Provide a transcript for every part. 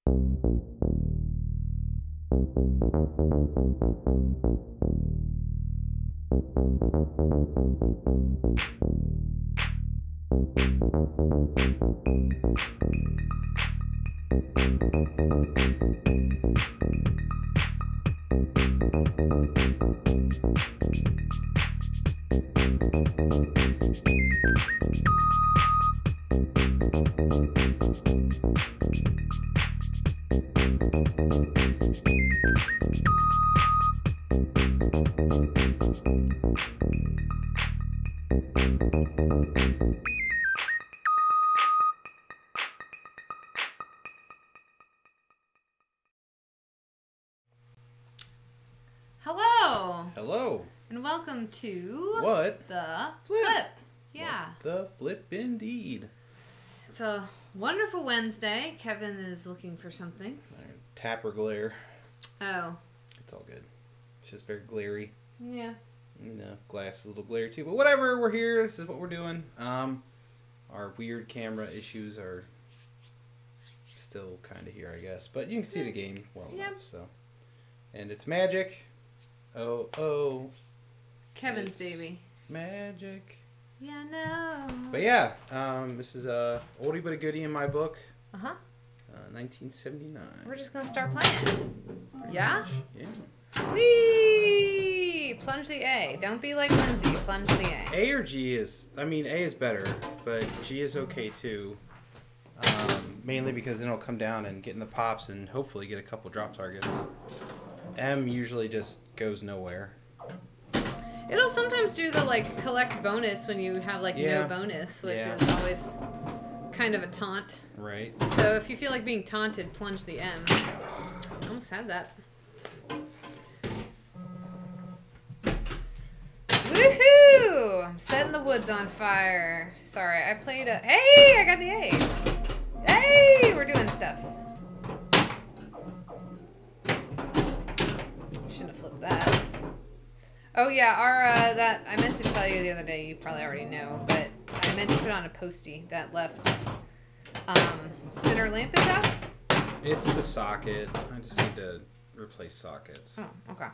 Hello. Hello. And welcome to What? The Flip. Yeah. What the flip indeed. It's a wonderful Wednesday. Kevin is looking for something. Tapper glare. Oh. It's all good. It's just very glary. Yeah. And the glass is a little glary too. But whatever, we're here. This is what we're doing. Our weird camera issues are still kind of here, I guess. But you can see the game well enough. So. And it's magic. Oh. Kevin's It's baby. Magic. Yeah, no. But yeah, this is a oldie but a goodie in my book. 1979. We're just gonna start playing. Yeah? Yeah. Whee! Plunge the A. Don't be like Lindsay. Plunge the A. A or G is, A is better, but G is okay too. Mainly because then it'll come down and get in the pops and hopefully get a couple drop targets. M usually just goes nowhere. It'll sometimes do the collect bonus when you have no bonus, which is always kind of a taunt. Right. So if you feel like being taunted, plunge the M. Almost had that. Woohoo! I'm setting the woods on fire. Sorry, I played a... Hey! I got the A! Hey! We're doing stuff. Shouldn't have flipped that. Oh yeah, our that I meant to tell you the other day, you probably already know, but I meant to put on a postie that left spinner lamp is out. It's the socket. I just need to replace sockets. Oh, okay.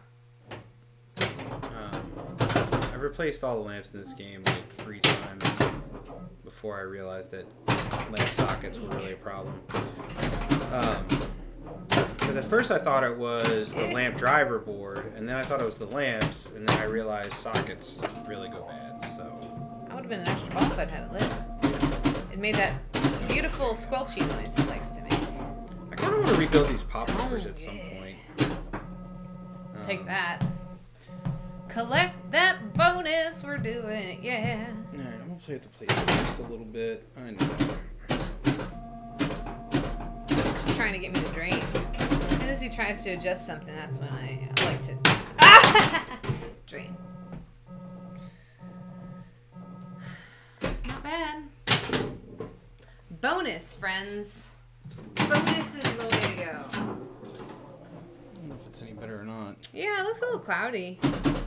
I've replaced all the lamps in this game like 3 times before I realized that lamp sockets were really a problem. Because at first I thought it was the lamp driver board, and then I thought it was the lamps, and then I realized sockets really go bad, so... That would have been an extra ball if I'd had it lit. It made that beautiful squelchy noise it likes to make. I kind of want to rebuild these pop-overs at some point. Take that. Collect that bonus, we're doing it, yeah. Alright, I'm going to play with the plate just a little bit. I know. Just trying to get me to drain. As soon as he tries to adjust something, that's when I like to drain. Not bad. Bonus, friends. Bonus is the way to go. I don't know if it's any better or not. Yeah, it looks a little cloudy.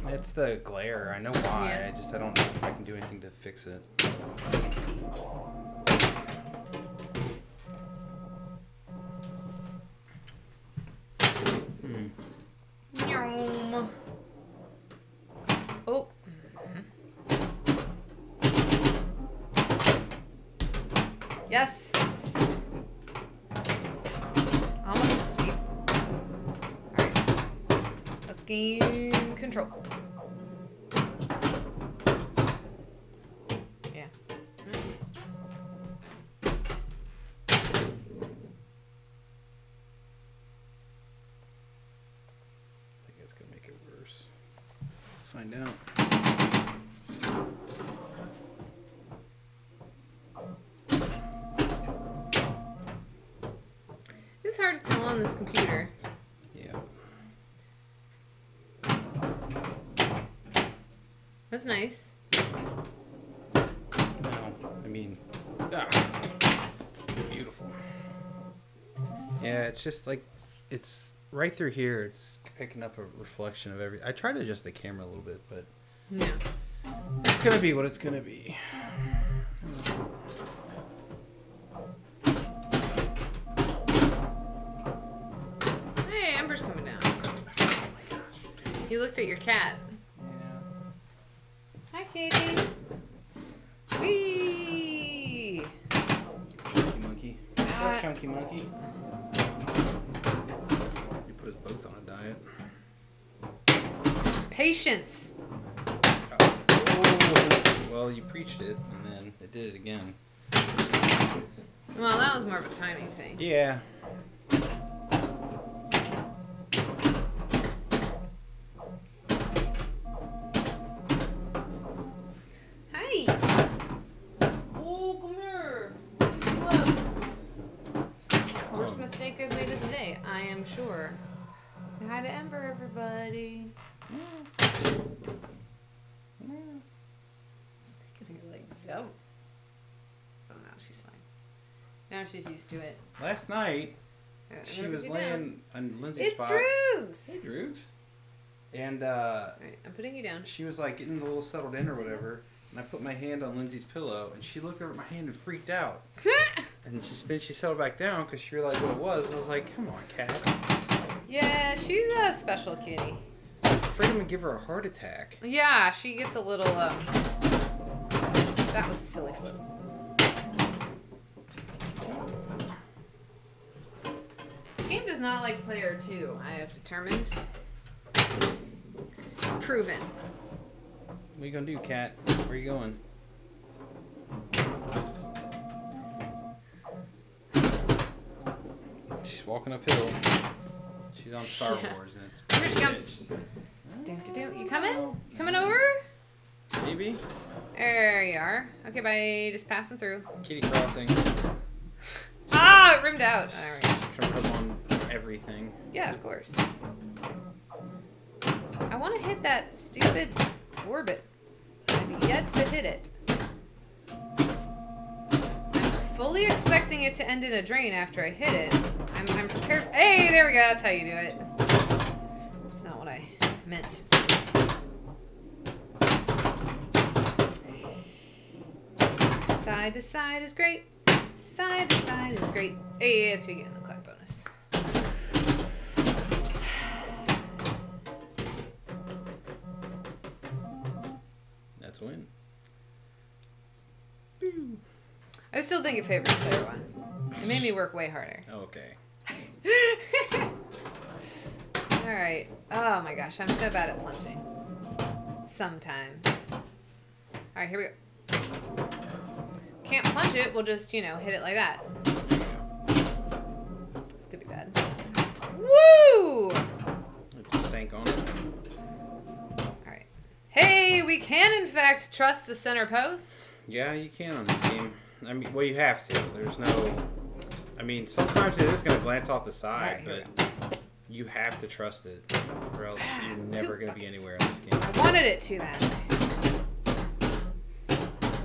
It's the glare. I know why. Yeah. I don't know if I can do anything to fix it. Yum. Oh. Yes. Almost a sweep. Alright. Let's gain control. Yeah. I think it's going to make it worse. Find out. It's hard to tell on this computer. Yeah. That's nice. No, I mean, beautiful. Yeah, it's just like, it's right through here. It's picking up a reflection of every. I tried to adjust the camera a little bit, but Yeah. it's gonna be what it's gonna be. He looked at your cat. Yeah. Hi, Katie. Whee! Chunky monkey. What's up, chunky monkey? You put us both on a diet. Patience. Oh. Well, you preached it, and then it did it again. Well, that was more of a timing thing. Yeah. Hi. Oh, come here. Look. Worst mistake I've made of the day, I am sure. Say hi to Ember, everybody. It's making her like jump. Oh no, she's fine. Now she's used to it. Last night, she was laying on Lindsay's spot. It's Droogs! Hey, Droogs. And Alright, I'm putting you down. she was like getting a little settled in or whatever. And I put my hand on Lindsay's pillow, and she looked over at my hand and freaked out. And then she settled back down because she realized what it was. And I was like, come on, cat. Yeah, she's a special kitty. I'm afraid I'm going to give her a heart attack. Yeah, she gets a little, that was a silly flip. This game does not like player 2, I have determined. Proven. What are you going to do, cat? Where are you going? She's walking uphill. She's on Star Wars, and it's Here she comes. edged. You coming? Coming over? Maybe. There you are. Okay, bye. Just passing through. Kitty crossing. Ah, it rimmed out. There we go. Trying to rub on everything. Yeah, of course. I want to hit that stupid orbit. I've yet to hit it. I'm fully expecting it to end in a drain after I hit it. I'm prepared. Hey, there we go. That's how you do it. That's not what I meant. Side to side is great. Side to side is great. Hey, it's you getting the clap bonus. That's a win. I still think it favors player 1. It made me work way harder. Okay. Alright. Oh my gosh, I'm so bad at plunging. Sometimes. Alright, here we go. Can't plunge it, we'll just, you know, hit it like that. This could be bad. Woo! Let's stank on it. Alright. Hey, we can in fact trust the center post. Yeah, you can on this game. I mean, well, you have to. There's no... I mean, sometimes it is going to glance off the side, Right, but you have to trust it, or else you're never going to be anywhere in this game. I wanted it too badly.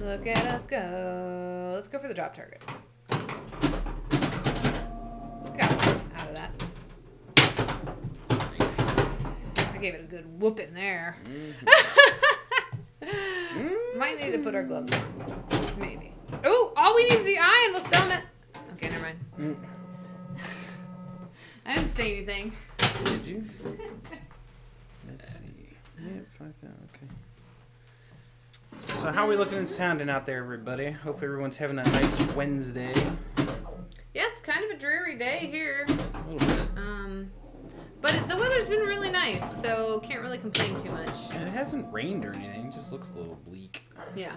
Look at us go. Let's go for the drop targets. I got one out of that. I gave it a good whooping there. Might need to put our gloves on. Maybe. Oh, all we need is the eye and we'll spell it. Okay, never mind. I didn't say anything. Did you? Let's see. Yeah, 5,000. Okay. So how are we looking and sounding out there, everybody? Hope everyone's having a nice Wednesday. Yeah, it's kind of a dreary day here. A little bit. But the weather's been really nice, so can't really complain too much. And it hasn't rained or anything. It just looks a little bleak. Yeah.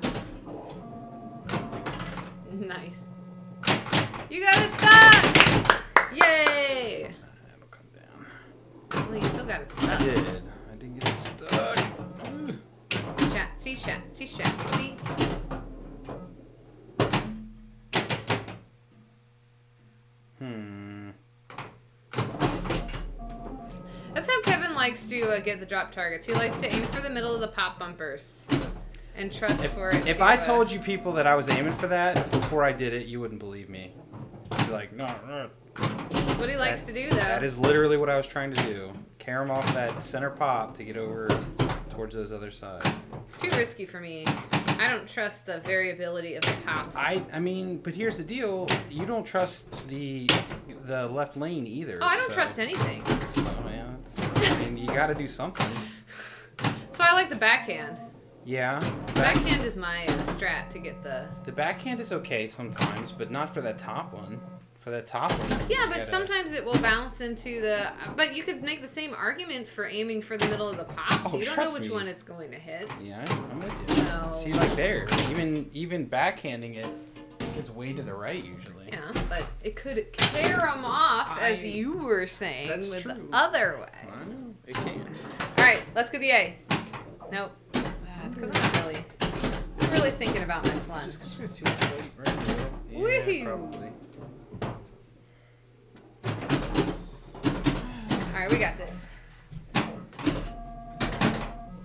Nice. You gotta stop! Yay! That'll come down. Well, you still gotta stop. I did. I didn't get stuck. Ugh. See. That's how Kevin likes to get the drop targets. He likes to aim for the middle of the pop bumpers and trust for it. If I told you people that I was aiming for that before I did it, you wouldn't believe me. You'd be like, no. That's what he likes to do, though. That is literally what I was trying to do. Carry him off that center pop to get over towards those other sides. It's too risky for me. I don't trust the variability of the pops. I mean, but here's the deal. You don't trust the left lane either. Oh, I don't trust anything. So, yeah, I mean, you got to do something. why I like the backhand. Yeah. Backhand is my strat to get the... The backhand is okay sometimes, but not for that top one. For that top one. Yeah, but sometimes it will bounce into the... But you could make the same argument for aiming for the middle of the pop, so you don't know which one it's going to hit. Yeah, I'm with you. So... See, like there, even backhanding it, it's way to the right usually. Yeah, but it could tear them off, as you were saying, with the other way. I know, it can. All right, let's get the A. Nope. That's because I'm not really thinking about my plunge. Just because we have too much weight right now. Yeah, Woohoo! probably. Alright, we got this.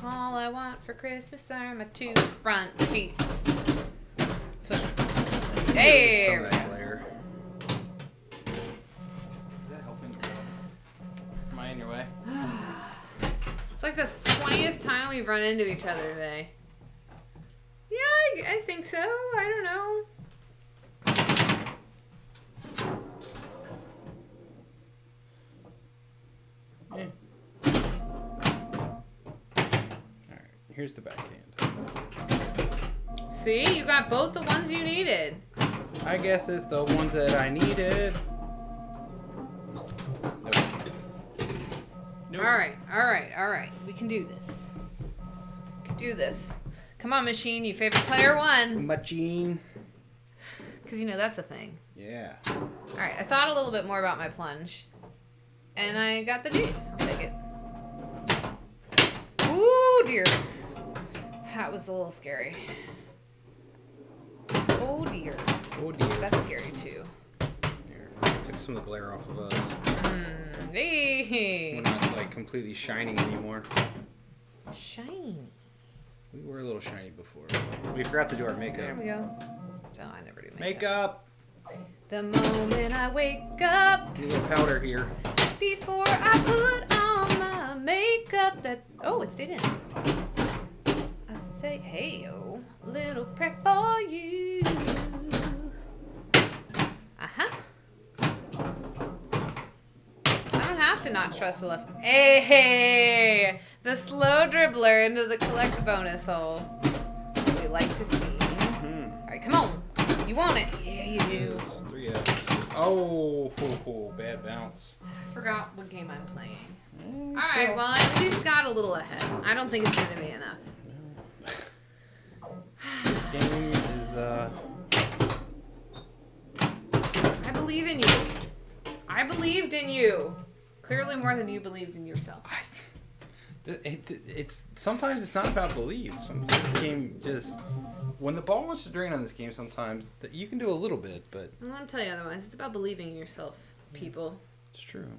All I want for Christmas are my 2 front teeth. There we go. Is that helping? Am I in your way? It's like the 20th time we've run into each other today. Yeah, I think so. I don't know. Yeah. Alright, here's the backhand. See, you got both the ones you needed. I guess it's the ones that I needed. Nope. Alright. We can do this. We can do this. Come on, Machine, you favorite player won. Machine. Because, you know, that's the thing. Yeah. Alright, I thought a little bit more about my plunge. And I got the G. I'll take it. Ooh, dear. That was a little scary. Oh, dear. Oh, dear. That's scary, too. Here, took some of the glare off of us. Hey. We're not, like, completely shining anymore. Shiny. We were a little shiny before. We forgot to do our makeup. There we go. Oh, I never do makeup. The moment I wake up. A little powder here. Before I put on my makeup that... Oh, it stayed in. I say, hey-o, little prayer for you. Uh-huh. I don't have to not trust the left. Hey! The slow dribbler into the collect bonus hole. That's what we like to see. Alright, come on. You want it. Yeah, you do. 3X. Oh, bad bounce. I forgot what game I'm playing. Alright, well, I at least got a little ahead. I don't think it's going to be enough. This game is, I believe in you. I believed in you. Clearly more than you believed in yourself. It's sometimes it's not about belief. Sometimes this game just... When the ball wants to drain on this game, sometimes you can do a little bit, but... I want to tell you otherwise. It's about believing in yourself, people. It's true.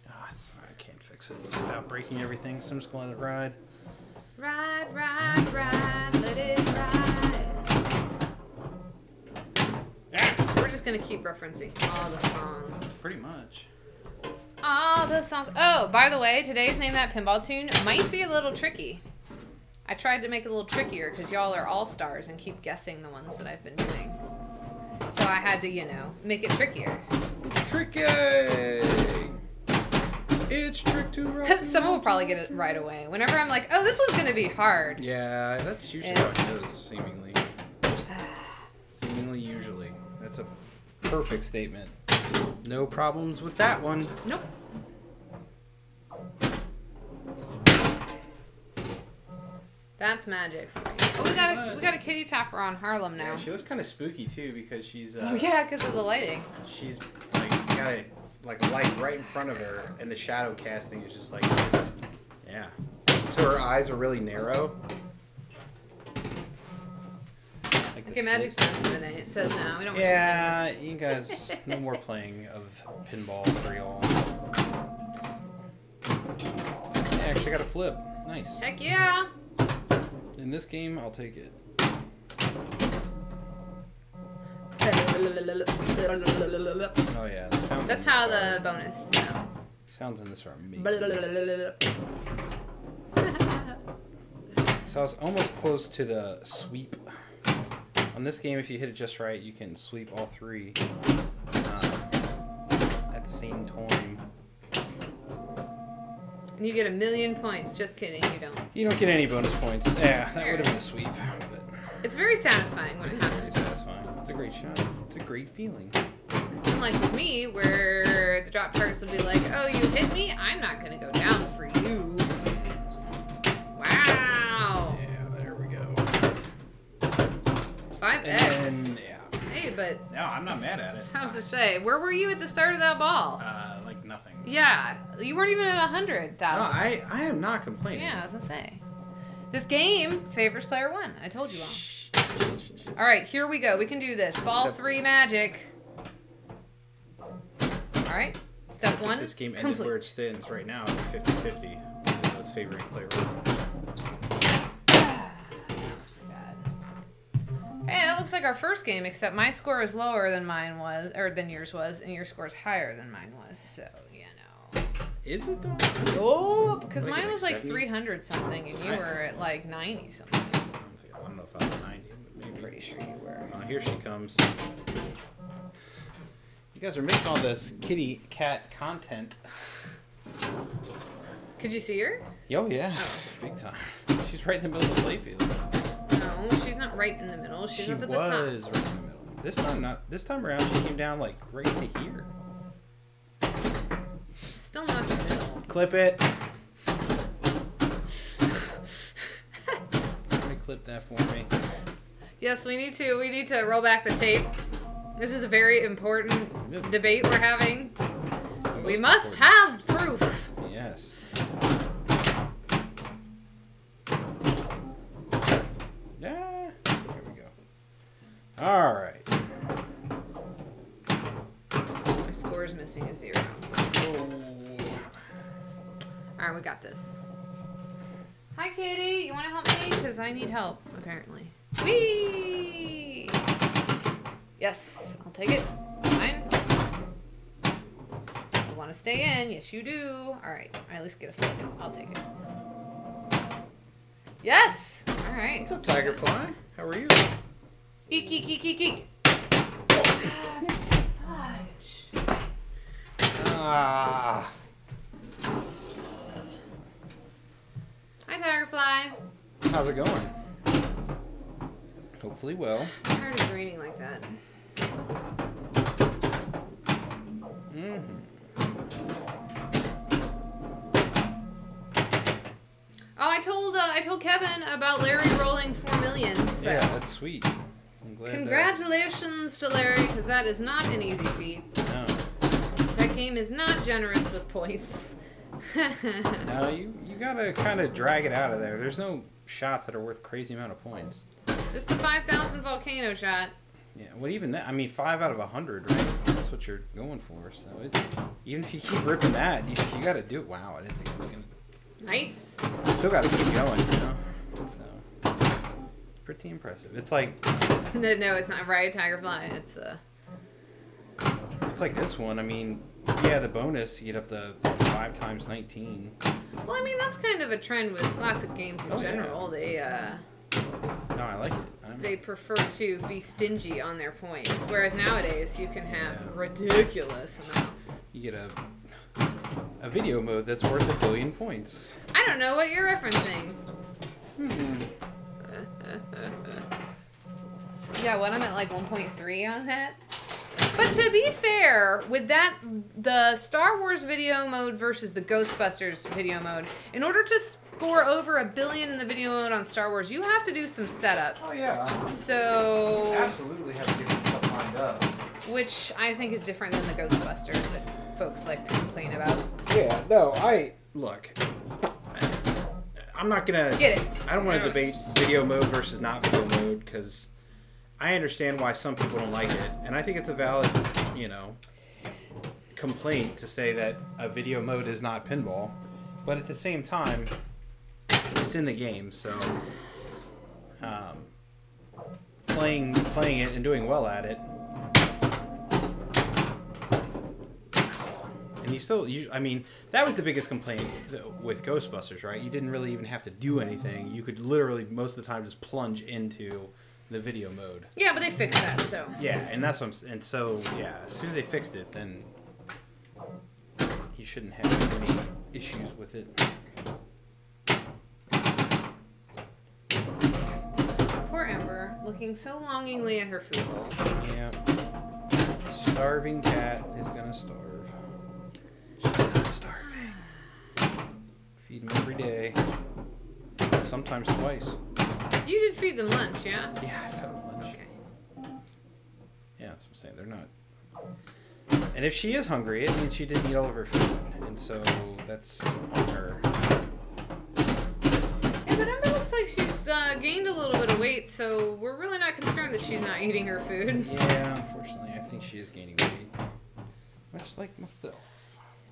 I can't fix it without breaking everything, so I'm just going to let it ride. Ride, ride, ride, let it ride. Ah! We're just going to keep referencing all the songs. Pretty much. All the songs. Oh, by the way, today's Name That Pinball Tune might be a little tricky. I tried to make it a little trickier because y'all are all-stars and keep guessing the ones that I've been doing. So I had to, you know, make it trickier. It's tricky! It's trick to rock. Someone will probably get it right away. Whenever I'm like, oh, this one's going to be hard. Yeah, that's usually how it goes, seemingly. Seemingly, usually. That's a perfect statement. No problems with that one. Nope. That's magic for you. Oh, we got a kitty tapper on Harlem now. Yeah, she looks kind of spooky too because she's. Oh yeah, because of the lighting. She's like got a light right in front of her, and the shadow casting is just like this. Yeah. So her eyes are really narrow. Like okay, magic's done for the day. It says now. We don't. Yeah, you guys, no more playing of pinball for y'all. Yeah, actually got a flip. Nice. Heck yeah. In this game, I'll take it. Oh yeah, the sounds. That's how the bonus sounds. Sounds in this are amazing. So I was almost close to the sweep. On this game, if you hit it just right, you can sweep all three at the same time. And you get 1,000,000 points. Just kidding, you don't. You don't get any bonus points. Yeah, that would have been a sweep. But it's very satisfying when it happens. Very satisfying. It's a great shot. It's a great feeling. Unlike with me, where the drop targets will be like, oh, you hit me? I'm not going to go down for you. Wow. Yeah, there we go. 5x. And, yeah. Hey, but... No, I'm not mad at it. Sounds to say. Where were you at the start of that ball? Like nothing. Yeah. You weren't even at 100,000. No, I am not complaining. Yeah, I was going to say. This game favors player 1. I told you all. All right, here we go. We can do this. Ball 3 magic. All right. Step 1. This game ended where it stands right now, 50-50. I was favoring player 1. Hey, that looks like our first game, except my score is lower than mine was, or than yours was, and your score is higher than mine was. So, you know. Is it though? Oh, because mine was like 300 something, and you were at like 90 something. I don't know if I was 90, but maybe. Pretty sure you were. Oh, here she comes. You guys are missing all this kitty cat content. Could you see her? Oh yeah, big time. She's right in the middle of the playfield. No, she's not right in the middle. She's up at the top. She was right in the middle. This time not. This time around, she came down like right to here. Still not the middle. Clip it. Let me clip that for me. Yes, we need to. We need to roll back the tape. This is a very important debate we're having. We must have proof. Yes. Yeah. There we go. All right. My score is missing a 0. Oh. All right, we got this. Hi, Kitty. You want to help me? Because I need help, apparently. Whee! Yes, I'll take it. Fine. You want to stay in? Yes, you do. All right. I at least get a flip. I'll take it. Yes! All right. What's up, Tigerfly? How are you? Eek, eek, eek, eek, eek. Fudge. Ah. Hi, Tigerfly. How's it going? Hopefully well. I'm tired of raining like that. Oh, I told Kevin about Larry rolling 4 million. So. Yeah, that's sweet. I'm glad. Congratulations to Larry, because that is not an easy feat. No. That game is not generous with points. No, you gotta kind of drag it out of there. There's no shots that are worth crazy amount of points. Just the 5,000 volcano shot. Yeah, well, even that, I mean, 5 out of 100, right? That's what you're going for. So even if you keep ripping that, you got to do it. Wow, I didn't think it was going to. Nice. You still got to keep going, you know? So, it's pretty impressive. It's like. No, it's not right, Tigerfly. It's like this one. I mean, yeah, the bonus, you get up to 5 times 19. Well, I mean, that's kind of a trend with classic games in general. Yeah. No, I like it. They prefer to be stingy on their points, whereas nowadays you can have ridiculous amounts. You get a video mode that's worth 1 billion points. I don't know what you're referencing. Yeah, what, I'm at like 1.3 on that? But to be fair, with that, the Star Wars video mode versus the Ghostbusters video mode, in order to score over 1 billion in the video mode on Star Wars, you have to do some setup. Oh, yeah. So... You absolutely have to get stuff lined up. Which I think is different than the Ghostbusters that folks like to complain about. Yeah, no, look, I'm not gonna... Get it. I don't want to debate video mode versus not video mode, because I understand why some people don't like it, and I think it's a valid, complaint to say that a video mode is not pinball, but at the same time, it's in the game, so playing it and doing well at it, and I mean, that was the biggest complaint with Ghostbusters, right? You didn't really even have to do anything. You could literally most of the time just plunge into the video mode. Yeah, but they fixed that, so. Yeah, and that's what as soon as they fixed it, then you shouldn't have any issues with it. Poor Ember, looking so longingly at her food bowl. Yeah. Starving cat is gonna starve. She's not starving. Feed him every day. Sometimes twice. You did feed them lunch, yeah? Yeah, I fed them lunch. Okay. Yeah, that's what I'm saying. They're not. And if she is hungry, it means she didn't eat all of her food. And so that's on her. Yeah, but Ember looks like she's gained a little bit of weight, so we're really not concerned that she's not eating her food. Yeah, unfortunately, I think she is gaining weight. Much like myself.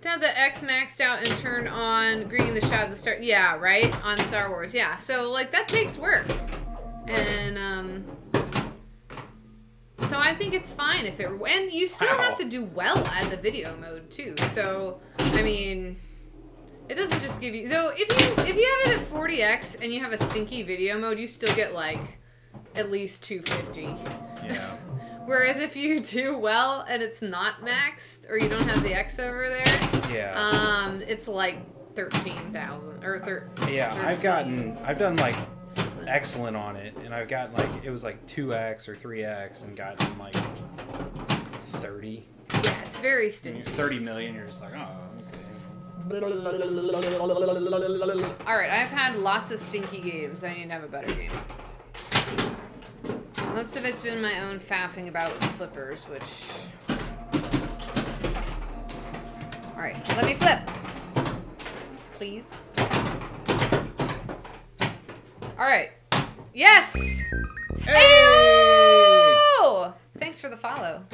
To have the X maxed out and turned on Green the Shot of the Star. Yeah, right? On Star Wars. Yeah. So, like, that takes work. And, so I think it's fine if it... And you still have to do well at the video mode, too. So, I mean... It doesn't just give you... So, if you have it at 40x and you have a stinky video mode, you still get, like, at least 250. Yeah. Whereas if you do well and it's not maxed, or you don't have the X over there, yeah, it's like 13,000 or 13. Yeah, I've done like excellent on it, and I've gotten like it was like 2x or 3x, and gotten like 30. Yeah, it's very stingy. 30 million. You're just like, oh, okay. All right, I've had lots of stinky games. I need to have a better game. Most of it's been my own faffing about flippers, which... Alright, let me flip. Please. Alright. Yes! Hey! Oh! Thanks for the follow.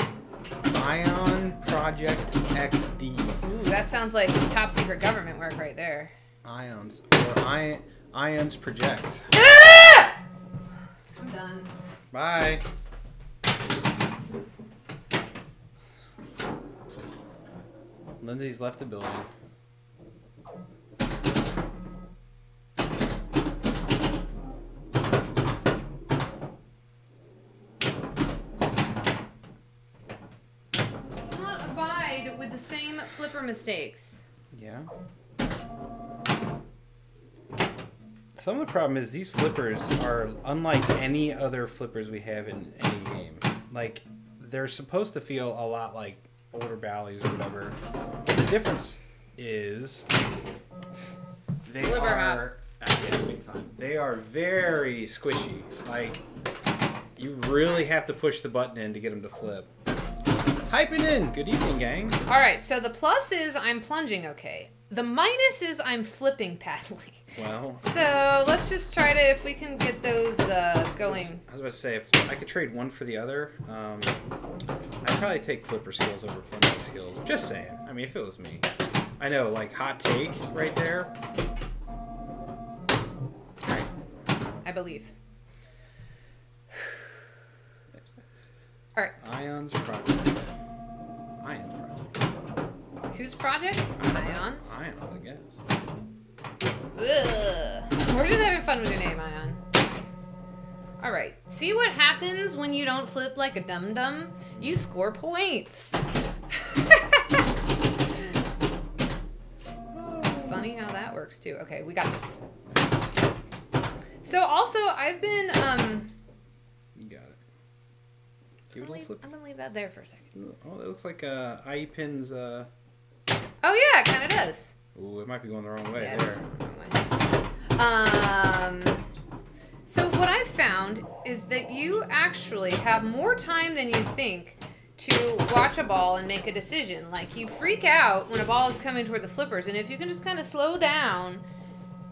Ion Project XD. Ooh, that sounds like top secret government work right there. Ions. Or Ions Project. Ah! I'm done. Bye. Lindsay's left the building. Cannot abide with the same flipper mistakes. Yeah. Some of the problem is these flippers are unlike any other flippers we have in any game. Like, they're supposed to feel a lot like older Bally's or whatever. But the difference is they are they are very squishy. Like, you really have to push the button in to get them to flip. Type it in. Good evening, gang. All right, so the plus is I'm plunging okay. The minus is I'm flipping badly. Well. So let's just try to, if we can get those going. I was about to say, if I could trade one for the other, I'd probably take flipper skills over plunging skills. Just saying. I mean, if it was me. I know, like, hot take right there. All right. I believe. All right. Ions Project. Ions Project. Whose project? Ions. Ions, I guess. Ugh. We're just having fun with your name, Ion. All right. See what happens when you don't flip like a dum-dum? You score points. It's funny how that works too. Okay, we got this. So also, I've been You got it. I'm gonna leave that there for a second. Oh, it looks like IEPin's. Oh yeah, it kind of does. Ooh, it might be going the wrong way Yeah, there. it is the wrong way. So what I've found is that you actually have more time than you think to watch a ball and make a decision. Like, you freak out when a ball is coming toward the flippers, and if you can just kind of slow down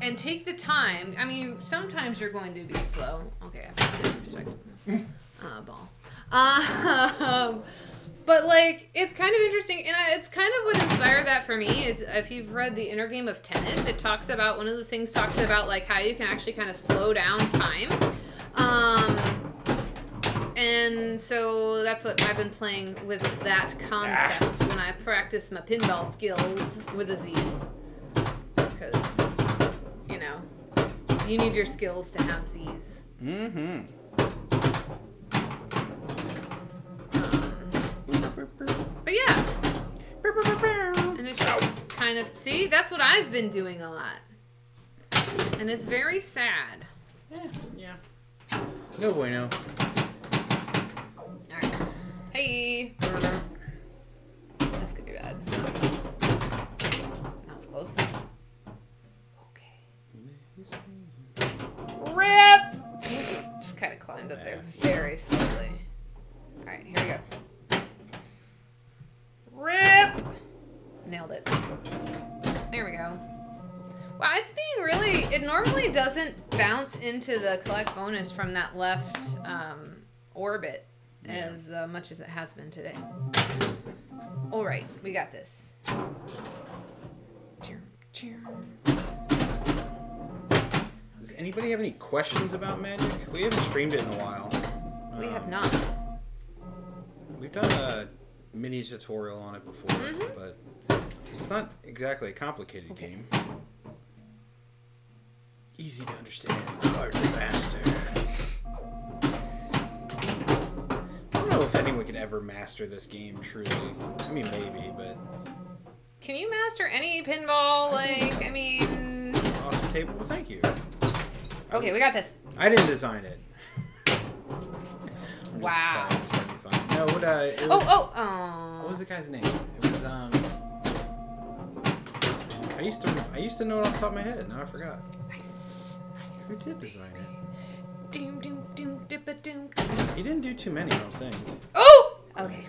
and take the time. I mean, sometimes you're going to be slow. Okay, I have to respect ball. But, like, it's kind of interesting, and it's kind of what inspired that for me is if you've read The Inner Game of Tennis, it talks about, one of the things talks about, like, how you can actually kind of slow down time. And so that's what I've been playing with that concept when I practice my pinball skills with a Z. Because, you know, you need your skills to have Zs. Mm-hmm. But yeah. And it's just kind kind of... See, that's what I've been doing a lot. And it's very sad. Yeah. No bueno. Alright. Hey! This could be bad. That was close. Okay. RIP! Just kind of climbed up there very slowly. Alright, here we go. RIP! Nailed it. There we go. Wow, it's being really... It normally doesn't bounce into the collect bonus from that left orbit as much as it has been today. Alright, we got this. Does anybody have any questions about Magic? We haven't streamed it in a while. We have not. We've done a mini tutorial on it before, but it's not exactly a complicated game. Easy to understand, hard to master. I don't know if anyone could ever master this game truly. I mean, maybe, but... Can you master any pinball? Like, I mean... Awesome table? Well, thank you. Okay, we got this. I didn't design it. Wow. No, what, it was, what was the guy's name? It was, I used to know it off the top of my head. Now I forgot. Nice. Who did design it? Doom, doom, doom, dippa, doom. He didn't do too many, I don't think. Oh! Okay.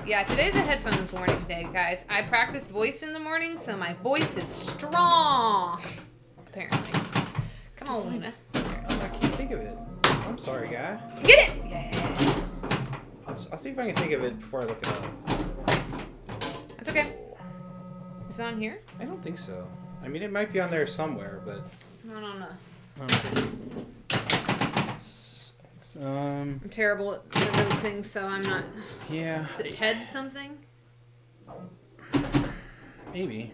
Yeah, today's a headphones warning day, guys. I practice voice in the morning, so my voice is strong. Apparently. Come on. I can't think of it. I'm sorry, guy. Get it! Yeah. I'll see if I can think of it before I look it up. That's okay. Is it on here? I don't think so. I mean, it might be on there somewhere, but... It's not on a... I'm terrible at those things, so I'm not... Yeah. Is it Ted something? Maybe.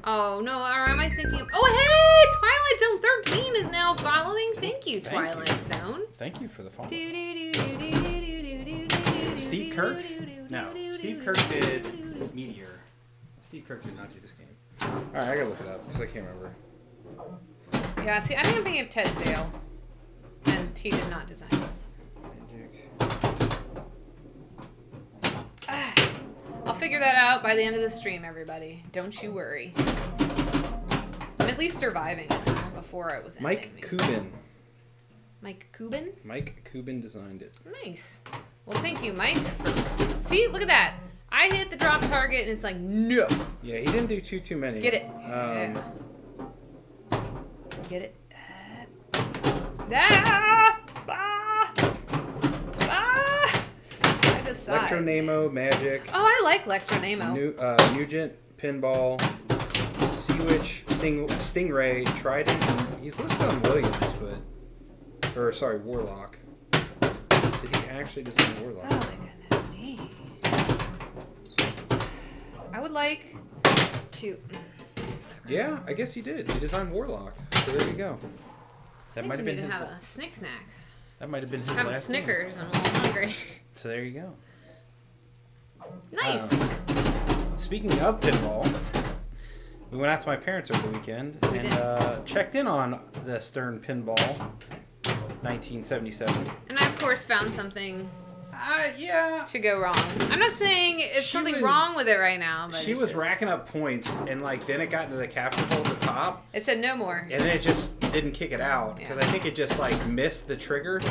Oh, no, or am I thinking of... Oh, hey! Twilight Zone 13 is now following. Thank you, Twilight Zone. Thank you for the follow. Steve Kirk? No. Steve Kirk did Meteor. Steve Kirk did not do this game. Alright, I gotta look it up, because I can't remember. Yeah, see, I think I'm thinking of Ted Zale. And he did not design this. I'll figure that out by the end of the stream, everybody. Don't you worry. I'm at least surviving it now before it was ending. Mike Kubin. Mike Kubin? Mike Kubin designed it. Nice. Well, thank you, Mike. See, look at that. I hit the drop target, and it's like, no. Yeah, he didn't do too many. Get it. Get it. Ah! Ah! Ah! Side to side. Electronamo, Magic. Oh, I like Electronamo. Nugent, Pinball, Sea-Witch, Stingray, Trident. He's listed on Williams, but... Or, sorry, Warlock. Did he actually design Warlock? Oh, my goodness me. I would like to... Yeah, I guess he did. He designed Warlock. So there you go. That might have been his... have a snick snack. That might have been his have last Snickers. name. I'm a little hungry. So there you go. Nice. Speaking of pinball, we went out to my parents over the weekend and checked in on the Stern Pinball 1977. And I, of course, found something yeah. to go wrong. I'm not saying it's something wrong with it right now. But she was racking up points, and like then it got into the capture hole at the top. It said no more. And then it just didn't kick it out because I think it just like missed the trigger.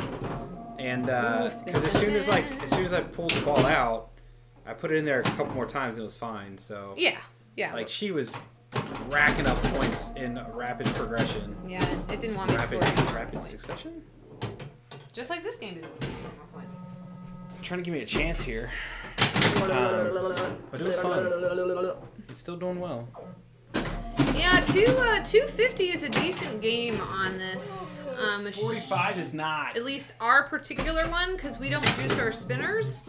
And because as soon as I pulled the ball out, I put it in there a couple more times and it was fine. So yeah. Like she was racking up points in rapid progression. Yeah, it didn't want me scoring rapid succession. Just like this game did. Trying to give me a chance here, but it was fun. It's still doing well. Yeah, 250 is a decent game on this. 45 is not. At least our particular one, because we don't juice our spinners.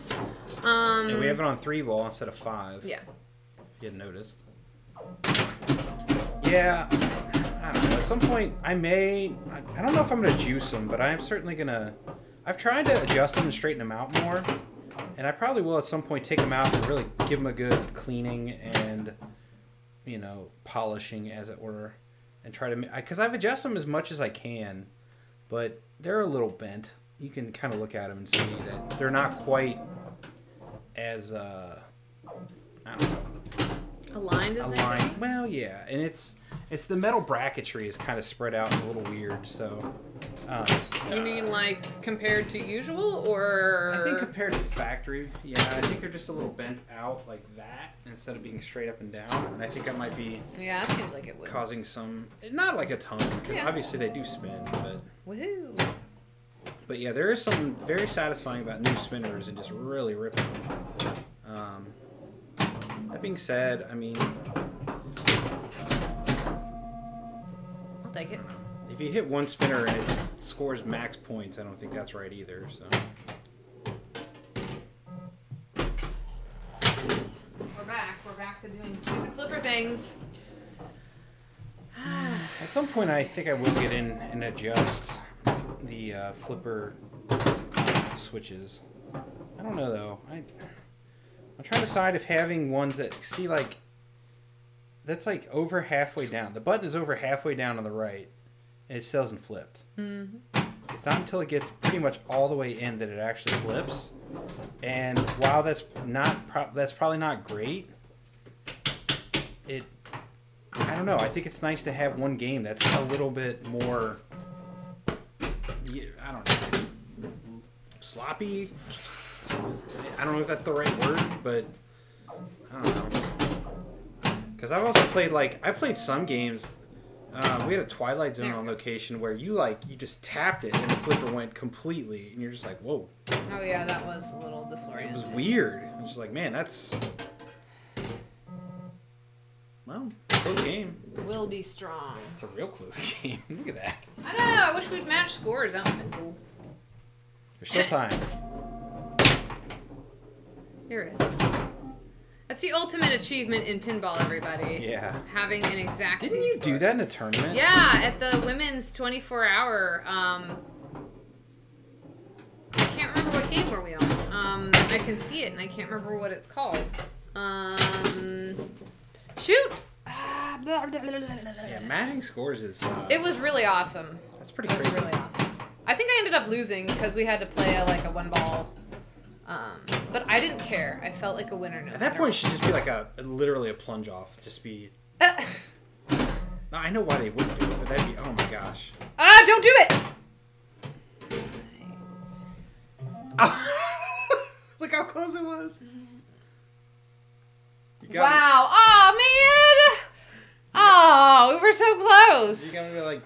Yeah, we have it on 3-ball instead of 5. Yeah. If you hadn't noticed. Yeah, I don't know. At some point, I don't know if I'm going to juice them, but I am certainly going to... I've tried to adjust them and straighten them out more. And I probably will at some point take them out and really give them a good cleaning and, you know, polishing, as it were. And try to... Because I've adjusted them as much as I can, but they're a little bent. You can kind of look at them and see that they're not quite as... I don't know. Aligned as anything? Well, yeah. And it's the metal bracketry is kind of spread out and a little weird, so... you mean like compared to usual, or? I think compared to factory, yeah, I think they're just a little bent out like that instead of being straight up and down, and I think that might be Yeah, that seems like it would. causing some, not like a ton, because obviously they do spin, but Woohoo! But yeah, there is something very satisfying about new spinners and just really ripping them. That being said, I mean, I'll take it. if you hit one spinner and it scores max points, I don't think that's right either. So We're back. We're back to doing stupid flipper things. at some point, I think I will get in and adjust the flipper switches. I don't know though. I'm trying to decide if having ones that see like that's like over halfway down. The button is over halfway down on the right, and it still isn't flipped. Mm-hmm. It's not until it gets pretty much all the way in that it actually flips. And while that's probably not great, I don't know. I think it's nice to have one game that's a little bit more, I don't know, sloppy. I don't know if that's the right word, but I don't know. Because I've also played I played some games. We had a Twilight Zone on location where you just tapped it and the flipper went completely, and you're just like, whoa. Oh yeah, that was a little disorienting. It was weird. I was just like, man, that's close game. Will be strong. It's a real close game. Look at that. I know. I wish we'd match scores. That would have been cool. There's still time. There is. That's the ultimate achievement in pinball, everybody. Yeah. Having an exact. Didn't you do that in a tournament? Yeah, at the women's 24-hour. I can't remember what game were we on. I can see it, and I can't remember what it's called. Shoot! Yeah, matching scores is... it was really awesome. That's pretty crazy. It was really awesome. I think I ended up losing because we had to play a one-ball... but I didn't care. I felt like a winner. At that point, it should just be literally a plunge off. Just be... No, I know why they wouldn't do it, but that'd be... Oh my gosh. Ah, don't do it! Look how close it was. Wow. Oh, man! Oh, we were so close. You got me like,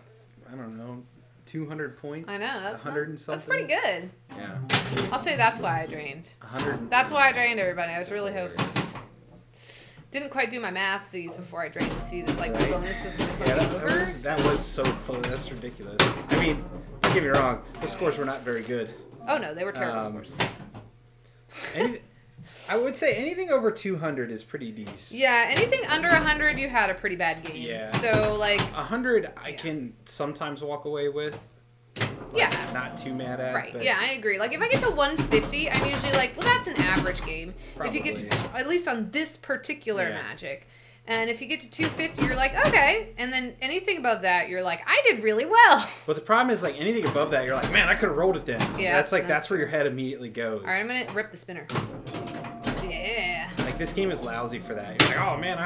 I don't know, 200 points? I know. That's 100 and something? That's pretty good. Yeah. I'll say that's why I drained. 100. That's why I drained, everybody. I was really hoping. Didn't quite do my mathsies before I drained to see that the bonus was going to put me over. That was so close. That's ridiculous. I mean, don't get me wrong. The scores were not very good. Oh, no. They were terrible scores. I would say anything over 200 is pretty decent. Yeah, anything under 100, you had a pretty bad game. Yeah. So, 100, I can sometimes walk away with. Not too mad at. Right. Yeah, I agree. If I get to 150, I'm usually well, that's an average game. Probably. If you get to, at least on this particular Magic. And if you get to 250, you're like, okay. And then anything above that, you're like, I did really well. But the problem is, anything above that, you're like, man, I could have rolled it then. Yeah. That's where your head immediately goes. All right, I'm going to rip the spinner. Yeah. This game is lousy for that. You're like, oh man,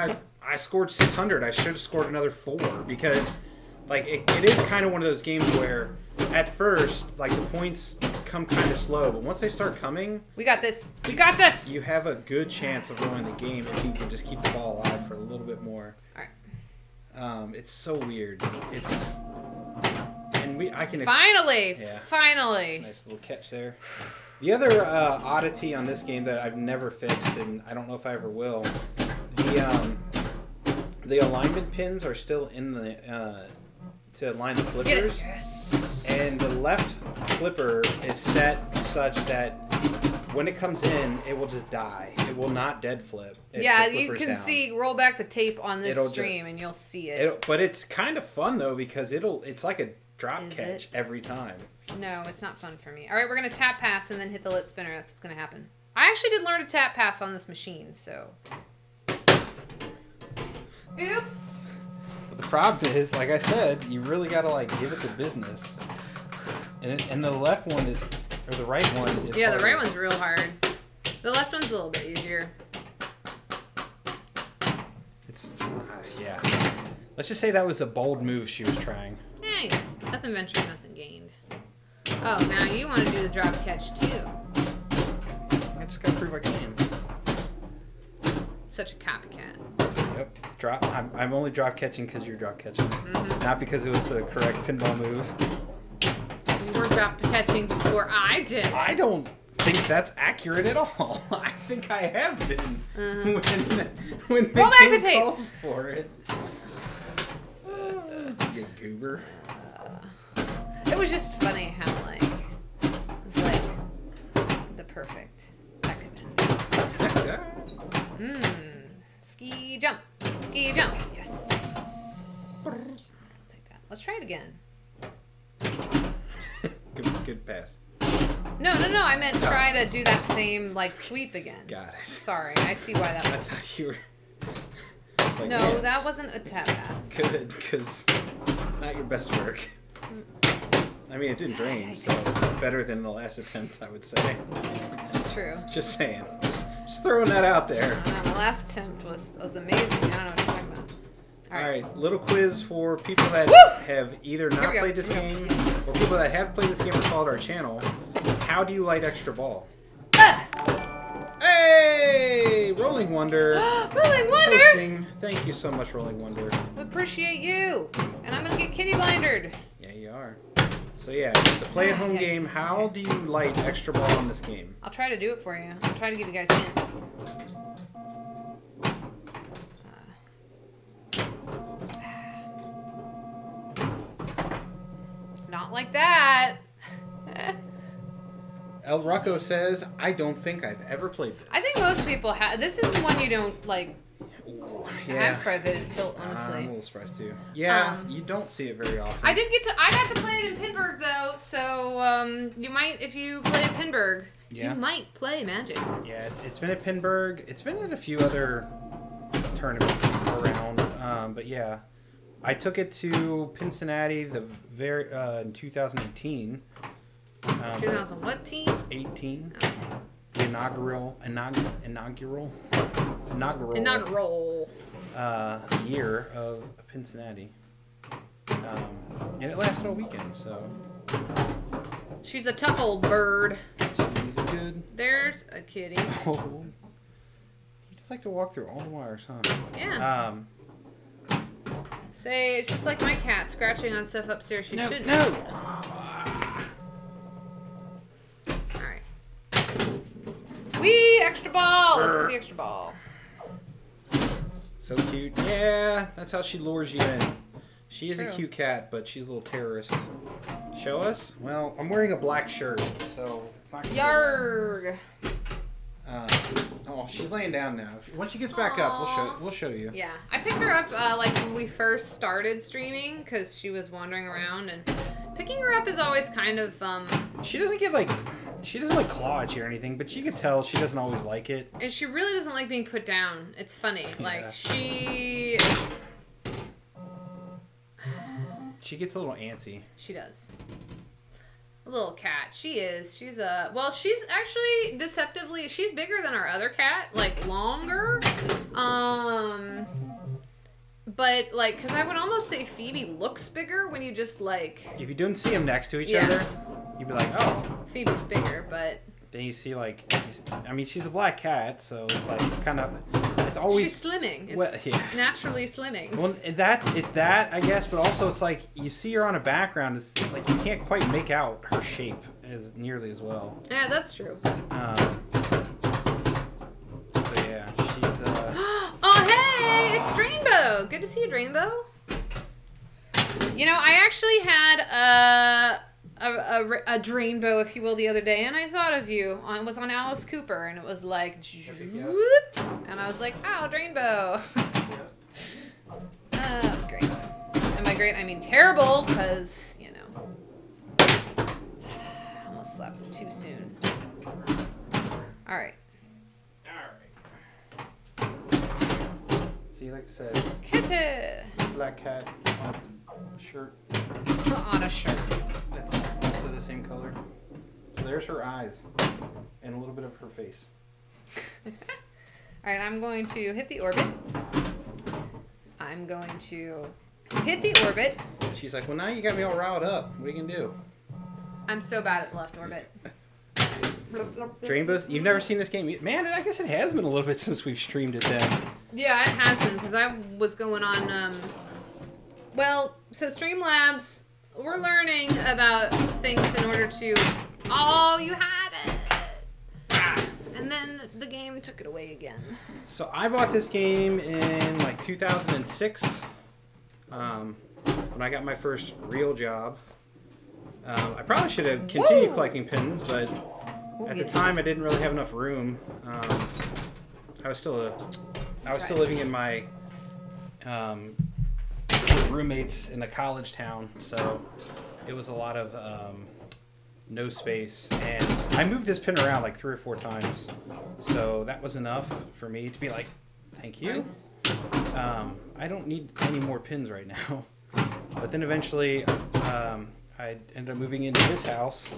I scored 600. I should have scored another 4 because, it is kind of one of those games where, at first, the points come kind of slow, but once they start coming, we got this. We got this. You have a good chance of winning the game if you can just keep the ball alive for a little bit more. All right. It's so weird. I can finally. Nice little catch there. The other oddity on this game that I've never fixed, and I don't know if I ever will, the alignment pins are still in the to align the flippers, and the left flipper is set such that when it comes in, it will just die. It will not dead flip. Yeah, you can see. Roll back the tape on this stream, and you'll see it. But it's kind of fun though because it's like a drop catch every time. No, it's not fun for me. All right, we're going to tap pass and then hit the lit spinner. That's what's going to happen. I actually did learn to tap pass on this machine, so. Oops. But the problem is, like I said, you really gotta like give it the business. And the left one is, or the right one is. Yeah, harder. the right one's real hard. The left one's a little bit easier. It's yeah. Let's just say that was a bold move she was trying. Hey, nothing ventured, nothing gained. Oh, now you want to do the drop catch too. I just gotta prove I can. Such a copycat. Yep. Drop. I'm only drop catching because you're drop catching, not because it was the correct pinball move. You weren't drop catching before I did. I don't think that's accurate at all. I think I have been when the Roll back the game tape. calls for it. You goober. It was just funny how like it's like the perfect that could end. Ski jump, ski jump. Yes. I'll take that. Let's try it again. Good pass. No. I meant try to do that same like sweep again. Got it. Sorry, I see why that I was. thought you were. Like, No, man, that wasn't a tap pass. good, because not your best work. I mean, it didn't drain, so better than the last attempt, I would say. That's true. Just saying. Just throwing that out there. The last attempt was amazing. I don't know what you're talking about. All right, little quiz for people that have either not played this game or people that have played this game and followed our channel. How do you light extra ball? Hey, Rolling Wonder. Rolling Wonder! Posting. Thank you so much, Rolling Wonder. We appreciate you. And I'm going to get kitty blindered. Yeah, you are. So yeah, the play-at-home game, how do you light extra ball in this game? I'll try to do it for you. I'll try to give you guys hints. Not like that. El Rocco says, I don't think I've ever played this. I think most people have. This is one you don't, like... Ooh, I'm yeah. surprised I didn't tilt, I'm honestly. a little surprised too. Yeah, you don't see it very often. I got to play it in Pinburg, though, so you might, if you play at Pinburg, you might play Magic. Yeah, it's been at Pinburg. It's been at a few other tournaments around, but yeah. I took it to Cincinnati in 2018. 2000 what team? 18. Okay. The inaugural year of Cincinnati. And it lasted a weekend, so. She's a tough old bird. She's a good. There's a kitty. Oh. You just like to walk through all the wires, huh? Yeah. Say, it's just like my cat scratching on stuff upstairs she shouldn't. No! Alright. Wee! Extra ball! Let's get the extra ball. So cute. Yeah, that's how she lures you in. She is True. a cute cat, but she's a little terrorist. Show us? Well, I'm wearing a black shirt, so it's not gonna be Yarg! oh, she's laying down now. Once she gets back up, we'll show you. Yeah, I picked her up like when we first started streaming because she was wandering around, and picking her up is always kind of She doesn't get like claw at you or anything, but you could tell she doesn't always like it. and she really doesn't like being put down. It's funny, like she gets a little antsy. She does. A little cat. She is. She's actually deceptively, she's bigger than our other cat, like longer. But like, because I would almost say Phoebe looks bigger when you just like. If you didn't see them next to each other, you'd be like, oh. Phoebe's bigger, but. Then you see like, I mean, she's a black cat, so it's like, it's kind of, it's always. She's slimming. It's well, yeah. naturally slimming. Well, it's that, I guess, but also it's like, you see her on a background, it's like you can't quite make out her shape as nearly as well. Yeah, that's true. So yeah, she's, Oh, hey! It's Drainbow! Good to see you, Drainbow. You know, I actually had a Drainbow, if you will, the other day, and I thought of you. It was on Alice Cooper, and it was like, whoop, and I was like, oh, Drainbow. That was great. And by great, I mean terrible, because, you know, I almost slapped it too soon. All right. See, like I said, Kitty. black cat on a shirt. On a shirt. That's also the same color. So there's her eyes and a little bit of her face. All right, I'm going to hit the orbit. I'm going to hit the orbit. She's like, well, now you got me all riled up. What are you gonna do? I'm so bad at left orbit. Drainbows, you've never seen this game? Man, I guess it has been a little bit since we've streamed it then. Yeah, it has been, because I was going on, well, so Streamlabs, we're learning about things in order to, oh, you had it! And then the game took it away again. So I bought this game in like 2006, when I got my first real job. I probably should have continued collecting pins, but at the time I didn't really have enough room. I was still living in my roommates in the college town, so it was a lot of no space, and I moved this pin around like 3 or 4 times, so that was enough for me to be like, thank you. Nice. I don't need any more pins right now. But then eventually I ended up moving into this house.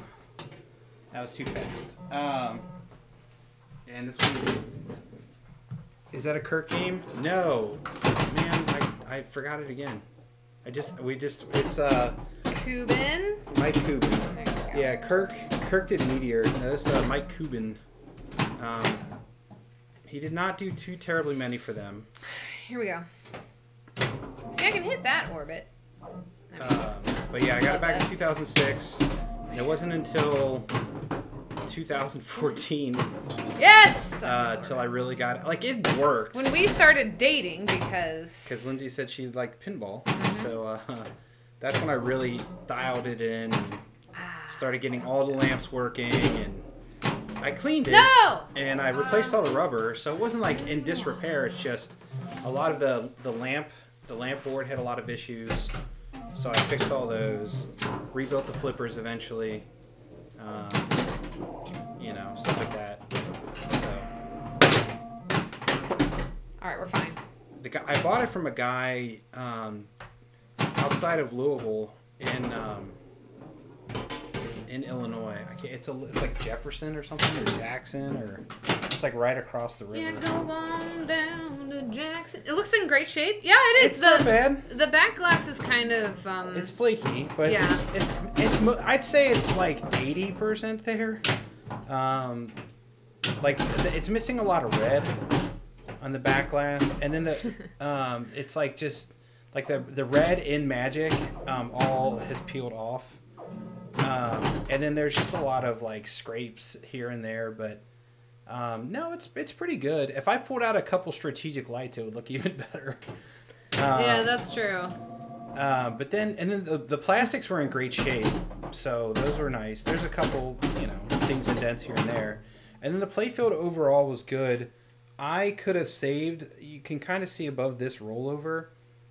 That was too fast. And this one, is that a Kirk game? No, man, I forgot it again. It's Cuban. Mike Cuban. Yeah, Kirk did Meteor. No, this Mike Cuban. He did not do too terribly many for them. Here we go. See, I can hit that orbit. But yeah, I got it back in 2006. And it wasn't until 2014. Yes! Till I really got it. Like, it worked. When we started dating, because Lindsay said she liked pinball. So that's when I really dialed it in and started getting all the lamps working. And I cleaned it. No! And I replaced all the rubber. So it wasn't like in disrepair. It's just a lot of the lamp board had a lot of issues. So I fixed all those, rebuilt the flippers eventually, you know, stuff like that. So, all right, we're fine. I bought it from a guy outside of Louisville in Illinois. It's like Jefferson or something, or Jackson, or it's like right across the river. Yeah, go on down to Jackson. It looks in great shape. Yeah, it is. It's not bad. The back glass is kind of it's flaky, but yeah. it's I'd say it's like 80% there. Like it's missing a lot of red on the back glass, and then the it's like just like the red in Magic all has peeled off. And then there's just a lot of like scrapes here and there, but no, it's pretty good. If I pulled out a couple strategic lights, it would look even better. Yeah, that's true. But then the plastics were in great shape, so those were nice. There's a couple, you know, things and dents here and there, and then the playfield overall was good. I could have saved. You can kind of see above this rollover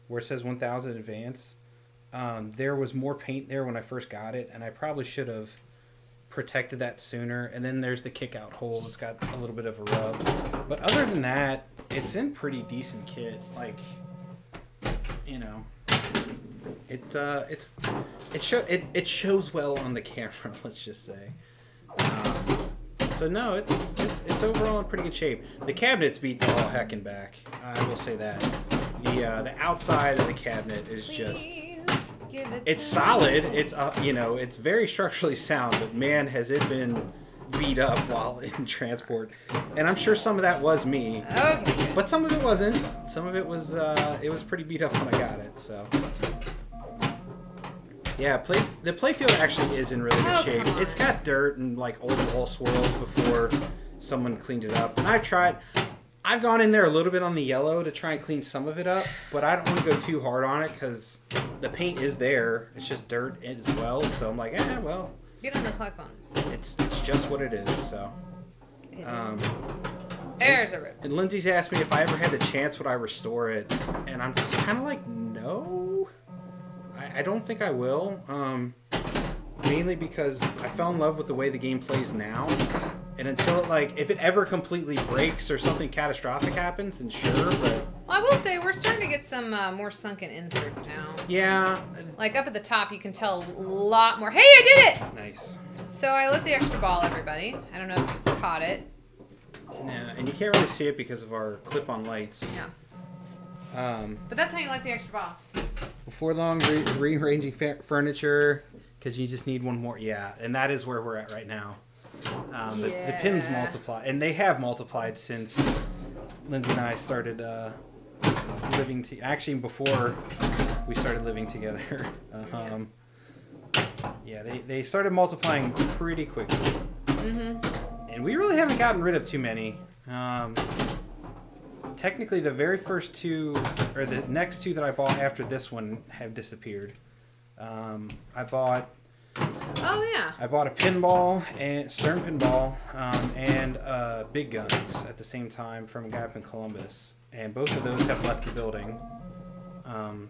where it says 1000 advance. There was more paint there when I first got it, and I probably should have protected that sooner. And then there's the kick out hole. It's got a little bit of a rub, but other than that, it's in pretty decent kit. Like, you know, it shows well on the camera. Let's just say. So no, it's overall in pretty good shape. The cabinets beat the all heckin' back. I will say that. The outside of the cabinet is just. It's solid. It's you know, it's very structurally sound, but man, has it been beat up while in transport. And I'm sure some of that was me. Okay. But some of it wasn't. Some of it was pretty beat up when I got it. So yeah, the playfield actually is in really good shape. It's got dirt and like old wall swirls before someone cleaned it up. And I've gone in there a little bit on the yellow to try and clean some of it up, but I don't want to go too hard on it because the paint is there. It's just dirt as well. So I'm like, well. Get on the collect bonus. It's just what it is. So. There's a rip. And Lindsay's asked me if I ever had the chance, would I restore it? And I'm just kind of like, no. I don't think I will. mainly because I fell in love with the way the game plays now. And until if it ever completely breaks or something catastrophic happens, then sure, but... Well, I will say, we're starting to get some more sunken inserts now. Yeah. Like, up at the top, you can tell a lot more. Hey, I did it! Nice. So I lit the extra ball, everybody. I don't know if you caught it. Yeah, and you can't really see it because of our clip-on lights. Yeah. But that's how you light the extra ball. Before long, rearranging furniture, because you just need one more. Yeah, and that is where we're at right now. The pins multiply, and they have multiplied since Lindsay and I started living actually before we started living together. Yeah, they started multiplying pretty quickly. And we really haven't gotten rid of too many. Technically, the very first two, or the next two that I bought after this one, have disappeared. I bought a pinball, and Stern pinball, and Big Guns at the same time from a guy up in Columbus, and both of those have left the building.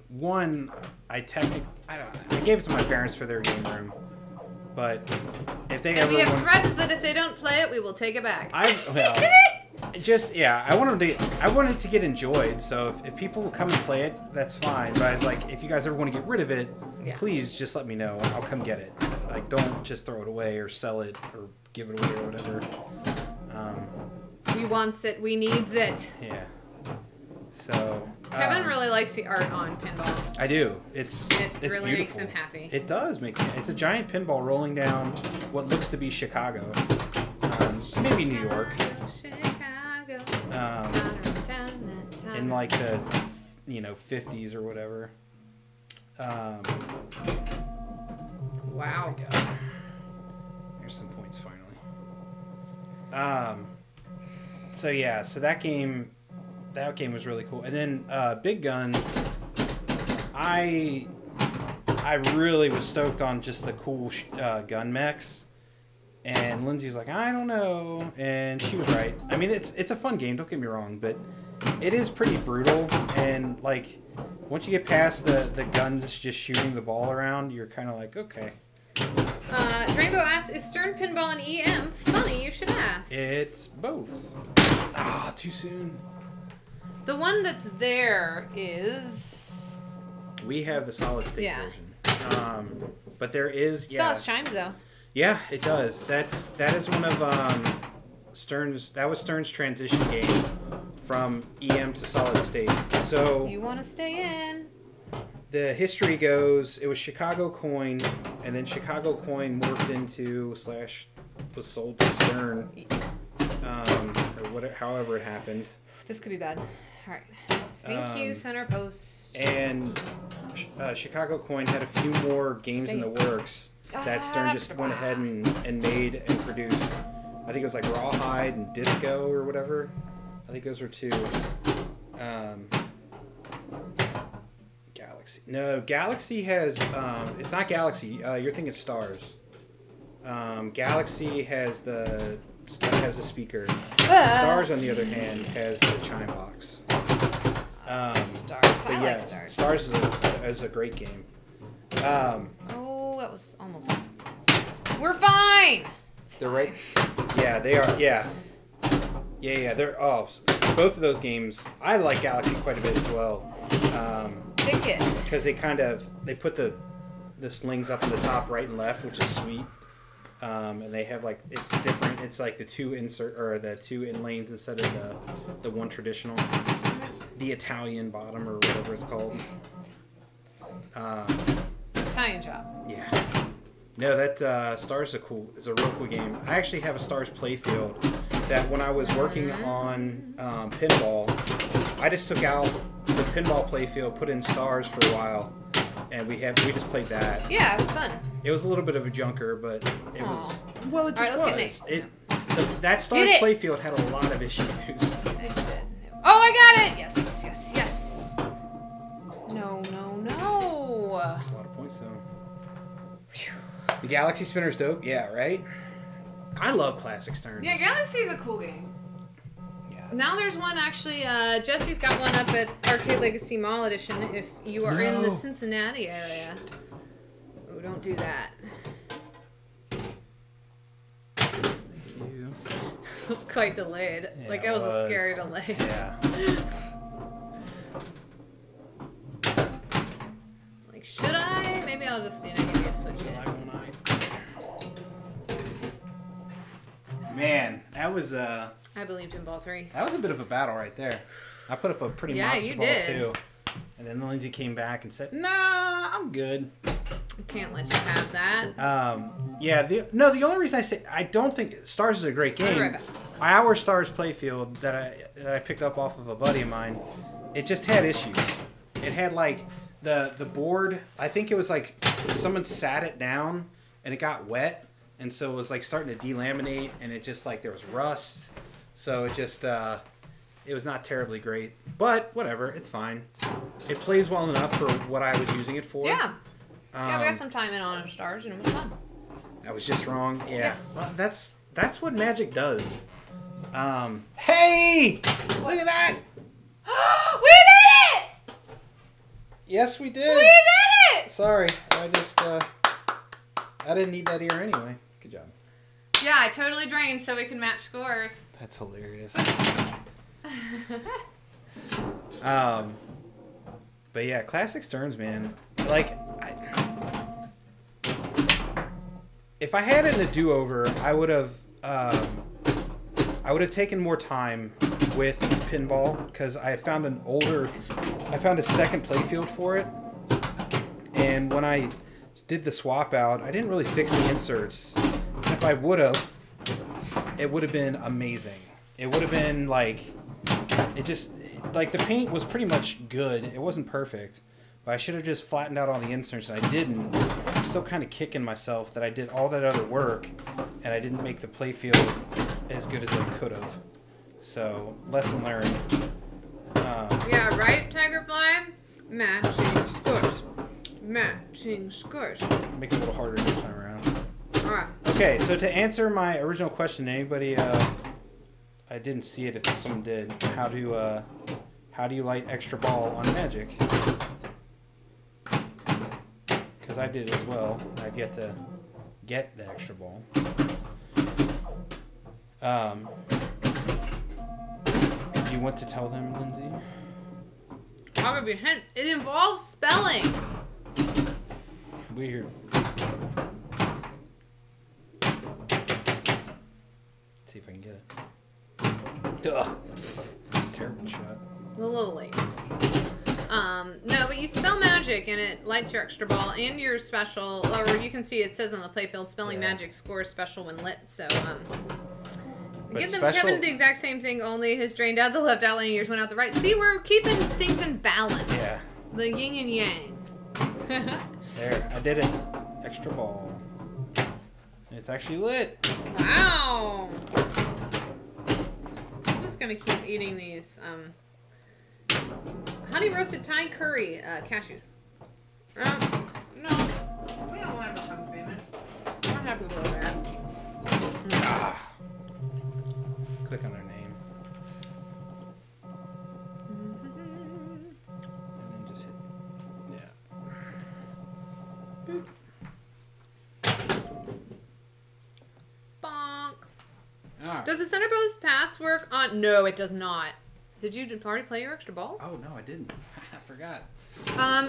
One, I gave it to my parents for their game room, but if they we have threatened that if they don't play it, we will take it back. I want it to get enjoyed. So if people will come and play it, that's fine. But I was like, if you guys ever want to get rid of it, please just let me know. I'll come get it. Like, don't just throw it away or sell it or give it away or whatever. We wants it. We needs it. Yeah. So Kevin really likes the art on pinball. I do. It really beautiful. makes him happy. It does make. It's a giant pinball rolling down what looks to be Chicago, maybe New York. Chicago. In like the 50s or whatever. Wow. Here's some points finally. So that game was really cool. And then Big Guns, I really was stoked on just the cool gun mechs. And Lindsay was like, I don't know, and she was right. I mean, it's a fun game, don't get me wrong, but it is pretty brutal. And once you get past the guns just shooting the ball around, you're kind of like, okay. Rainbow asks, is Stern Pinball and EM? Funny, you should ask. It's both. Ah, too soon. The one that's there is... We have the solid state version. But there is... Still has chimes, though. Yeah, it does. That is one of Stern's... That was Stern's transition game from EM to solid state. So... You want to stay in. The history goes, it was Chicago Coin, and then Chicago Coin morphed into / was sold to Stern, or whatever, however it happened. This could be bad. All right. Thank you, Center Post. And Chicago Coin had a few more games in the works that Stern just went ahead and made and produced. I think it was like Rawhide and Disco or whatever. I think those were two. Galaxy. No, Galaxy has... it's not Galaxy. You're thinking Stars. Galaxy has the speaker. Stars, on the other hand, has the chime box. Stars. I like Stars. Stars is a great game. Oh, that was almost... We're fine! They're right... Yeah, they are. Yeah. Yeah, they're... Oh, both of those games... I like Galaxy quite a bit as well. Stick it. Because they put the slings up in the top right and left, which is sweet. And they have it's different. It's like the two in lanes instead of the one traditional, the Italian bottom or whatever it's called. Italian job. Yeah. No, that Stars is a real cool game. I actually have a Stars playfield that when I was working on pinball, I just took out the pinball playfield, put in Stars for a while, and we just played that. Yeah, it was fun. It was a little bit of a junker, but it was... Well, it just was. That Stars playfield had a lot of issues. It did. Oh, I got it! Yes. No. That's a lot of points, though. The Galaxy Spinner's dope. Yeah, right? I love classic Sterns. Yeah, Galaxy's a cool game. Yeah. Now there's one, actually, Jesse's got one up at Arcade Legacy Mall Edition if you are in the Cincinnati area. Oh, don't do that. you. It was quite delayed. Yeah, like, it was a scary delay. Yeah. It's like, should I? Maybe I'll just, give me a switch hit. Man, that was I believed in ball 3. that was a bit of a battle right there. I put up a pretty monster ball too. And then Lindsay came back and said, "Nah, I'm good. I can't let you have that." Yeah. The only reason I say I don't think Stars is a great game. I'll be right back. Our Stars playfield that I picked up off of a buddy of mine, it just had issues. It had like the board. I think it was like someone sat it down and it got wet, and so it was like starting to delaminate, and it just like there was rust. So it just it was not terribly great, but whatever, it's fine. It plays well enough for what I was using it for. Yeah. Yeah, we got some time in on our Stars, and it was fun. I was just wrong. Yeah. Yes. Well, that's what Magic does. Hey! Look at that! We did it! Yes, we did. We did it! Sorry, I just I didn't need that ear anyway. Good job. Yeah, I totally drained so we can match scores. That's hilarious. But yeah, classic Stearns, man. Like, if I had it in a do-over, I would have taken more time with pinball because I found a second playfield for it, and when I did the swap out, I didn't really fix the inserts. And if I would have, it would have been amazing. It would have been like, like the paint was pretty much good. It wasn't perfect, but I should have just flattened out all the inserts, and I didn't. I'm still kind of kicking myself that I did all that other work, and I didn't make the playfield as good as I could have. So, lesson learned. Yeah, right, Tigerfly? Matching scores. Matching scores. Make it a little harder this time around. Alright. Okay, so to answer my original question, anybody, I didn't see it if someone did, how do you light extra ball on Magic? Because I did as well. I've yet to get the extra ball. You want to tell them, Lindsay? I'll give you a hint. It involves spelling. Weird. See if I can get it. Ugh. It's a terrible shot. A little late. No, but you spell Magic and it lights your extra ball and your special, or you can see it says on the playfield, spelling Magic scores special when lit. So, give them Kevin the exact same thing, only his drained out the left outline, yours went out the right. See, we're keeping things in balance. Yeah. The yin and yang. There, I did it. Extra ball. It's actually lit. Wow. I'm just gonna keep eating these honey roasted Thai curry cashews. No, we don't want to become famous. I'm happy with that. Click on their name. And then just hit. Yeah. Boop. Bonk. Right. Does the center post pass work on? No, it does not. Did you already play your extra ball? Oh, no, I didn't. I forgot.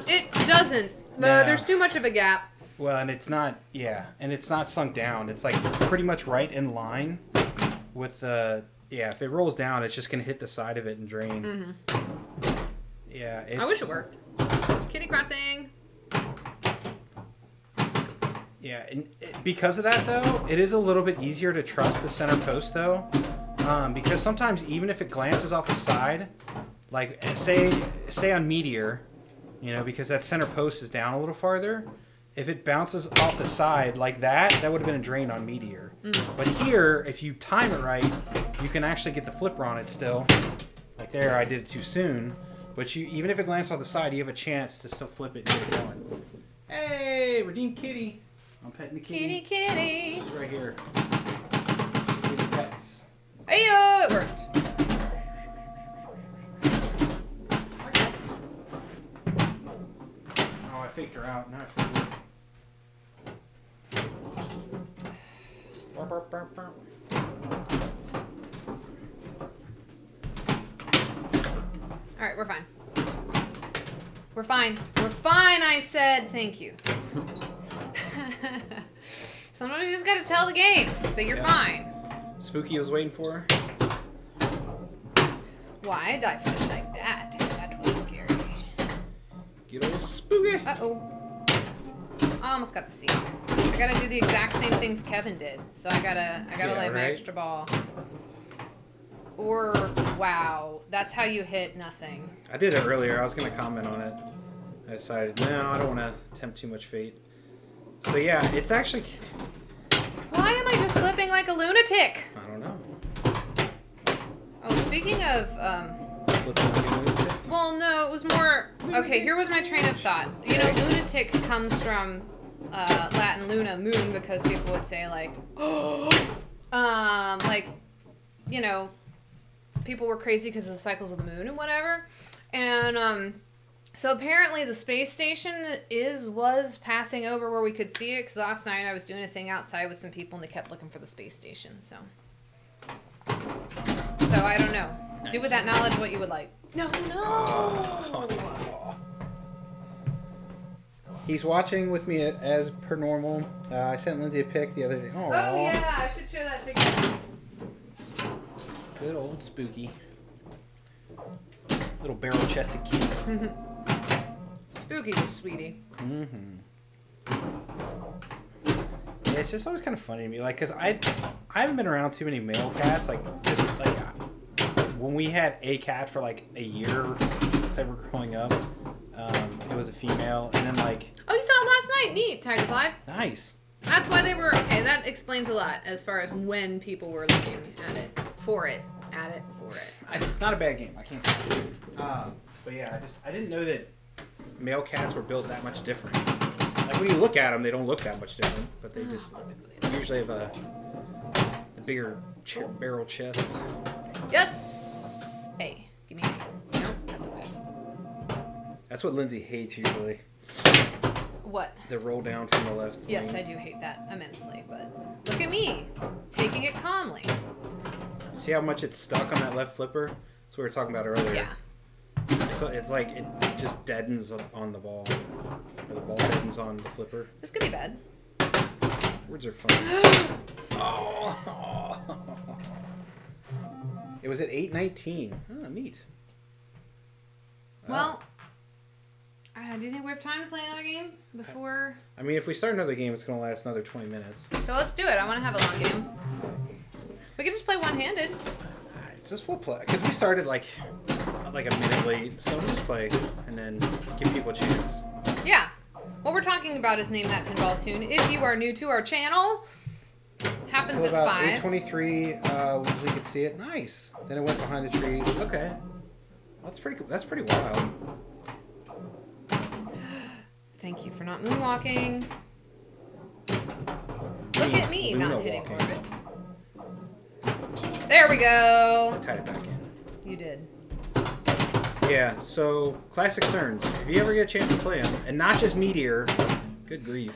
It doesn't. No. There's too much of a gap. Well, and it's not, and it's not sunk down. It's like pretty much right in line with if it rolls down, it's just going to hit the side of it and drain. Mm-hmm. Yeah. I wish it worked. Kitty crossing. Yeah, and because of that, though, it is a little bit easier to trust the center post, though. Because sometimes, even if it glances off the side, like, say on Meteor, because that center post is down a little farther, if it bounces off the side like that, that would have been a drain on Meteor. Mm. But here, if you time it right, you can actually get the flipper on it still. Like there, I did it too soon. But even if it glances off the side, you have a chance to still flip it and get it going. Hey, redeem kitty. I'm petting the kitty. Kitty. She's right here. Kitty pets. Hey-yo, it worked. Oh, I faked her out. Now I feel good. Burp, burp, burp, burp. Alright, we're fine. We're fine. We're fine, I said. Thank you. Sometimes you just gotta tell the game that you're fine. Spooky was waiting for her. Why did I feel like that? That was scary. Get old Spooky. Uh-oh. I almost got the seed. I gotta do the exact same things Kevin did. So I gotta lay my extra ball. Or, wow, that's how you hit nothing. I did it earlier. I was going to comment on it. I decided, no, I don't want to tempt too much fate. So, yeah, it's actually... Why am I just flipping like a lunatic? I don't know. Oh, speaking of... Flipping like a lunatic? Well, no, it was more... Okay, here was my train of thought. You know, lunatic comes from Latin luna, moon, because people would say, like... like, you know... People were crazy because of the cycles of the moon and whatever. And so apparently the space station was passing over where we could see it, because last night I was doing a thing outside with some people and they kept looking for the space station. So I don't know. Nice. Do with that knowledge what you would like. No. He's watching with me as per normal. I sent Lindsay a pic the other day. Oh yeah, I should share that together. Good old Spooky. Little barrel-chested kid. Spooky's a sweetie. Yeah, it's just always kind of funny to me, like, cause I haven't been around too many male cats, like, just like when we had a cat for like a year, that were growing up, it was a female, and then like. Oh, you saw it last night. Neat, Tigerfly. Nice. That's why they were okay. That explains a lot as far as when people were looking at it. For it. It's not a bad game. I can't. But yeah, I didn't know that male cats were built that much different. Like when you look at them, they don't look that much different, but they just usually have a bigger barrel chest. Yes. Hey, give me a. No, that's okay. That's what Lindsay hates usually. What? The roll down from the left. Yes, I do hate that immensely, but look at me, taking it calmly. See how much it's stuck on that left flipper? That's what we were talking about earlier. Yeah. It's like it just deadens on the ball. Or the ball deadens on the flipper. This could be bad. Words are fun. Oh. It was at 8:19. Oh, neat. Well, do you think we have time to play another game before? I mean, if we start another game, it's going to last another 20 minutes. So let's do it. I want to have a long game. We can just play one-handed. Alright, just we'll play. Because we started like a minute late, so we'll just play and then give people a chance. Yeah. What we're talking about is Name That Pinball Tune. If you are new to our channel, happens at 5. 8:23, we could see it. Nice. Then it went behind the trees. Okay. That's pretty cool. That's pretty wild. Thank you for not moonwalking. Look at me not hitting orbits. There we go. I tied it back in. You did. Yeah, so Classic Sterns. If you ever get a chance to play them, and not just Meteor, good grief.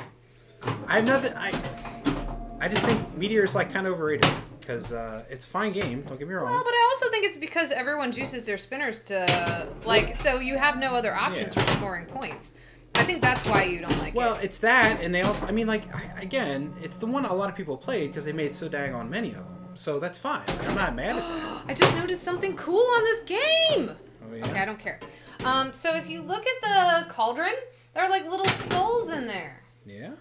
I have nothing. I just think Meteor is like kind of overrated because it's a fine game. Don't get me wrong. Well, but I also think it's because everyone juices their spinners to like, so you have no other options for scoring points. I think that's why you don't like it. Well, it's that, and they also. I mean, like again, it's the one a lot of people played because they made so dang on many of them. So that's fine. I'm not mad at that. I just noticed something cool on this game. Oh, yeah? Okay, I don't care. So if you look at the cauldron, there are like little skulls in there. Yeah?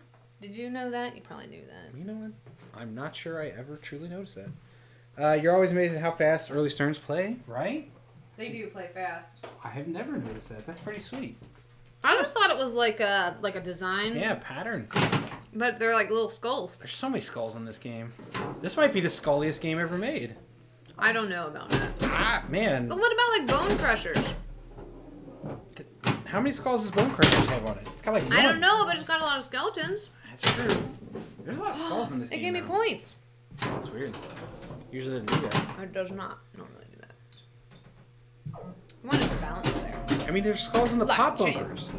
Did you know that? You probably knew that. You know what? I'm not sure I ever truly noticed that. You're always amazed at how fast early Sterns play, right? They do play fast. I have never noticed that. That's pretty sweet. I just thought it was like a design. Yeah, pattern. But they're like little skulls. There's so many skulls in this game. This might be the skulliest game ever made. I don't know about that. Ah, man. But what about like Bone Crushers? How many skulls does Bone Crushers have on it? It's got like 1. I don't know, but it's got a lot of skeletons. That's true. There's a lot of skulls in this game. It gave me points. That's weird. Usually doesn't do that. It does not normally do that. I wanted to balance there. I mean, there's skulls in the pop jam. bunkers.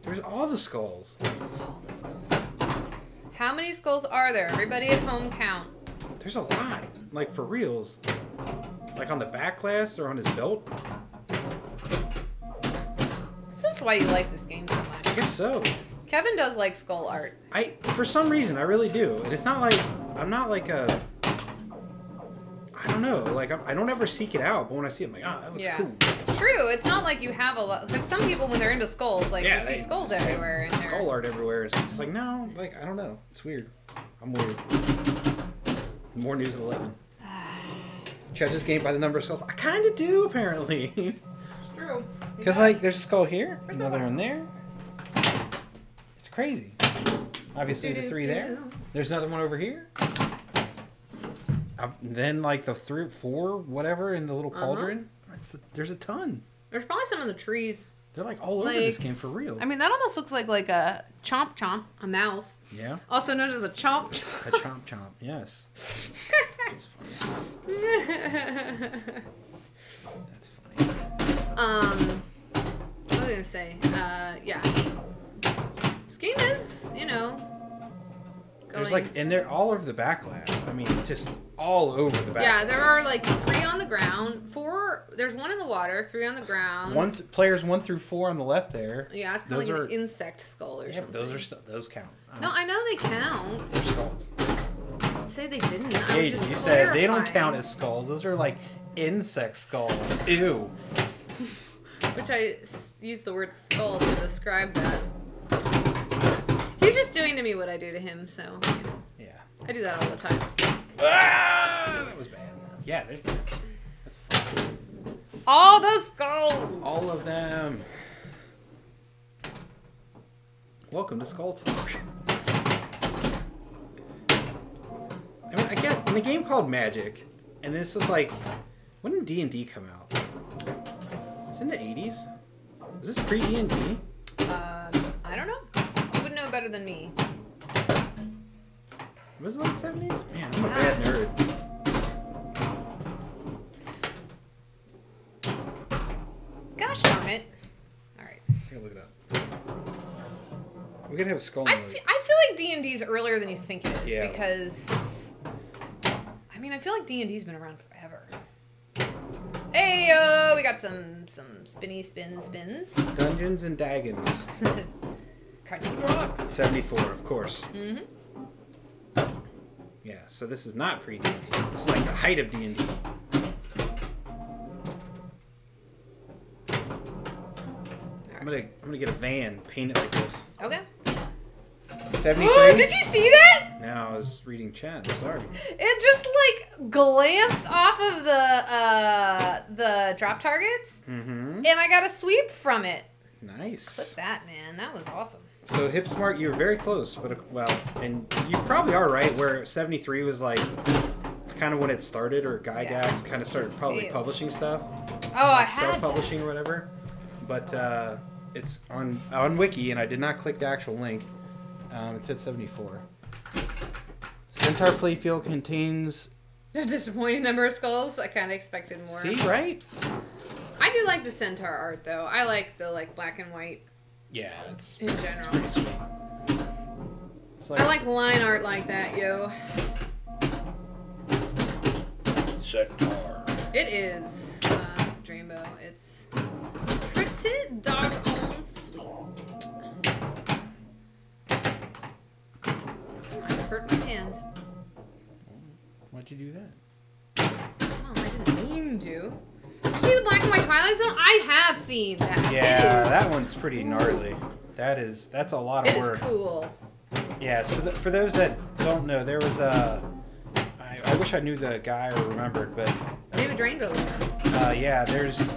There's all the skulls. All the skulls. How many skulls are there? Everybody at home count. There's a lot. Like, for reals. Like, on the back glass or on his belt. This is why you like this game so much. I guess so. Kevin does like skull art. For some reason, I really do. And it's not like, I'm not like a, I don't know. Like, I don't ever seek it out. But when I see it, I'm like, oh, that looks cool. It's true. It's not like you have a lot. Because some people, when they're into skulls, like, you see skulls everywhere. Skull art everywhere. It's like, no, like, I don't know. It's weird. I'm weird. More news at 11. Judge this game by the number of skulls. I kind of do, apparently. It's true. Because, like, there's a skull here, another one there. It's crazy. Obviously, the 3 there. There's another one over here. Then, like, the 3 or 4, whatever, in the little cauldron. There's a ton. There's probably some in the trees. They're, like, all over this game for real. I mean, that almost looks like a chomp chomp, a mouth. Yeah. Also known as a chomp chomp. A chomp chomp, yes. That's funny. That's funny. What was I gonna say? Yeah. This game is, you know, There's like, and they're all over the back glass. I mean, just all over the back glass. Yeah, there are like 3 on the ground, 4. There's 1 in the water, 3 on the ground. Players 1 through 4 on the left there. Yeah, it's kind of like an insect skull or something. Those count. No, I know they count. They're skulls. I'd say they didn't. Hey, you said they don't count as skulls. Those are like insect skulls. Ew. Which I used the word skull to describe that. He's just doing to me what I do to him, so. Yeah. I do that all the time. Ah, that was bad. Yeah, that's fun. All the skulls. All of them. Welcome to Skull Talk. I mean, I get in a game called Magic, and this is like, when did D&D come out? It's in the 80s. Was this pre D&D? I don't know. You would know better than me. Was it like 70s? Man, I'm a bad nerd. Gosh darn it. Alright. I gotta look it up. We're gonna have a skull I mode. feel like D&D's earlier than you think it is. Yeah. Because, I mean, I feel like D&D's been around forever. Hey, we got some spins. Dungeons and Dragons. Cartoon Rock. 74, of course. Mm-hmm. Yeah, so this is not pre-D&D. This is like the height of D&D. I'm gonna get a van, paint it like this. Okay. 73. Did you see that? No, I was reading chat. I'm sorry. It just like glanced off of the drop targets, Mm-hmm. and I got a sweep from it. Nice. Clip that, man. That was awesome. So Hipsmart, you were very close, but well, and you probably are right. Where 73 was like kind of when it started, or Gygax kind of started probably publishing stuff. Oh, like I had self-publishing or whatever. But it's on Wiki, and I did not click the actual link. It said 74. Centaur playfield contains a disappointing number of skulls. I kind of expected more. See, right? I do like the Centaur art, though. I like the black and white. Yeah, it's in general. It's pretty sweet. It's I like line art like that, yo. Centaur. It is Dreambow. It's pretty doggone sweet. I hurt my hand. Why'd you do that? Well, I didn't mean to. Did you see the black and white Twilight Zone? I have seen that. Yeah, that one's pretty gnarly. That's a lot of work. It is cool. Yeah, so for those that don't know, there was a... I wish I knew the guy or remembered, but... Maybe Drainbow. Yeah, there's...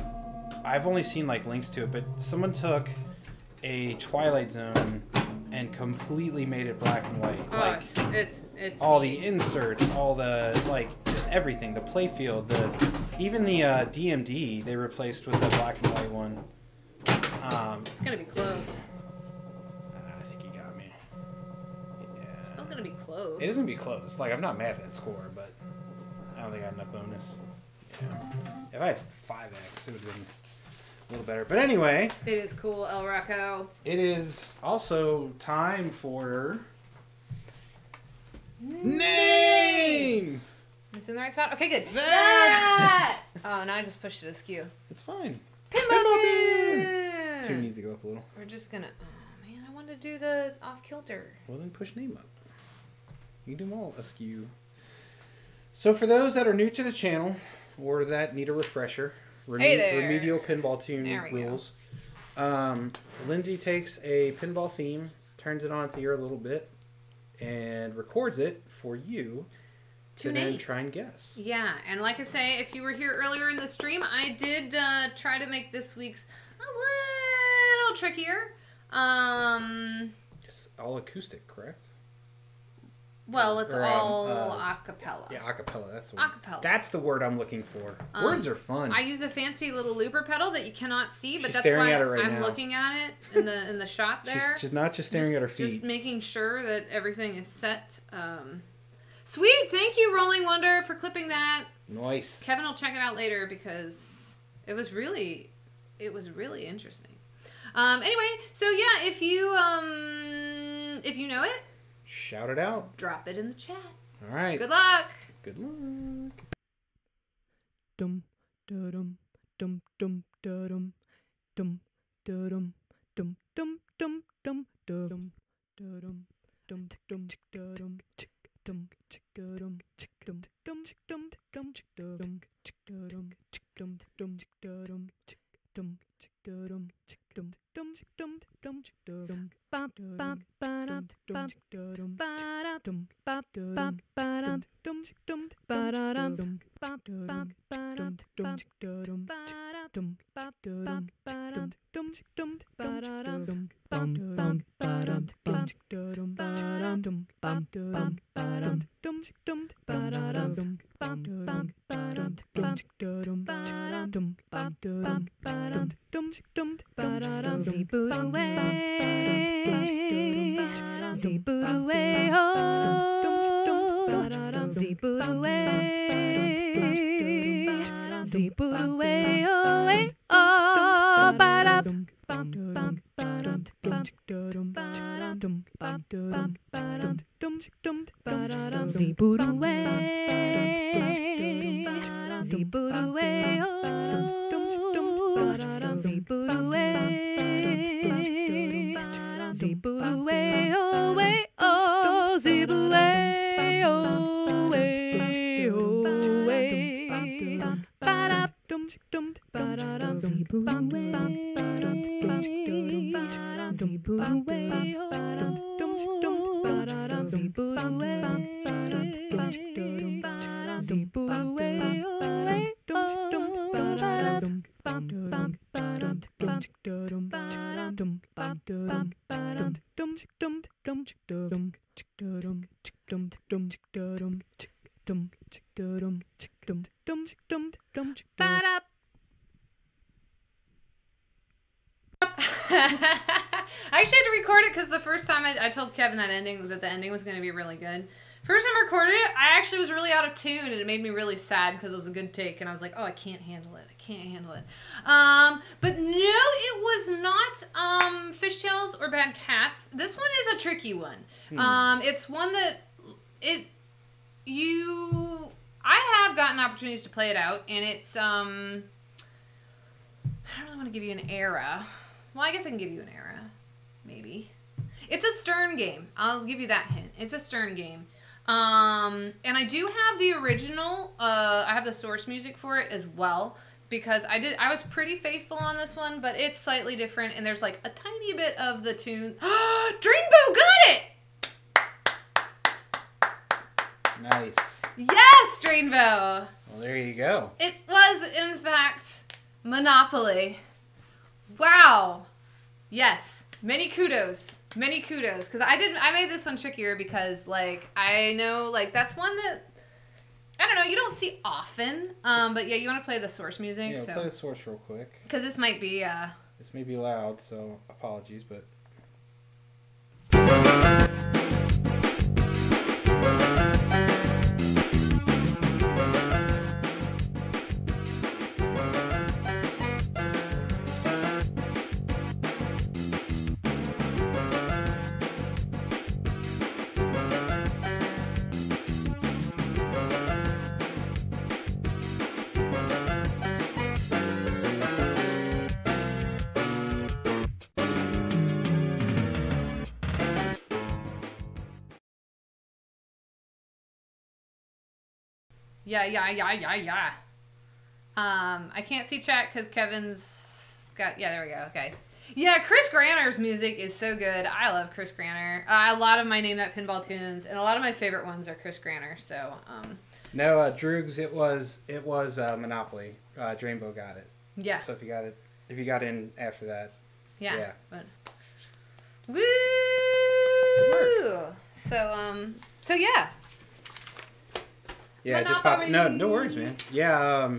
I've only seen like links to it, but someone took a Twilight Zone and completely made it black and white. Oh, like, it's all the inserts, all the just everything, the playfield, even the DMD they replaced with the black and white one. It's gonna be close. I think you got me. Yeah. It's still gonna be close. It is gonna be close. Like, I'm not mad at that score, but I don't think I had enough bonus. Yeah. If I had 5x, it would have been a little better. But anyway. It is cool, El Rocco. It is also time for... Name! It's in the right spot? Okay, good. That! Oh, now I just pushed it askew. It's fine. Pinball Tune! Tune needs to go up a little. We're just gonna... Oh, man, I wanted to do the off-kilter. Well, then push name up. You can do them all askew. So for those that are new to the channel, or that need a refresher, Hey there. Remedial Pinball Tune rules. Lindsay takes a pinball theme, turns it on its ear a little bit, and records it for you to then try and guess. Yeah, and like I say, if you were here earlier in the stream, I did try to make this week's a little trickier. It's all acoustic, correct? Well, it's all a cappella. Yeah, a cappella. That's the word. Acapella. That's the word I'm looking for. Words are fun. I use a fancy little looper pedal that you cannot see, but She's that's staring why at it right I'm now. looking at it in the shot there. She's not just staring at her feet. Just making sure that everything is set. Sweet, thank you, Rolling Wonder, for clipping that. Nice. Kevin will check it out later because it was really interesting. Anyway, so yeah, if you know it, shout it out. drop it in the chat. All right. Good luck. Good luck. Dum dum dum dum dum dum dum dum dum dum dum dum dum dum dum dum dum dum I actually had to record it because the first time I told Kevin that the ending was going to be really good. First time I recorded it, I actually was really out of tune, and it made me really sad because it was a good take, and I was like, oh, I can't handle it. I can't handle it. But no, it was not Fishtails or Bad Cats. This one is a tricky one. It's one that I have gotten opportunities to play it out, and it's I don't really want to give you an era. Well, I guess I can give you an era, maybe. It's a Stern game. I'll give you that hint. It's a Stern game. And I do have the original. I have the source music for it as well because I was pretty faithful on this one, but it's slightly different, and there's like a tiny bit of the tune. Dreamboat got it! Nice. Yes, Drainbow. Well, there you go. It was, in fact, Monopoly. Wow. Yes. Many kudos. Many kudos. Because I made this one trickier because, like, I know, like, that's one that, I don't know, you don't see often. But, yeah, you want to play the source music? Yeah, so. play the source real quick. Because this might be, This may be loud, so apologies, but... Yeah. I can't see chat because Kevin's got... Yeah, there we go. Okay. Yeah, Chris Granner's music is so good. I love Chris Granner. A lot of my Name That Pinball tunes, and a lot of my favorite ones are Chris Granner, so... No, Droogs, it was Monopoly. Drainbow got it. Yeah. So if you got in after that... Yeah. But... Woo! So yeah. Yeah, just pop. No worries, man. Yeah,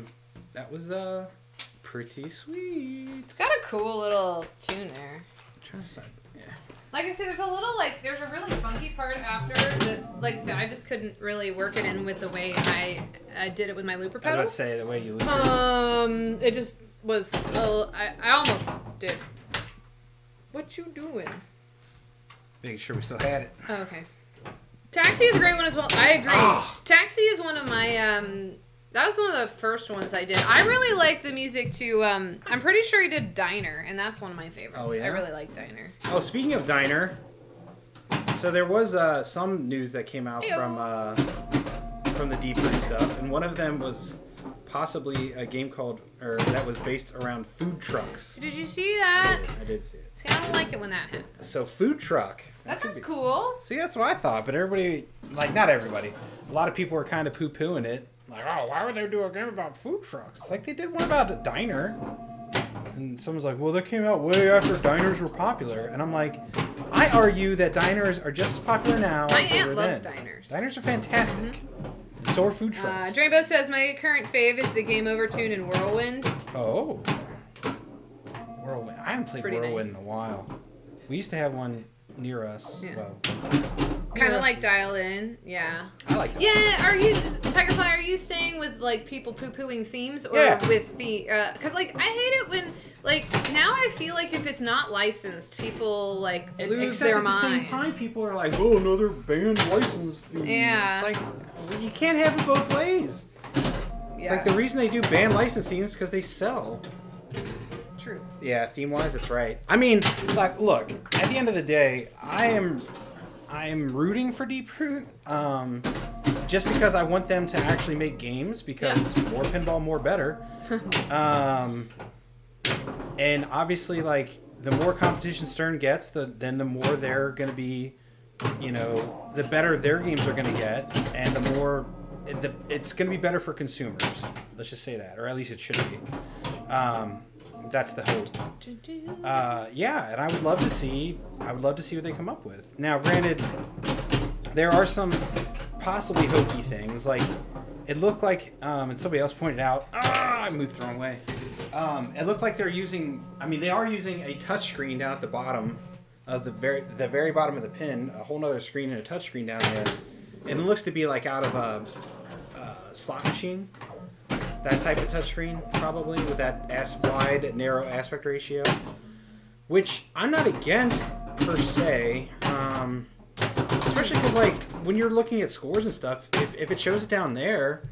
that was pretty sweet. It's got a cool little tune there. I'm trying to decide. Yeah. Like I said, there's a really funky part after that. Like I said, I just couldn't really work it in with the way I did it with my looper pedal. I was about to say the way you looped it. It just was. I almost did. What you doing? Making sure we still had it. Oh, okay. Taxi is a great one as well. I agree. Oh. Taxi is one of my, that was one of the first ones I did. I really like the music to, I'm pretty sure he did Diner, and that's one of my favorites. Oh, yeah? I really like Diner. Oh, speaking of Diner, so there was some news that came out from the Deep Root stuff, and one of them was possibly a game that was based around food trucks. Did you see that? I did see it. See, I don't like it when that happens. So food truck. That sounds cool. See, that's what I thought, but everybody, like, not everybody, a lot of people were kind of poo-pooing it. Like, oh, why would they do a game about food trucks? It's like they did one about a diner. And someone's like, well, that came out way after diners were popular. And I'm like, I argue that diners are just as popular now. My aunt loves diners. Diners are fantastic. Mm-hmm. So are food trucks. Drainbow says, my current fave is the Game Over tune in Whirlwind. Oh. Whirlwind. I haven't played Whirlwind in a while. We used to have one near us. Yeah. Well, kind of like dialed in. Yeah. I like that. Yeah. Are you, Tigerfly, are you saying with, like, people poo-pooing themes? Or with the, because, like, I hate it when, like, now I feel like if it's not licensed, people, like, lose their minds. At the same time, people are like, oh, another banned licensed theme. Yeah. It's like, you can't have it both ways. Yeah. It's like the reason they do banned licensed themes is because they sell. True. Yeah, theme-wise, it's right. I mean, like, look, at the end of the day, I am rooting for Deep Root, just because I want them to actually make games, because more pinball, more better. And obviously, like, the more competition Stern gets, then the more they're going to be, you know, the better their games are going to get, and the more it's going to be better for consumers. Let's just say that, or at least it should be. That's the hope. Yeah, and I would love to see what they come up with. Now, granted, there are some possibly hokey things. Like, it looked like, and somebody else pointed out, I moved the wrong way. It looked like they're using, they are using a touchscreen down at the bottom of the very bottom of the pin, a whole nother screen and a touchscreen down there. And it looks to be like out of a slot machine. That type of touchscreen, probably, with that wide, narrow aspect ratio. Which I'm not against, per se. Especially because, like, when you're looking at scores and stuff, if it shows it down there,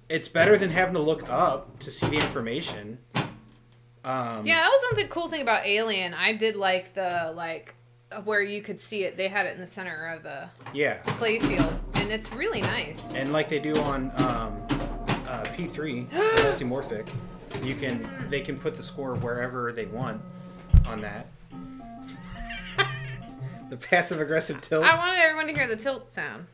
it's better than having to look up to see the information. Yeah, that was one cool thing about Alien. I did like the, where you could see it. They had it in the center of the play field. And it's really nice. And like they do on... P3, Multimorphic, they can put the score wherever they want on that. The passive aggressive tilt. I wanted everyone to hear the tilt sound.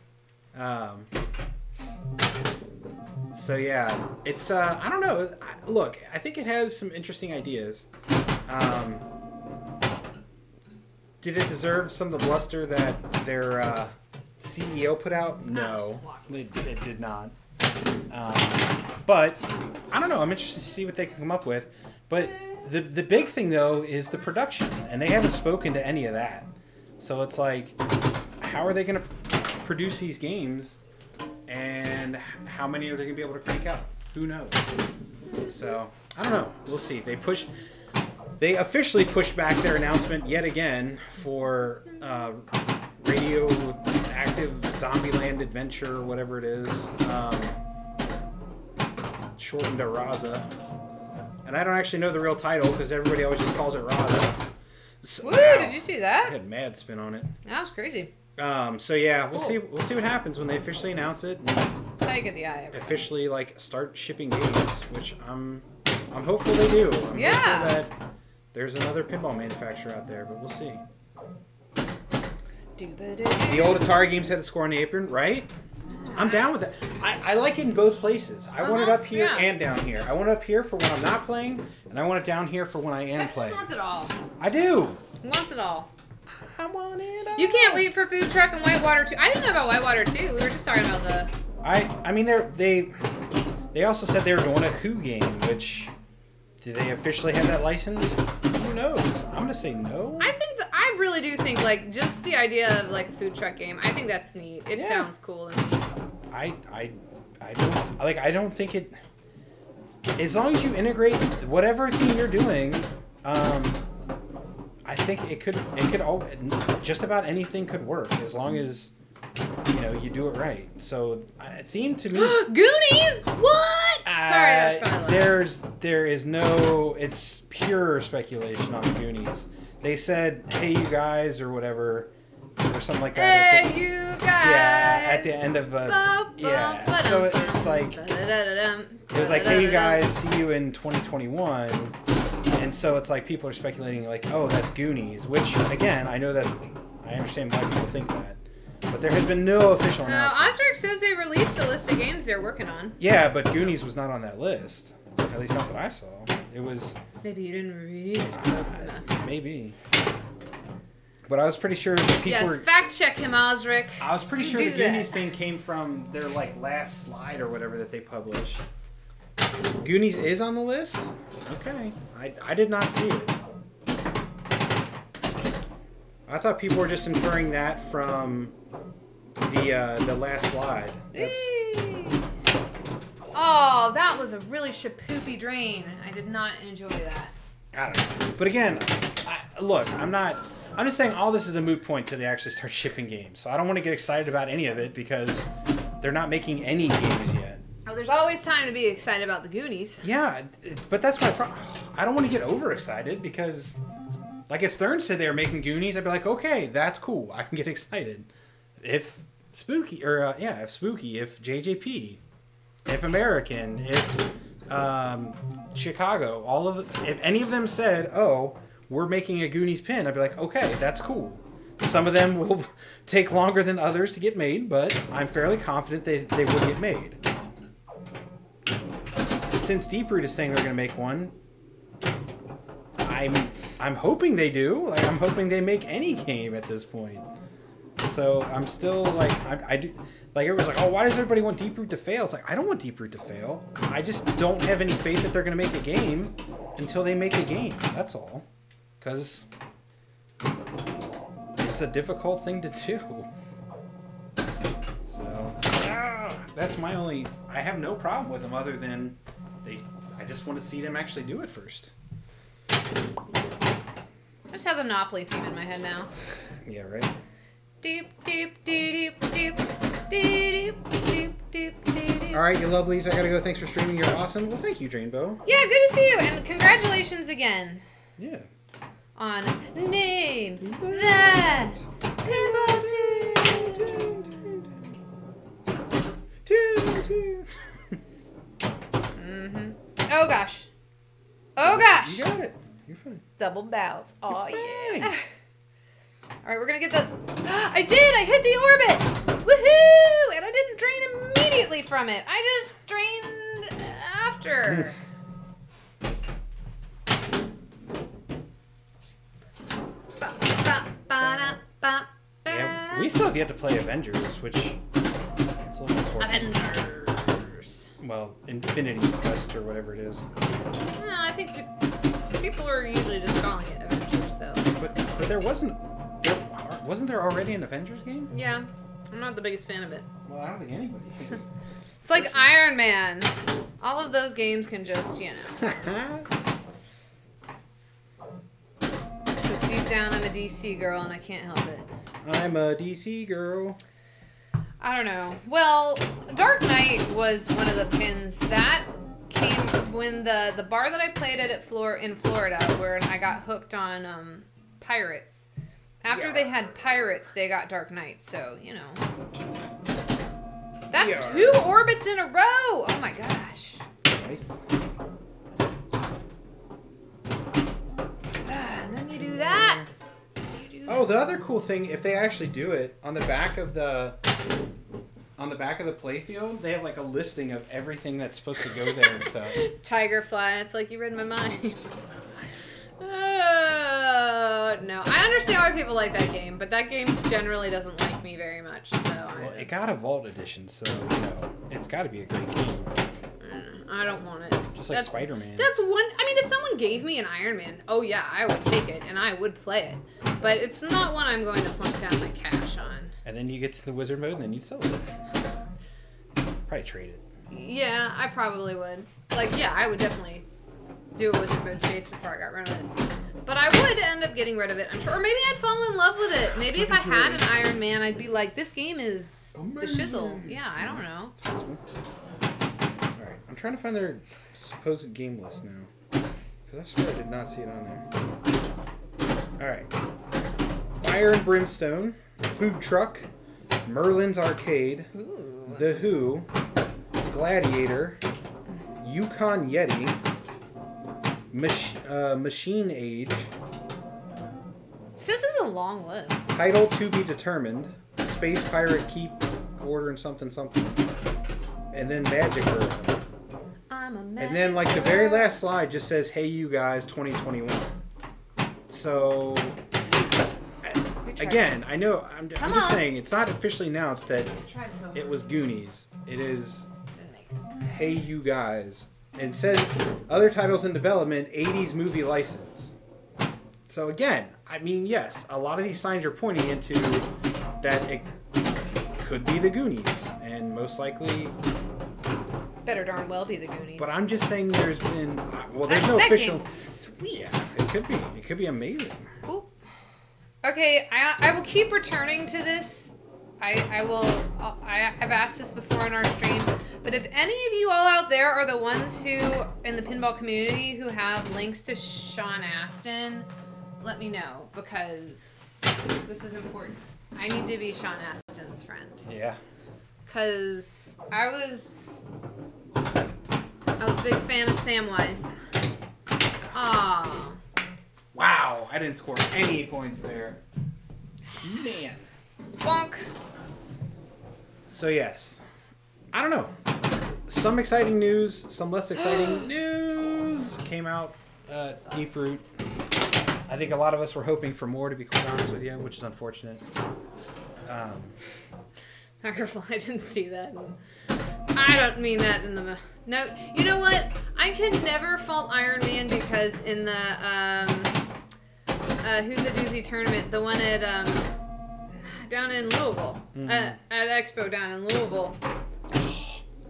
So yeah, it's I don't know. Look, I think it has some interesting ideas. Did it deserve some of the bluster that their CEO put out? No, it did not. But I don't know. I'm interested to see what they can come up with. But the big thing though is the production, and they haven't spoken to any of that. So it's like, how are they going to produce these games, and how many are they going to be able to crank out? Who knows? So I don't know. We'll see. They officially pushed back their announcement yet again for Radioactive Zombieland Adventure, or whatever it is. Shortened to Raza. And I don't actually know the real title because everybody always just calls it Raza. So, woo, did you see that? I had mad spin on it. That was crazy. So yeah, we'll see what happens when they officially announce it. Tiger how you get the eye. officially like start shipping games, which I'm hopeful they do. I'm hopeful that there's another pinball manufacturer out there, but we'll see. The old Atari games had the score on the apron, right? I'm down with it. I like it in both places. I want it up here and down here. I want it up here for when I'm not playing, and I want it down here for when I am playing. He wants it all. I do. He wants it all. I want it all. You can't wait for Food Truck and Whitewater 2. I didn't know about Whitewater 2. We were just talking about the... I mean, they also said they were doing a Who game, which... Do they officially have that license? Who knows? I'm going to say no. I really do think, like, just the idea of, like, a food truck game, I think that's neat. It sounds cool to me. I don't think it... As long as you integrate whatever thing you're doing, I think it could all... Just about anything could work, as long as, you know, you do it right. So, theme to me... Goonies? What? Sorry, that's probably there is no... It's pure speculation on the Goonies. They said, hey, you guys, or whatever, or something like that. Hey, you guys. Yeah, at the end of so it's like, it was like, hey, you guys, see you in 2021. And so it's like people are speculating, like, oh, that's Goonies, which, again, I understand why people think that. But there has been no official announcement. Osric says they released a list of games they're working on. Yeah, but Goonies was not on that list. At least not that I saw. It was... Maybe you didn't read it close enough. Maybe. But I was pretty sure people were... fact check him, Osric. I was pretty sure the Goonies thing came from their, like, last slide or whatever that they published. Goonies is on the list? Okay. I did not see it. I thought people were just inferring that from the last slide. Oh, that was a really shapoopy drain. I did not enjoy that. I don't know. But again, look, I'm just saying all this is a moot point till they actually start shipping games. So I don't want to get excited about any of it because they're not making any games yet. Oh, there's always time to be excited about the Goonies. Yeah, but that's my problem. I don't want to get overexcited because, like, if Stern said they were making Goonies, I'd be like, okay, that's cool. I can get excited. If Spooky, if JJP, if American, if Chicago, if any of them said, oh, we're making a Goonies pin, I'd be like, okay, that's cool. Some of them will take longer than others to get made, but I'm fairly confident they will get made. Since Deeproot is saying they're going to make one, I'm hoping they do. Like, I'm hoping they make any game at this point. So I'm still like, I do. Like, everyone's like, oh, why does everybody want Deeproot to fail? It's like, I don't want Deeproot to fail. I just don't have any faith that they're going to make a game until they make a game. That's all. Because it's a difficult thing to do. So, that's my only... I have no problem with them other than I just want to see them actually do it first. I just have the Monopoly theme in my head now. Yeah, right? Doop, doop, doop, doop, doop, doop, doop, doop. All right, you lovelies. I gotta go. Thanks for streaming. You're awesome. Well, thank you, Drainbow. Yeah, good to see you, and congratulations again. Yeah. On Name That Pinball Tune. Oh gosh. Oh gosh. You got it. You're fine. Double bounce. Oh yeah. Fine. All right, we're gonna get the. I did. I hit the orbit. Woohoo! And I didn't drain immediately from it. I just drained after. Yeah, we still have yet to play Avengers, which is a little unfortunate. Avengers. Well, Infinity Quest or whatever it is. No, I think people are usually just calling it Avengers, though. But there wasn't there already an Avengers game? Yeah, I'm not the biggest fan of it. Well, I don't think anybody is. It's like Iron Man. All of those games can just, you know. Because deep down, I'm a DC girl and I can't help it. I'm a DC girl. I don't know. Well, Dark Knight was one of the pins that came when the bar that I played at in Florida, where I got hooked on Pirates. After they had Pirates, they got Dark Knight. So, you know. That's 2 orbits in a row! Oh my gosh. Nice. And then you do that. Oh, the other cool thing, if they actually do it, on the back of the playfield, they have like a listing of everything that's supposed to go there and stuff. Tigerfly, it's like you read my mind. No, I understand why people like that game, but that game generally doesn't like me very much. So Well, it got a Vault Edition, so you know it's got to be a great game. I don't want it. Just like Spider-Man. That's one. I mean, if someone gave me an Iron Man, oh yeah, I would take it and I would play it. But it's not one I'm going to plunk down the cash on. And then you get to the wizard mode, and then you sell it. Probably trade it. Yeah, I probably would. Like, yeah, I would definitely do a wizard mode chase before I got rid of it. But I would end up getting rid of it, I'm sure. Or maybe I'd fall in love with it. Maybe if I had an Iron Man, I'd be like, this game is the shizzle. Yeah, I don't know. It's possible. Alright, I'm trying to find their supposed game list now. Because I swear I did not see it on there. Alright. Fire and Brimstone, Food Truck, Merlin's Arcade, Ooh, The Who, Gladiator, Yukon Yeti, Machine Age. This is a long list. Title to be determined. Space Pirate Keep Order and something something. And then Magic Girl. I'm a magic And then like the very last slide just says, "Hey you guys, 2021." So again, I know I'm just saying it's not officially announced that it was Goonies. It is "Hey you guys." And it says other titles in development, 80s movie license. So again, I mean, yes, a lot of these signs are pointing into that it could be the Goonies, and most likely better darn well be the Goonies. But I'm just saying there's been there's no that official. Game was sweet. Yeah, it could be. It could be amazing. Ooh. Okay, I will keep returning to this. I've asked this before in our stream, but if any of you all out there are the ones who in the pinball community who have links to Sean Astin, let me know, because this is important. I need to be Sean Astin's friend. Yeah. Because I was a big fan of Samwise. Aww. Wow, I didn't score any points there. Man. Bonk. So yes, I don't know. Some exciting news, some less exciting news came out. Deep Root. I think a lot of us were hoping for more, to be quite honest with you, which is unfortunate. Tigerfly, I didn't see that. I don't mean that in the... No, you know what? I can never fault Iron Man because in the, Who's a Doozy tournament, the one at, down in Louisville, at Expo down in Louisville,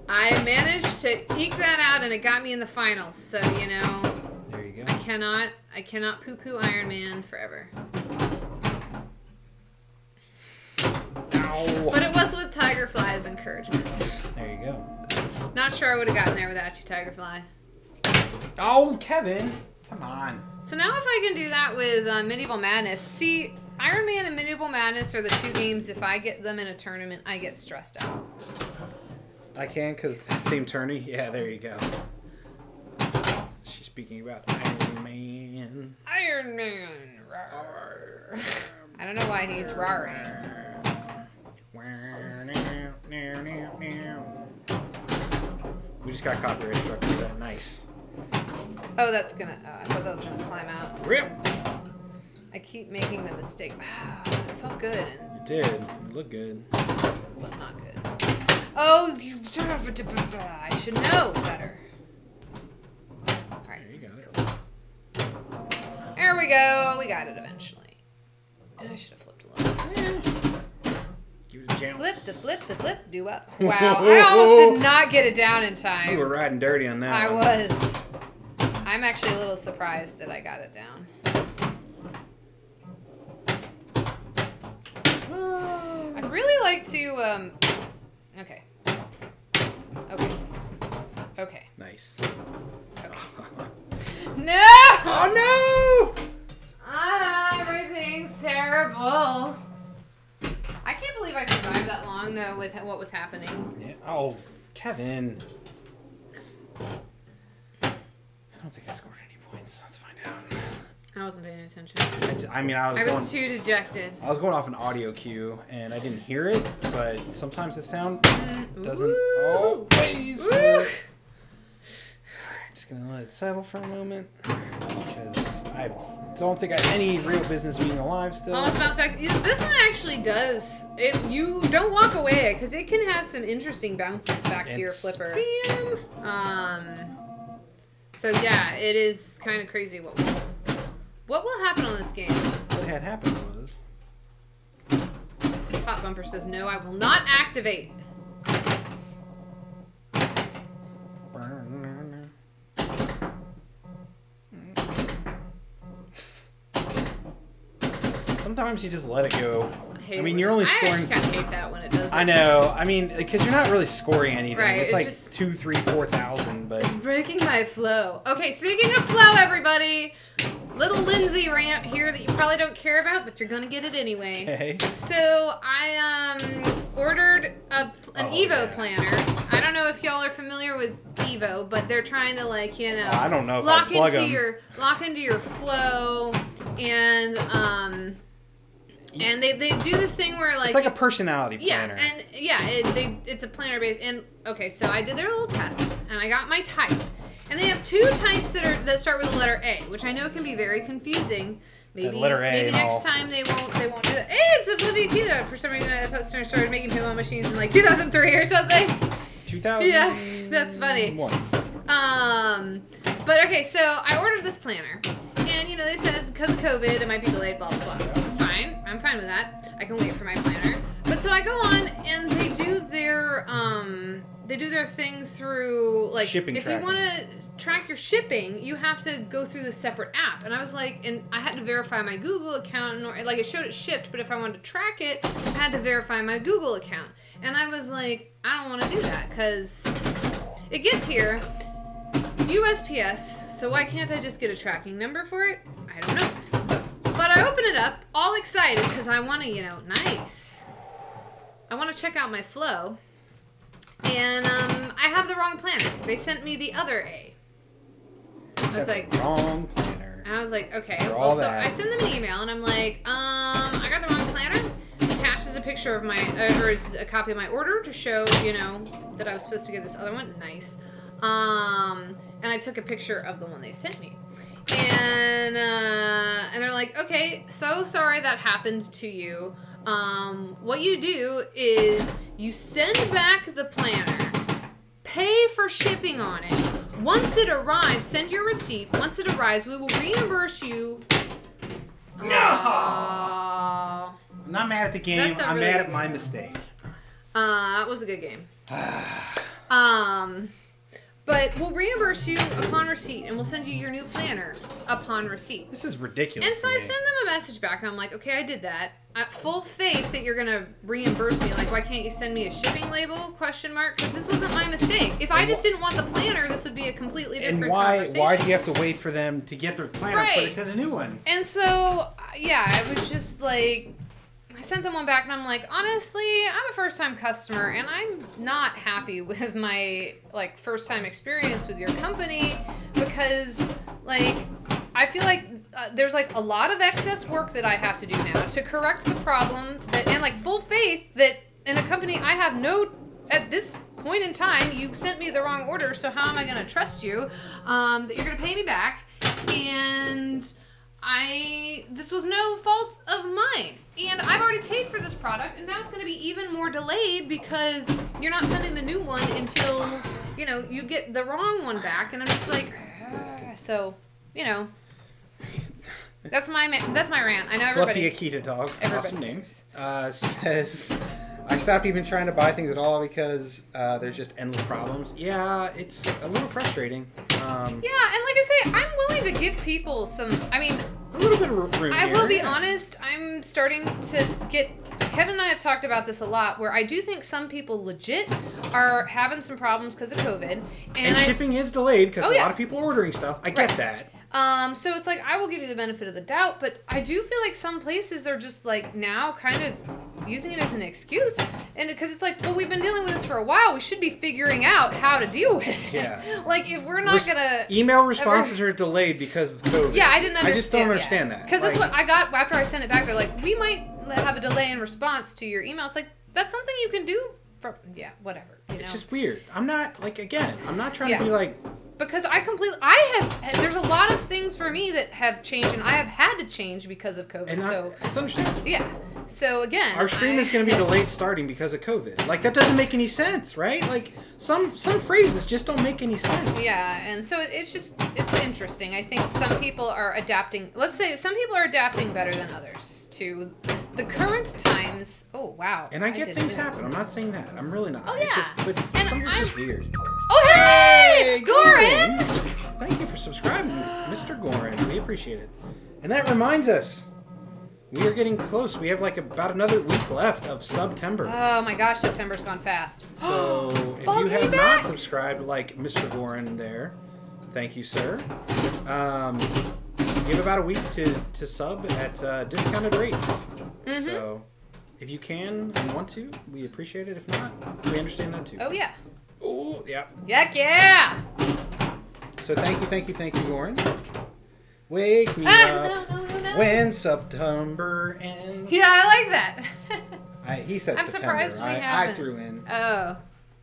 I managed to eke that out and it got me in the finals. So, you know, there you go. I cannot poo-poo Iron Man forever. Ow. But it was with Tigerfly's encouragement. There you go. Not sure I would have gotten there without you, Tigerfly. Oh, Kevin. Come on. So now if I can do that with Medieval Madness. See, Iron Man and Medieval Madness are the 2 games, if I get them in a tournament, I get stressed out. I can, because same tourney. Yeah, there you go. She's speaking about Iron Man. Iron Man. Rawr. I don't know why he's roaring. We just got copyright struck for that. Nice. Oh, that's gonna... Oh, I thought that was gonna climb out. Rip! I keep making the mistake. Wow, it felt good. And It did. It looked good. it was not good. Oh, you... I should know better. Alright. There you got it. There we go. We got it eventually. I should have flipped a little. Give it a chance. Flip, to flip, to flip, do up. Wow, I almost did not get it down in time. You were riding dirty on that I one. was. I'm actually a little surprised that I got it down. I'd really like to, okay. Okay. Okay. Nice. No! Oh no! Everything's terrible. I can't believe I survived that long, though, with what was happening. Yeah. Oh, Kevin. I don't think I scored any points. Let's find out. I wasn't paying attention. I was too dejected. I was going off an audio cue, and I didn't hear it, but sometimes the sound doesn't always work. Just gonna let it settle for a moment, because I don't think I have any real business being alive still. Almost bounced back. This one actually does. You don't walk away, because it can have some interesting bounces back to your flipper. So yeah, it is kind of crazy what will happen on this game. What had happened was... Pop Bumper says, no, I will not activate. Sometimes you just let it go. I mean, you're only scoring... I actually kind of hate that when it does. I know. I mean, because you're not really scoring anything. Right, it's like just... 2, 3, 4,000, but... It's breaking my flow. Okay, speaking of flow, everybody, little Lindsay rant here that you probably don't care about, but you're gonna get it anyway. Okay. So I ordered an Evo planner. I don't know if y'all are familiar with Evo, but they're trying to, like, you know, I don't know if lock I plug into them. lock into your flow, and they do this thing where, like, it's like a personality planner. Yeah, and it's a planner based. And okay, so I did their little test, and I got my type, and they have 2 types that start with the letter A, which I know can be very confusing. Maybe next time they won't do that. Hey, it's Olivia Kita. For some reason, I thought Stern started making pinball machines in like 2003 or something. 2000. Yeah, that's funny. But okay, so I ordered this planner, and you know they said because of COVID it might be delayed. Blah blah blah. Fine, I'm fine with that. I can wait for my planner. But so I go on, and they do their thing through, like, shipping if tracking. you want to track your shipping, you have to go through this separate app. And I was like, and I had to verify my Google account, and like it showed it shipped, but if I wanted to track it, I had to verify my Google account. And I was like, I don't want to do that because it gets here USPS, so why can't I just get a tracking number for it? I don't know. But I open it up, all excited, because I want to, you know, nice. I want to check out my flow. And I have the wrong planner. They sent me the other A. I was like, wrong planner. And I was like, okay. Well, so I send them an email, and I'm like, I got the wrong planner. Attached is a picture of my, or is a copy of my order to show, you know, that I was supposed to get this other one. Nice. And I took a picture of the one they sent me. And they're like, okay, so sorry that happened to you. What you do is you send back the planner, pay for shipping on it. Once it arrives, send your receipt. Once it arrives, we will reimburse you. No! I'm not mad at the game. I'm mad at my mistake. That was a good game. But we'll reimburse you upon receipt, and we'll send you your new planner upon receipt. This is ridiculous. And so I send them a message back, and I'm like, okay, I did that. I have full faith that you're going to reimburse me. Like, why can't you send me a shipping label? Question mark. Because this wasn't my mistake. If I just didn't want the planner, this would be a completely different conversation. Why do you have to wait for them to get their planner before they send a new one? And so, yeah, I was just like... I sent them one back, and I'm like, honestly, I'm a first-time customer, and I'm not happy with my, like, first-time experience with your company because, like, I feel like there's, like, a lot of excess work that I have to do now to correct the problem, and, like, full faith that in a company I have no, at this point in time, you sent me the wrong order, so how am I going to trust you that you're going to pay me back? And... this was no fault of mine. And I've already paid for this product, and now it's going to be even more delayed because you're not sending the new one until, you know, you get the wrong one back. And I'm just like, so, you know, that's my rant. I know everybody. Fluffy Akita Dog, awesome name, says, I stopped even trying to buy things at all because there's just endless problems. Yeah, it's a little frustrating. Yeah, and like I say, I'm willing to give people some, I mean... A little bit of room I will be honest, I'm starting to get... Kevin and I have talked about this a lot, where I do think some people legit are having some problems because of COVID. And shipping is delayed because a lot of people are ordering stuff. I get that. So it's like, I will give you the benefit of the doubt, but I do feel like some places are just like now kind of using it as an excuse. And because it's like, well, we've been dealing with this for a while. We should be figuring out how to deal with it. Yeah. Like if we're not gonna email responses are delayed because of COVID. Yeah, I didn't understand. I just don't understand that. Because that's what I got after I sent it back. They're like, we might have a delay in response to your email. It's like, that's something you can do from, whatever. It's just weird. I'm not, like, again, I'm not trying to be like... Because there's a lot of things for me that have changed, and I have had to change because of COVID. So it's understandable. Yeah. So again, our stream is going to be delayed starting because of COVID. Like, that doesn't make any sense, right? Like, some phrases just don't make any sense. Yeah, and so it's interesting. I think some people are adapting. Let's say some people are adapting better than others to the current times. Oh wow! And I get things happen. I'm not saying that. I'm really not. Oh yeah. But something's just weird. Oh hey, Goran! Thank you for subscribing, Mr. Goran. We appreciate it. And that reminds us, we are getting close. We have like about another week left of September. Oh my gosh, September's gone fast. So if you have not subscribed, like Mr. Goran there, thank you, sir. You have about a week to sub at discounted rates. So if you can and want to, we appreciate it. If not, we understand that too. Oh yeah. Oh yeah. Heck yeah. So thank you, Goran. Wake me up when September ends. Yeah, I like that. He said I'm September. Surprised we haven't. I threw in. Oh.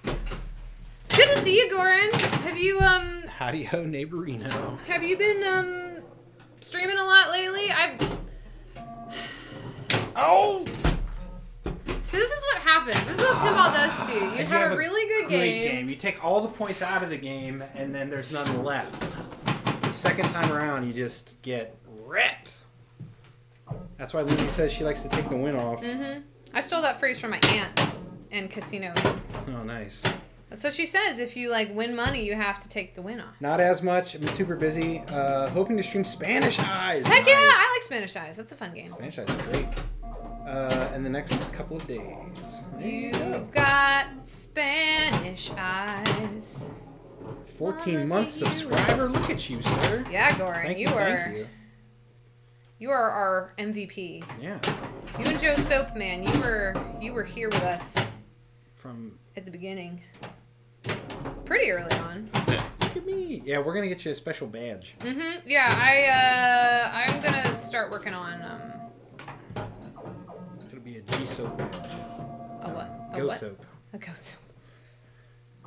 It's good to see you, Goran. Have you Howdy ho, neighborino. Have you been streaming a lot lately? Oh. So this is what happens. This is what pinball does to you. You have a really good game. You take all the points out of the game, and then there's none left. The second time around, you just get wrecked. That's why Lindsay says she likes to take the win off. I stole that phrase from my aunt in Casino. Oh, nice. That's what she says. If you win money, you have to take the win off. Not as much. I've been super busy. Hoping to stream Spanish Eyes. Heck yeah, I like Spanish Eyes. That's a fun game. Spanish Eyes is great. In the next couple of days. You've got Spanish Eyes. 14-month subscriber. Look at you, sir. Yeah, Goran. Thank you. You are our MVP. Yeah. You and Joe Soapman, you were here with us from at the beginning. Pretty early on. Look at me. Yeah, we're gonna get you a special badge. Yeah, I'm gonna start working on It'll be a G-Soap badge. A what? Go Soap. A Go Soap.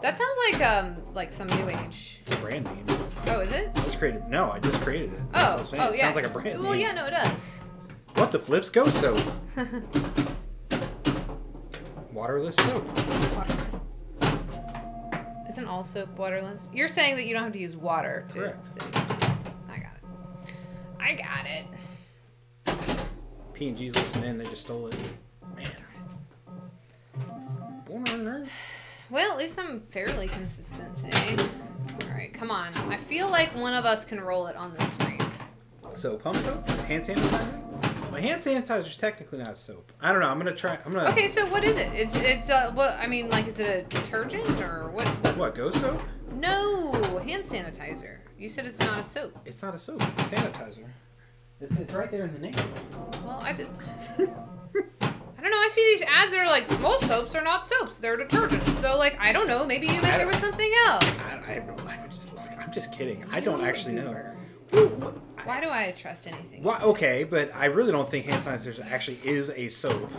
That sounds like some new age. It's a brand name. Oh, is it? I just created. No, I just created it. Oh, yeah. It sounds like a brand name. Well, yeah, no, it does. What the flips? Go Soap. Waterless soap. Waterless. Isn't all soap waterless? You're saying that you don't have to use water to... Correct. I got it. P&G's listening in. They just stole it. Man. Born on Earth. Well, at least I'm fairly consistent today. Alright, come on. I feel like one of us can roll it on this screen. So, pump soap? Hand sanitizer? My hand sanitizer is technically not soap. I don't know. I'm gonna try. Okay, so what is it? It's what I mean, is it a detergent or what? What, Go Soap? No, hand sanitizer. You said it's not a soap. It's not a soap. It's a sanitizer. It's right there in the name. Well, I just I don't know. I see these ads that are like, most soaps are not soaps; they're detergents. So, I don't know. Maybe you meant there was something else. I have no idea. I'm just kidding. I don't actually know. Why do I trust anything? Well, okay, but I really don't think hand sanitizer actually is a soap.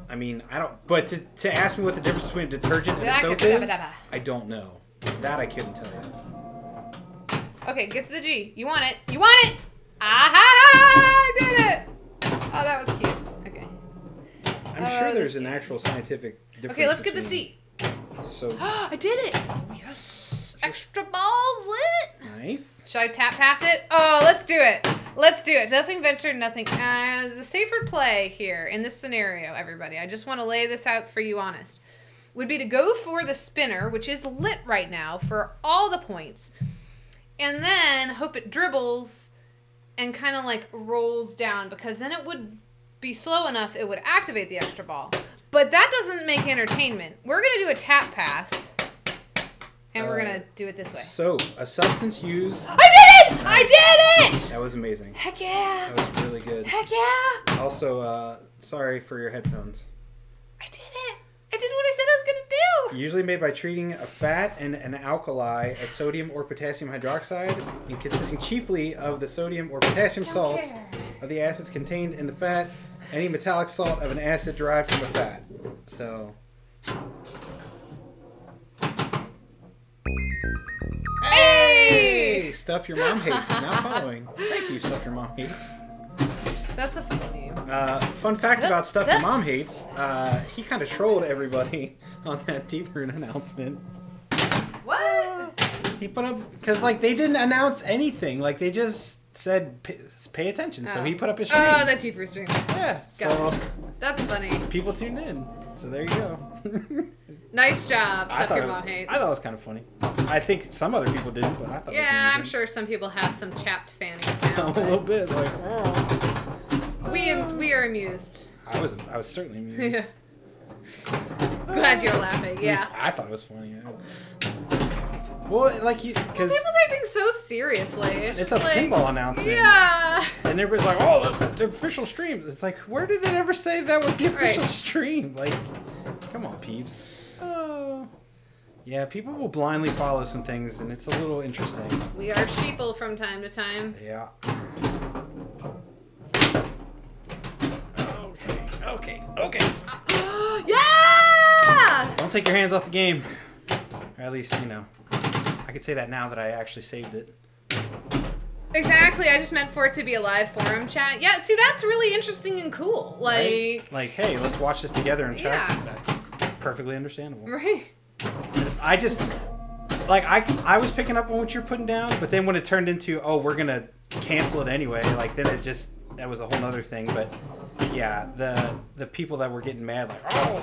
I mean, I don't. But to ask me what the difference between a detergent and a soap is, I don't know. That I couldn't tell you. Okay, get to the G. You want it? You want it? Aha! I did it! Oh, that was cute. Okay. I'm sure there's an actual scientific difference. Okay, let's get the C. So. I did it! Yes! Extra balls lit! Nice. Should I tap pass it? Oh, let's do it. Let's do it. Nothing ventured, nothing. The safer play here in this scenario, everybody, I just want to lay this out for you honest, would be to go for the spinner, which is lit right now, for all the points, and then hope it dribbles and kind of rolls down, because then it would be slow enough it would activate the extra ball. But that doesn't make entertainment. We're going to do a tap pass. And we're gonna do it this way. Soap, a substance used. I did it! I did it! That was amazing. Heck yeah! That was really good. Heck yeah! Also, sorry for your headphones. I did it! I did what I said I was gonna do! Usually made by treating a fat and an alkali, a sodium or potassium hydroxide, and consisting chiefly of the sodium or potassium salts of the acids contained in the fat, any metallic salt of an acid derived from the fat. So. Hey! Stuff your mom hates. Now following. Thank you, Stuff Your Mom Hates. That's a fun name. Fun fact about Stuff Your Mom Hates, he kind of trolled everybody on that Deep Root announcement. What? He put up, because, like, they didn't announce anything. Like, they just said, pay attention. So he put up his stream. Oh, that Deep Root stream. Yeah, so that's funny. People tuned in. So there you go. Nice job, Stuff Your Mom Hates. I thought it was kind of funny. I think some other people didn't, but I thought it was Yeah, amazing. I'm sure some people have some chapped fannies now. A little bit, like, oh. We are amused. I was certainly amused. Yeah. Glad you're laughing. Yeah. I thought it was funny. Well, like you, because people take things so seriously. It's a like, pinball announcement. Yeah. And everybody's like, "Oh, the official stream." It's like, where did it ever say that was the official stream? Like, come on, peeps. Oh. Yeah, people will blindly follow some things, and it's a little interesting. We are sheeple from time to time. Yeah. Okay. Yeah! Don't take your hands off the game. Or at least, you know. I could say that now that I actually saved it. Exactly. I just meant for it to be a live forum chat. Yeah, see, that's really interesting and cool. Like, right? Hey, let's watch this together and chat. Yeah. That's perfectly understandable. Right. I just, like, I was picking up on what you're putting down, but then when it turned into, oh, we're going to cancel it anyway, like, then that was a whole nother thing. But, yeah, the people that were getting mad, like, oh,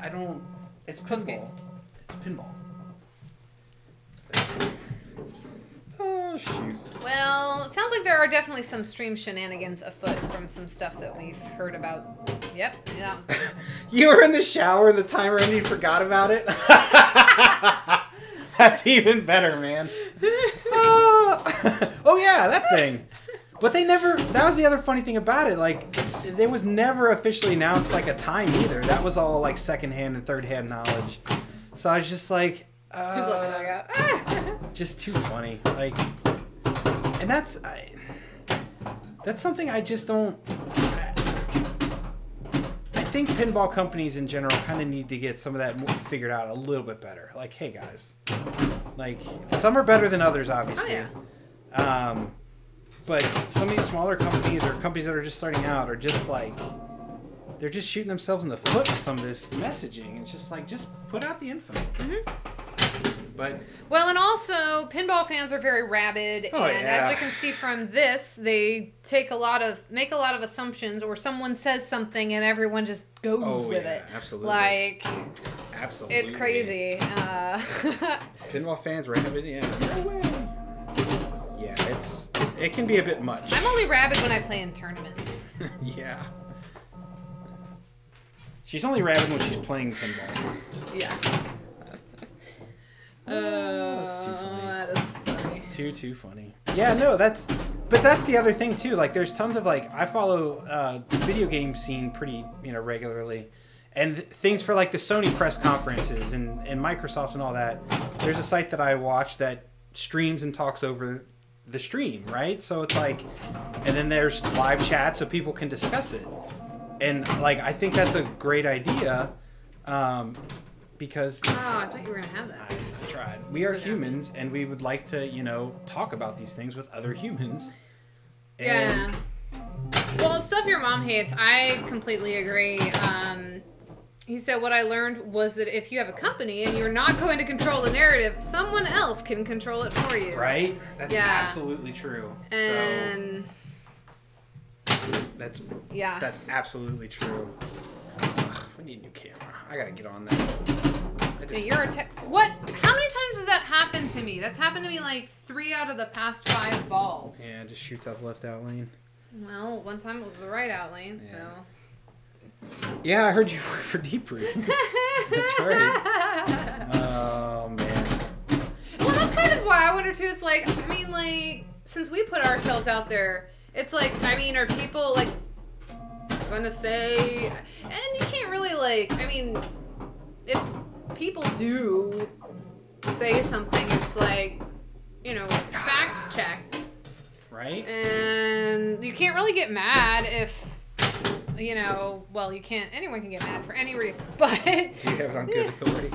I don't, it's pinball. It's pinball. Oh, shoot. Well, it sounds like there are definitely some stream shenanigans afoot from some stuff that we've heard about. Yep, that was good. You were in the shower and the timer ended and you forgot about it? That's even better, man. Oh, yeah, that thing. But they never, that was the other funny thing about it. Like, it was never officially announced, like, a time either. That was all, like, secondhand and third-hand knowledge. So I was just like, just too funny. Like, and that's something I just don't, I think pinball companies in general kind of need to get some of that figured out a little bit better. Like, hey guys, like, some are better than others, obviously. Oh, yeah. But some of these smaller companies or companies that are just starting out are just like, they're just shooting themselves in the foot with some of this messaging. It's just like, just put out the info. But well, and also pinball fans are very rabid, and as we can see from this, they make a lot of assumptions, or someone says something and everyone just goes with it. Absolutely. Like, absolutely, it's crazy. Pinball fans rabid, yeah. No way. Yeah, it can be a bit much. I'm only rabid when I play in tournaments. Yeah. She's only rabid when she's playing pinball. Yeah. That's too funny. That is funny. Too funny. Yeah, no, but that's the other thing too. Like, there's tons of, like, I follow video game scene pretty, regularly, and things for, like, the Sony press conferences and Microsoft and all that. There's a site that I watch that streams and talks over the stream, right? So it's like, and then there's live chat so people can discuss it, and, like, I think that's a great idea. Because I thought you were gonna have that. I tried. We are humans, and we would like to, talk about these things with other humans. Yeah. Well, Stuff Your Mom Hates, I completely agree. He said, what I learned was that if you have a company and you're not going to control the narrative, someone else can control it for you. Right? That's absolutely true. And so that's absolutely true. Ugh, we need a new camera. I gotta get on that. What? How many times has that happened to me? That's happened to me like 3 out of the past 5 balls. Yeah, it just shoots out the left out lane. Well, one time it was the right out lane, so. Yeah, I heard you work for Deep Root. That's right. Oh, wonder too. It's like, I mean, like, since we put ourselves out there, it's like, I mean, are people like gonna say? And you can't really like, I mean, if people do say something, it's like, you know, fact check. Right. And you can't really get mad if, you know, well, you can't, anyone can get mad for any reason, but. Do you have it on good authority?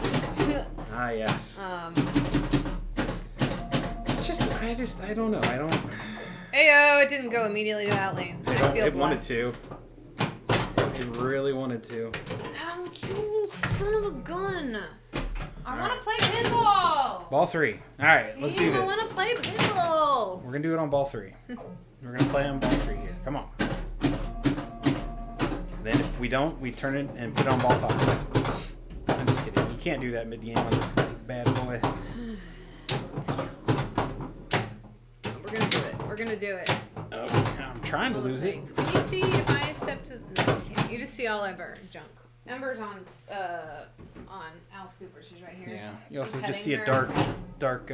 Ah, yes. I don't know. Ayo, it didn't go immediately to that lane. It wanted to. It really wanted to. Oh, you son of a gun. I want to play pinball. Ball 3. All right, let's do this. I want to play pinball. We're going to do it on ball 3. We're going to play on ball 3 here. Come on. Then if we don't, we turn it and put it on ball 5. I'm just kidding. You can't do that mid-game on this bad boy. We're going to do it. Oh, I'm trying to lose it. Can you see if I step to... No, you can't. You just see all Ember junk. Ember's on Alice Cooper. She's right here. Yeah. You also just see a dark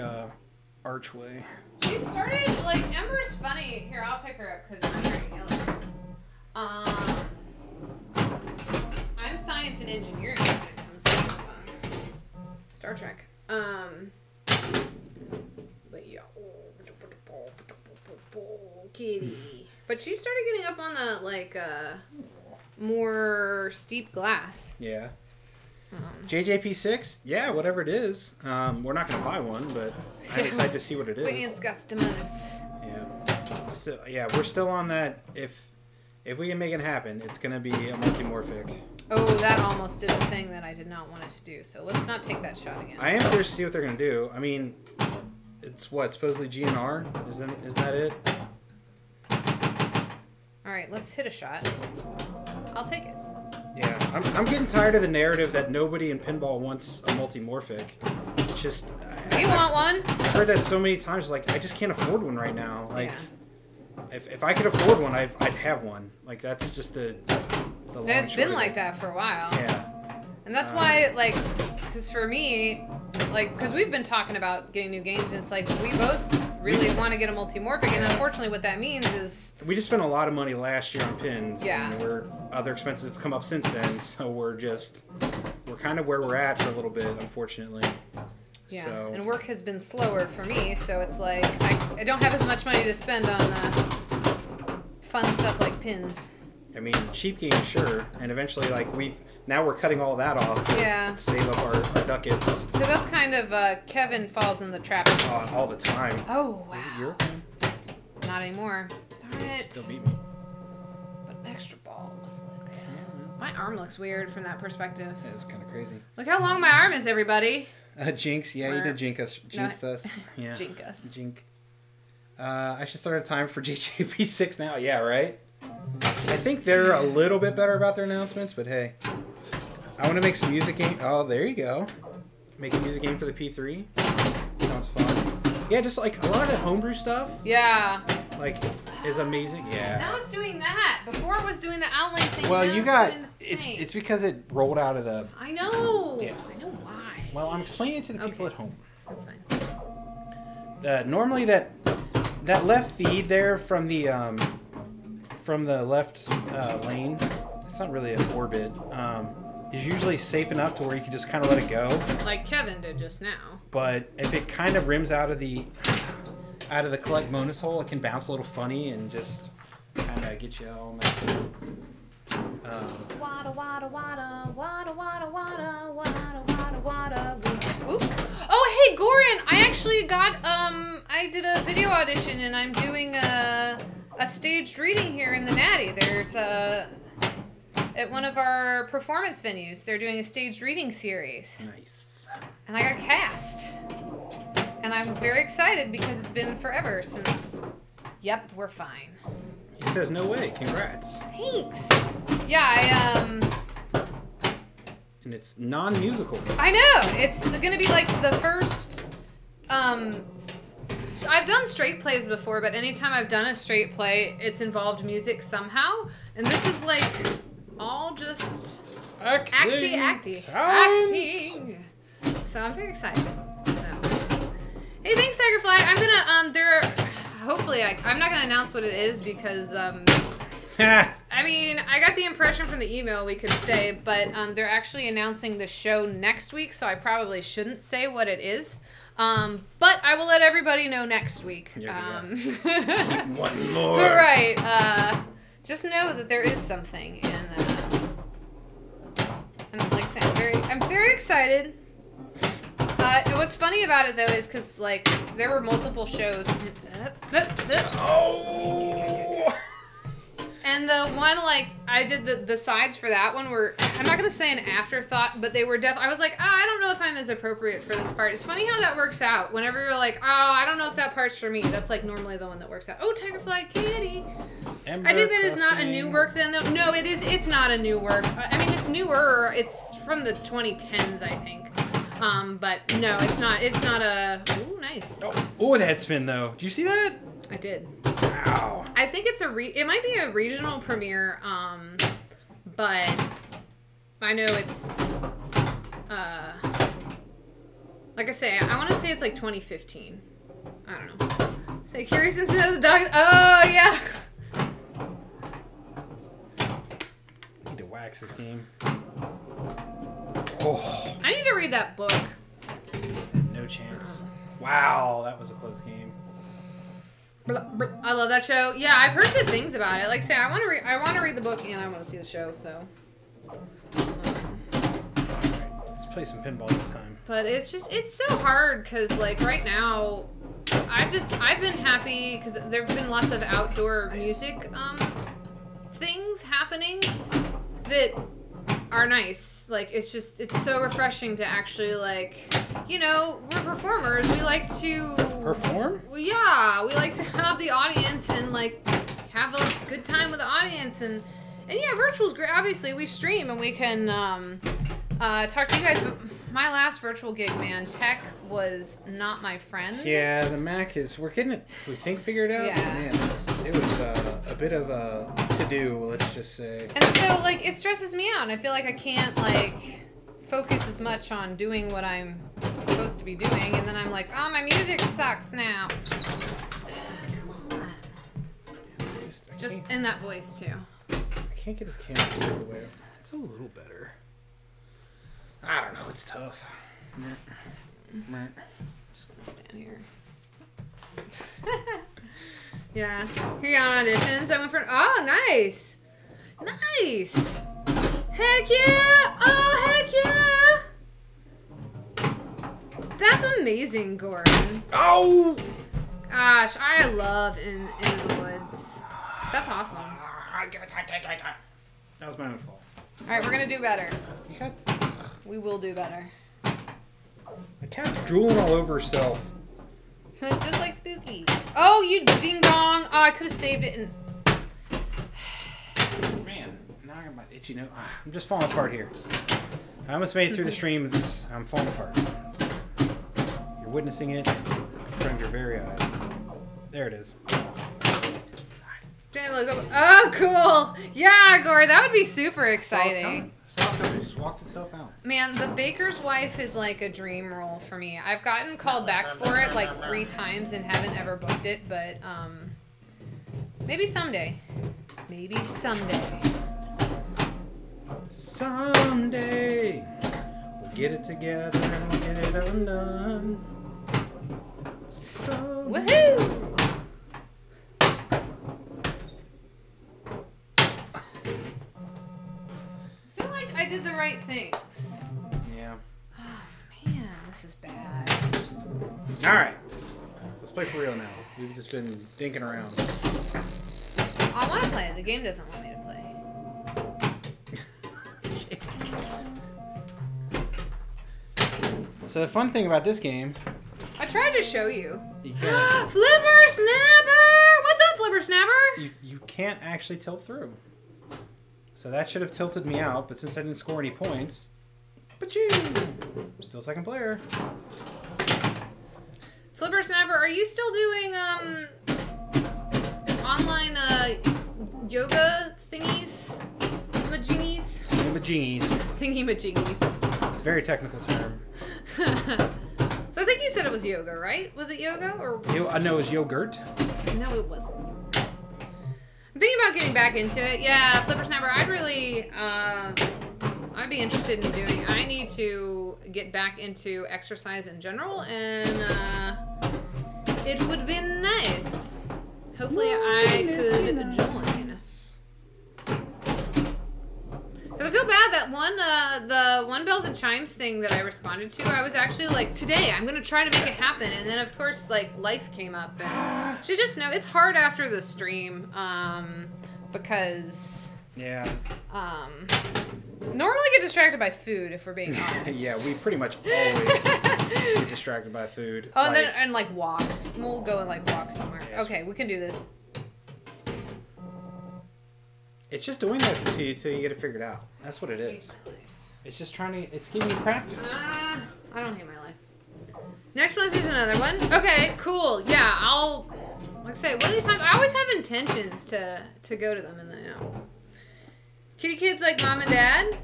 archway. She started, like, Ember's funny. Here, I'll pick her up because I'm wearing yellow. I'm science and engineering when it comes to Star Trek. But yeah. Kitty. But she started getting up on the, like, more steep glass. Yeah. JJP6? Yeah, whatever it is. We're not going to buy one, but I'm excited to see what it is. It's got stimulus. Yeah. Still, yeah, we're still on that. If we can make it happen, it's going to be a multimorphic. Oh, that almost did the thing that I did not want it to do, so let's not take that shot again. I am curious to see what they're going to do. I mean, it's what, supposedly GNR? Isn't that it? Alright, let's hit a shot. I'll take it. Yeah, I'm getting tired of the narrative that nobody in pinball wants a multimorphic. It's just... You want one? I've heard that so many times, like, I just can't afford one right now. Like, yeah. if I could afford one, I'd have one. Like, that's just the long and it's been like it. that for a while. Yeah. And that's why, like, because for me, like, because we've been talking about getting new games, and it's like, we both really want to get a multimorphic, and unfortunately what that means is... We just spent a lot of money last year on pins, yeah. and other expenses have come up since then, so we're kind of where we're at for a little bit, unfortunately. Yeah, so. And work has been slower for me, so it's like, I don't have as much money to spend on fun stuff like pins. I mean, cheap games, sure, and eventually, like, now we're cutting all that off to save up our ducats. Because that's kind of, Kevin falls in the trap. All the time. Oh, wow. You're okay. Not anymore. Darn it. Still beat me. But the extra ball was lit. My arm looks weird from that perspective. Yeah, it's kind of crazy. Look how long my arm is, everybody. Jinx. Yeah, you did jinx us. Yeah. Jink us. Jink. I should start a time for JJP6 now. Yeah, right? I think they're a little bit better about their announcements, but hey. I want to make some music game. Oh, there you go. Make a music game for the P3. Sounds fun. Yeah, just like a lot of that homebrew stuff. Yeah. Like, is amazing. Yeah. Now it's doing that. Before it was doing the outline thing. Well, now you got it's it's because it rolled out of the. I know. Yeah. I know why. Well, I'm explaining it to the people at home. That's fine. Normally that left feed there from the left lane, it's not really an orbit. Is usually safe enough to where you can just kind of let it go. Like Kevin did just now. But if it kind of rims out of the collect bonus hole, it can bounce a little funny and just kind of get you all messed up. Wada wada wada wada wada wada wada wada wada. Oop. Oh hey Goran, I actually got I did a video audition and I'm doing a staged reading here in the Natty. There's at one of our performance venues, they're doing a staged reading series. Nice. And I got cast. And I'm very excited because it's been forever since... Yep, we're fine. He says no way. Congrats. Thanks. Yeah, And it's non-musical. I know. It's going to be like the first... I've done straight plays before, but anytime I've done a straight play, it's involved music somehow. And this is like... all just acting. So I'm very excited. So, hey, thanks, Tigerfly. I'm hopefully, I'm not gonna announce what it is because I mean, I got the impression from the email we could say, but they're actually announcing the show next week, so I probably shouldn't say what it is. But I will let everybody know next week. Keep one more. Right. Just know that there is something, and like I said, I'm very excited. And what's funny about it though is because like there were multiple shows. Oh. And the one, like, I did the sides for that one were, I'm not going to say an afterthought, but they were I was like, I don't know if I'm as appropriate for this part. It's funny how that works out. Whenever you're like, I don't know if that part's for me. That's, like, normally the one that works out. Oh, Tigerfly Kitty. I think that is not a new work then, though. No, it's not a new work. I mean, it's newer. It's from the 2010s, I think. But no, it's not a, ooh, nice. Oh, the head spin, though. Do you see that? I did. Wow. I think it might be a regional premiere, but I know it's, like I say, I want to say it's like 2015. I don't know. Say Curious Incident of the Dogs. Oh, yeah. I need to wax this game. Oh. I need to read that book. No chance. Wow, that was a close game. I love that show. Yeah, I've heard good things about it. Like I say, I want to read the book and I want to see the show. So. Let's play some pinball this time. But it's so hard because like right now, I've been happy because there've been lots of outdoor music things happening that are nice. Like it's so refreshing to actually like, you know, we're performers. We like to perform. Yeah, we like to have the audience and like have a good time with the audience and yeah, virtual's great. Obviously, we stream and we can talk to you guys. But my last virtual gig, man, tech was not my friend. Yeah, the Mac we're getting it. We think figured out. Yeah. Man, it was a bit of a to-do, let's just say. And so, like, it stresses me out. And I feel like I can't, like, focus as much on doing what I'm supposed to be doing. And then I'm like, oh, my music sucks now. Come on. Just in that voice, too. I can't get his camera to move the way. It's a little better. I don't know. It's tough. Just gonna stand here. Yeah. Here you go on auditions. I went for. Oh, nice. Nice. Heck yeah. Oh, heck yeah. That's amazing, Gordon. Oh. Gosh, I love in the Woods. That's awesome. That was my own fault. All right, we're gonna do better. You got. We will do better. The cat's drooling all over herself. Just like Spooky. Oh, you ding dong! Oh, I could have saved it and. Man, now I got my itchy nose. I'm just falling apart here. I almost made it through the stream. I'm falling apart. You're witnessing it in front of your very eyes. There it is. Look up. Oh, cool! Yeah, Gore, that would be super exciting. It just walked itself out. Man, The Baker's Wife is like a dream role for me. I've gotten called back for it like 3 times and haven't ever booked it, but maybe someday. Maybe someday. Someday we'll get it together and we'll get it undone. Woohoo! I did the right things. Yeah. Oh, man, this is bad. Alright. Let's play for real now. We've just been thinking around. I want to play it. The game doesn't want me to play. So the fun thing about this game... I tried to show you. You can't... Flipper Snapper! What's up, Flipper Snapper? You can't actually tilt through. So that should have tilted me out, but since I didn't score any points, still second player. Flipper Snapper, are you still doing online yoga thingies? Majingies? Majingies. Thingy majingies. Very technical term. So I think you said it was yoga, right? Was it yoga or? No, it was yogurt. No, it wasn't. I'm thinking about getting back into it. Yeah, Flipper Snapper. I'd be interested in doing. I need to get back into exercise in general, and it would be nice. Hopefully, I could join. Because I feel bad that the One Bells and Chimes thing that I responded to, I was actually like, today I'm gonna try to make it happen, and then of course like life came up, and she just it's hard after the stream, because normally get distracted by food if we're being honest. Yeah, we pretty much always get distracted by food. Oh, and like walks. We'll go and like walk somewhere. Yes. Okay, we can do this. It's just doing that to you until you get it figured out. That's what it is. It's just it's giving you practice. I don't hate my life. Next Wednesday's another one. Okay, cool. Yeah, like I say, one of these times, I always have intentions to go to them, and then, Kitty kids like mom and dad?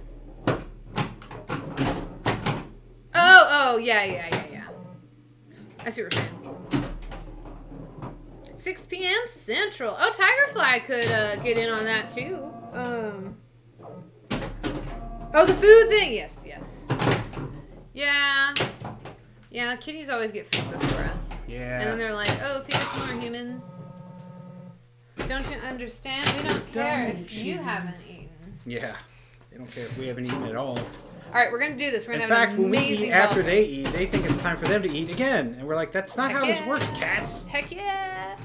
Oh, yeah. I see what you're saying. 6 p.m. Central. Oh, Tigerfly could get in on that too. Oh, the food thing. Yes. Yeah, kitties always get food before us. Yeah. And then they're like, oh, feed us more humans. Don't you understand? We don't care if you haven't eaten. Yeah. They don't care if we haven't eaten at all. All right, we're going to do this. We're going to have an amazing when we eat after they eat, they think it's time for them to eat again. And we're like, that's not how this works, cats. Heck yeah.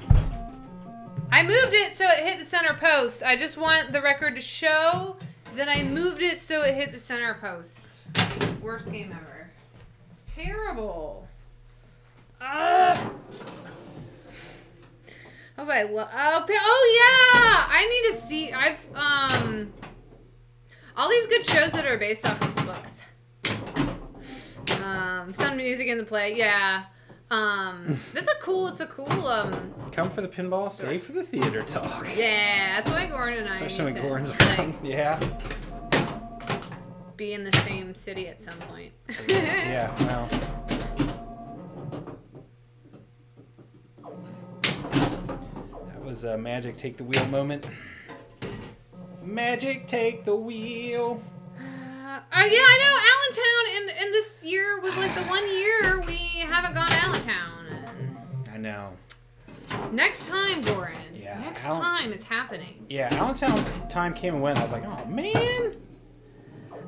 I moved it so it hit the center post. I just want the record to show that I moved it so it hit the center post. Worst game ever. It's terrible. I was like, oh yeah! I need to see. All these good shows that are based off of books. Some music in the play, yeah. It's a cool, come for the pinball, stay for the theater talk. Yeah, that's why Goran and I especially when Goran's around. Yeah. Be in the same city at some point. Yeah, well. That was a Magic Take the Wheel moment. Magic Take the Wheel. Yeah, I know. Allentown, and this year was like the one year we haven't gone to Allentown. I know. Next time, Goran. Yeah. Next time, it's happening. Yeah, Allentown time came and went. I was like, oh man.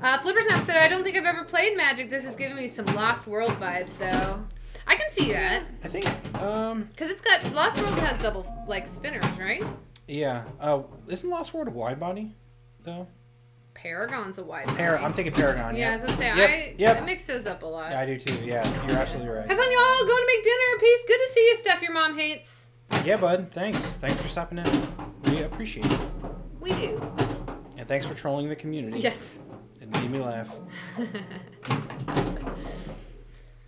Flippersnap said, I don't think I've ever played Magic. This is giving me some Lost World vibes, though. I can see that. I think, because it's got Lost World has double like spinners, right? Yeah. Isn't Lost World a wide body, though? Paragon's a wide body. I'm thinking Paragon. Yeah, I was gonna say I mix those up a lot. Yeah, I do too. Yeah, you're absolutely right. Have fun, y'all. Going to make dinner. Peace. Good to see you, Steph. Your mom hates. Yeah, bud. Thanks for stopping in. We appreciate it. We do. And thanks for trolling the community. Yes. It made me laugh.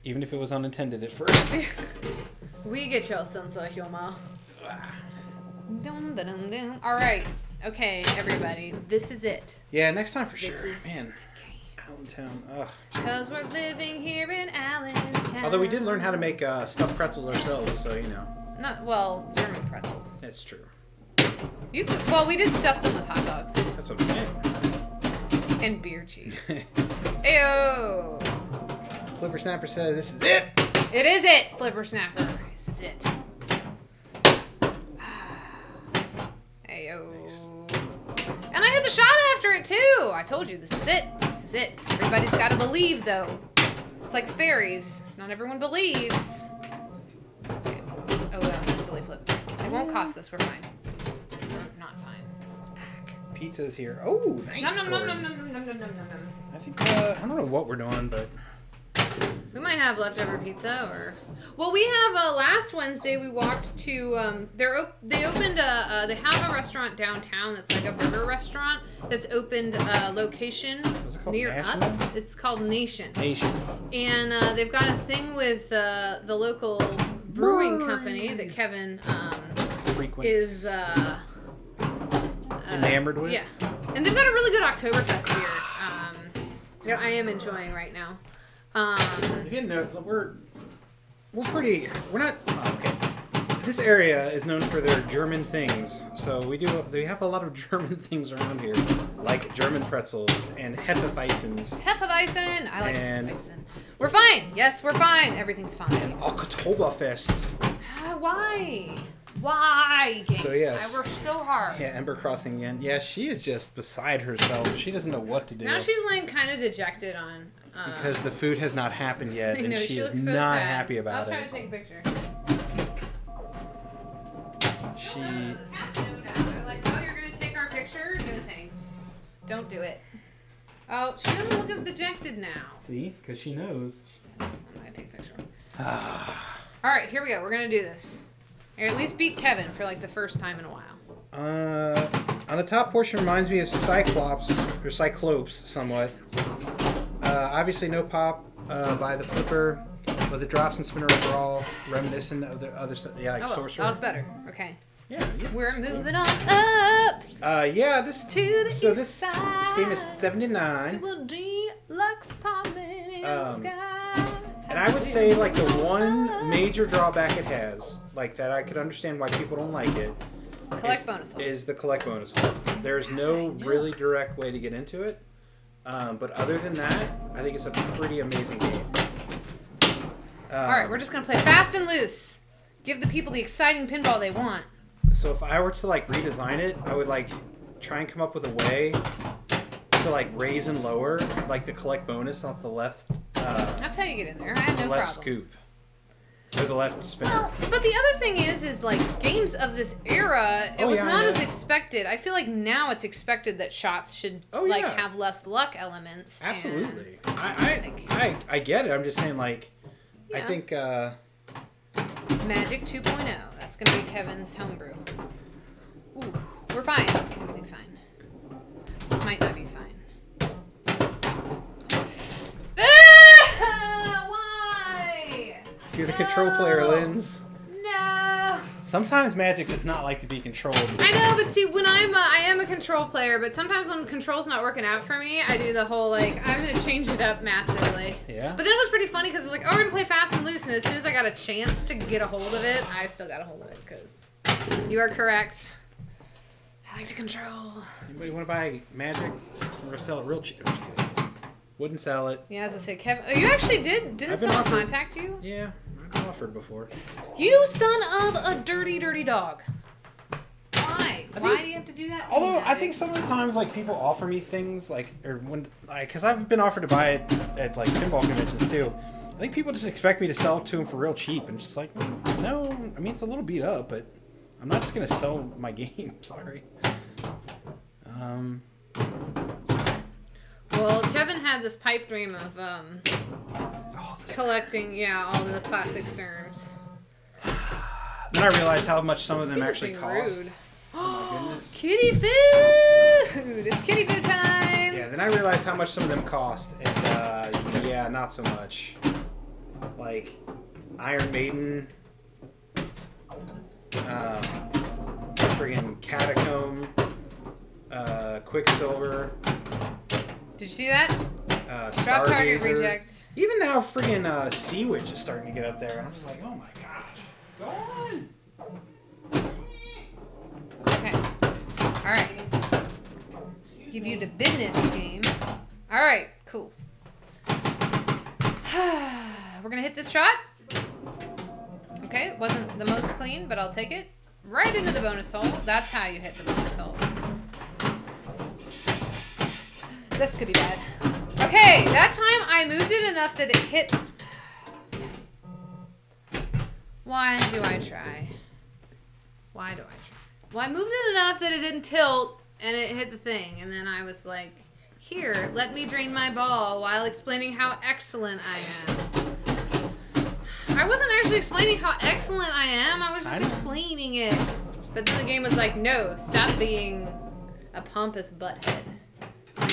Even if it was unintended at first. We get your sense of humor. All right. Okay, everybody. This is it. Yeah, next time for sure. Man. Allentown. Ugh. Because we're living here in Allentown. Although we did learn how to make stuffed pretzels ourselves, so you know. German pretzels. That's true. We did stuff them with hot dogs. That's what I'm saying. And beer cheese. Ayo! Flipper Snapper said, this is it! It is it, Flipper Snapper. This is it. Ayo. Nice. And I hit the shot after it, too! I told you, this is it. This is it. Everybody's got to believe, though. It's like fairies. Not everyone believes. Okay. Oh, that was a silly flip. It won't cost us. We're fine. We're not fine. Pizza's here. Oh, nice. I think, I don't know what we're doing, but... We might have leftover pizza, or... Well, we have, last Wednesday, we walked to, they opened they have a restaurant downtown that's like a burger restaurant that's opened a location near us. It's called Nation. And, they've got a thing with, the local brewing company that Kevin, is, enamored with? Yeah. And they've got a really good Oktoberfest beer, that I am enjoying right now. Again, we're not, oh, okay. This area is known for their German things, so they have a lot of German things around here, like German pretzels and Hefeweizens. Hefeweizen! I like Hefeweizen. We're fine! Yes, we're fine! Everything's fine. And Oktoberfest. Why? Why? So yes. I worked so hard. Yeah, Ember Crossing again. Yeah, she is just beside herself. She doesn't know what to do. Now she's laying kind of dejected on... because the food has not happened yet, and she is so not sad. happy about it. I'll try to take a picture. She... The cats know now. They're like, oh, you're going to take our picture? No thanks. Don't do it. Oh, she doesn't look as dejected now. See? Because she knows. I'm going to take a picture. Alright, here we go. We're going to do this. Or at least beat Kevin for like the first time in a while. On the top portion reminds me of Cyclops somewhat. Obviously no pop by the flipper, but the drops and spinner overall reminiscent of the other stuff. Yeah, like Sorcerer. That was better. Okay. Yeah. We're moving on up. Yeah, this to the so east this side, this game is 79. To a deluxe apartment in the sky. And I would say like the one major drawback it has, like that I could understand why people don't like it, is the collect bonus hole. There's no really direct way to get into it. But other than that, I think it's a pretty amazing game. Alright, we're just going to play fast and loose. Give the people the exciting pinball they want. So if I were to like redesign it, I would like try and come up with a way to like raise and lower like the collect bonus off the left. That's how you get in there. I had no left problem. Scoop. Or the left spinner. Well, but the other thing is like games of this era, it was not as expected. I feel like now it's expected that shots should have less luck elements. Absolutely. I get it. I'm just saying like I think Magic 2.0. That's gonna be Kevin's homebrew. Ooh, we're fine. Everything's fine. This might not be fine. Why? You're the control player, Linz. No. Sometimes Magic does not like to be controlled. I know, but see, when I am a control player, but sometimes when control's not working out for me, I do the whole, like, I'm going to change it up massively. Yeah. But then it was pretty funny because it's like, oh, we're going to play fast and loose, and as soon as I got a chance to get a hold of it, I still got a hold of it because you are correct. I like to control. Anybody want to buy Magic? We're going to sell it real cheap. Wouldn't sell it. Yeah, as I said, Kevin. Oh, you actually did? Didn't someone contact you? Yeah, I've been offered before. You son of a dirty, dirty dog. Why? Why do you have to do that? Although I think some of the times, like people offer me things, like because I've been offered to buy it at like pinball conventions too. I think people just expect me to sell it to them for real cheap, and just like, no. I mean, it's a little beat up, but I'm not just gonna sell my game. Sorry. Well, Kevin had this pipe dream of collecting, all the classic Sterns. Then I realized how much some of them actually cost. Rude. Oh my goodness. Kitty food! It's kitty food time! Yeah, then I realized how much some of them cost, and yeah, not so much. Like Iron Maiden, friggin' Catacomb, Quicksilver. Did you see that? Drop target reject. Even now, friggin' Sea Witch is starting to get up there, and I'm just like, oh my gosh, go on. Okay. All right. Give you the business game. All right. Cool. We're gonna hit this shot. Okay, it wasn't the most clean, but I'll take it. Right into the bonus hole. That's how you hit the bonus hole. This could be bad. Okay, that time I moved it enough that it hit. Why do I try? Why do I try? Well, I moved it enough that it didn't tilt and it hit the thing. And then I was like, here, let me drain my ball while explaining how excellent I am. I wasn't actually explaining how excellent I am. I was just explaining it. But then the game was like, no, stop being a pompous butthead.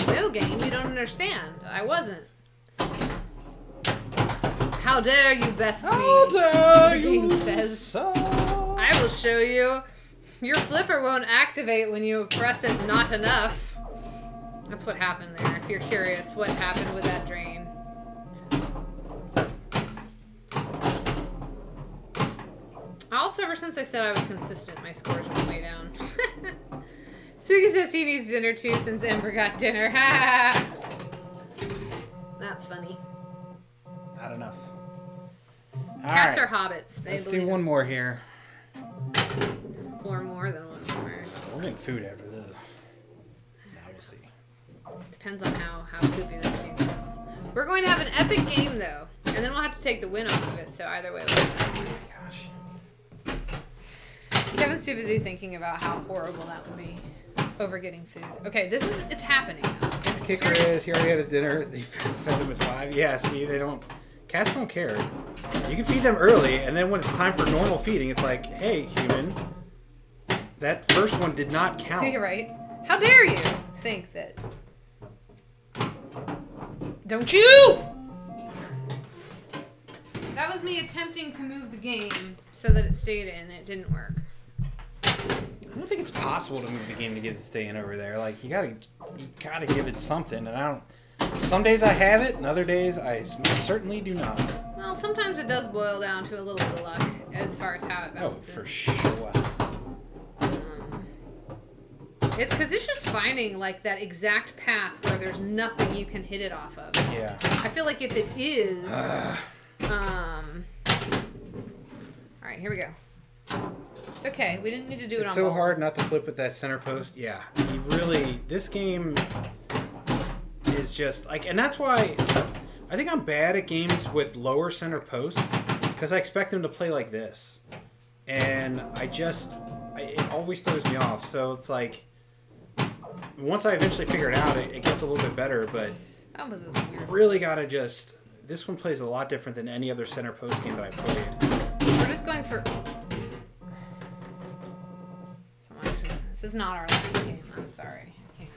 No game, you don't understand. I wasn't. How dare you best me? How dare you? The game says. I will show you. Your flipper won't activate when you press it not enough. That's what happened there. If you're curious, what happened with that drain? Also, ever since I said I was consistent, my scores went way down. Spooky says he needs dinner too since Ember got dinner. That's funny. Not enough. Cats are hobbits. Let's do one more here. Or more than one more. We're getting food after this. Now we'll see. Depends on how poopy this game is. We're going to have an epic game though, and then we'll have to take the win off of it. So either way, Oh my gosh. Kevin's too busy thinking about how horrible that would be over getting food. Okay, it's happening though. The kicker is he already had his dinner. They fed him at 5. Yeah, see, cats don't care. You can feed them early, and then when it's time for normal feeding, it's like, hey, human, that first one did not count. You're right. How dare you think that? Don't you? That was me attempting to move the game so that it stayed in. It didn't work. I don't think it's possible to move the game to get it to stay in over there. Like you gotta give it something, and I don't. Some days I have it, and other days I certainly do not. Well, sometimes it does boil down to a little bit of luck as far as how it balances. Oh, for sure. It's because it's just finding like that exact path where there's nothing you can hit it off of. Yeah. I feel like if it is, all right, here we go. It's okay. We didn't need to do it on. It's so ball. hard not to flip with that center post. Yeah, you really. This game is just like, and that's why I think I'm bad at games with lower center posts because I expect them to play like this, and it always throws me off. So it's like once I eventually figure it out, it gets a little bit better. But that was a weird. Really gotta just. This one plays a lot different than any other center post game that I played. We're just going for. This is not our last game. I'm sorry. I can't.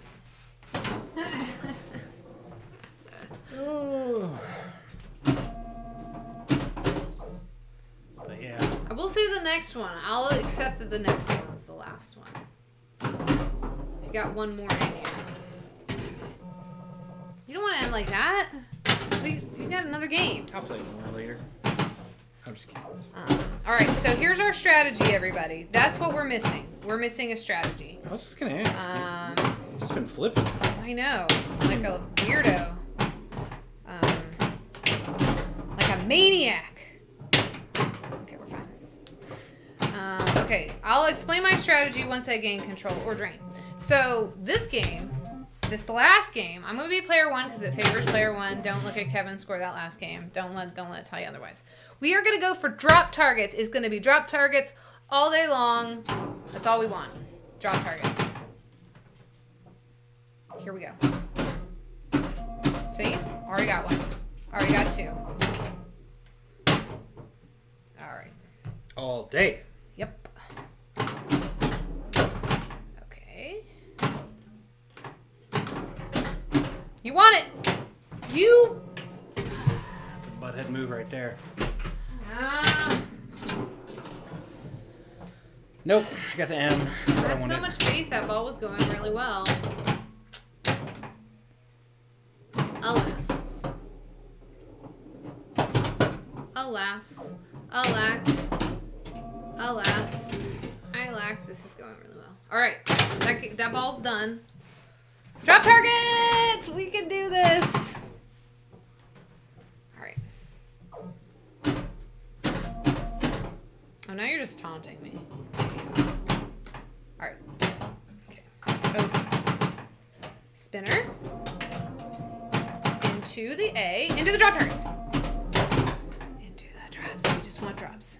Oh. But yeah. I will say the next one. I'll accept that the next one is the last one. If you got one more in you. You don't want to end like that. We got another game. I'll play more later. I'm just kidding. All right, so here's our strategy, everybody. That's what we're missing. We're missing a strategy. I was just gonna ask. I've just been flipping. I know, like a weirdo, like a maniac. Okay, we're fine. Okay, I'll explain my strategy once I gain control or drain. So this last game, I'm gonna be player 1 because it favors player 1. Don't look at Kevin score that last game. Don't let it tell you otherwise. We are gonna go for drop targets. It's gonna be drop targets all day long. That's all we want. Drop targets. Here we go. See? Already got one. Already got 2. All right. All day. Yep. Okay. You want it. You. That's a butthead move right there. Nope. I got the M. I had so much faith that ball was going really well. Alas. Alas. Alack. Alas. I lack. This is going really well. All right. That ball's done. Drop targets! We can do this. All right. Oh, now you're just taunting me. All right. Okay. Okay. Spinner. Into the A. Into the drop targets. Into the drops. We just want drops.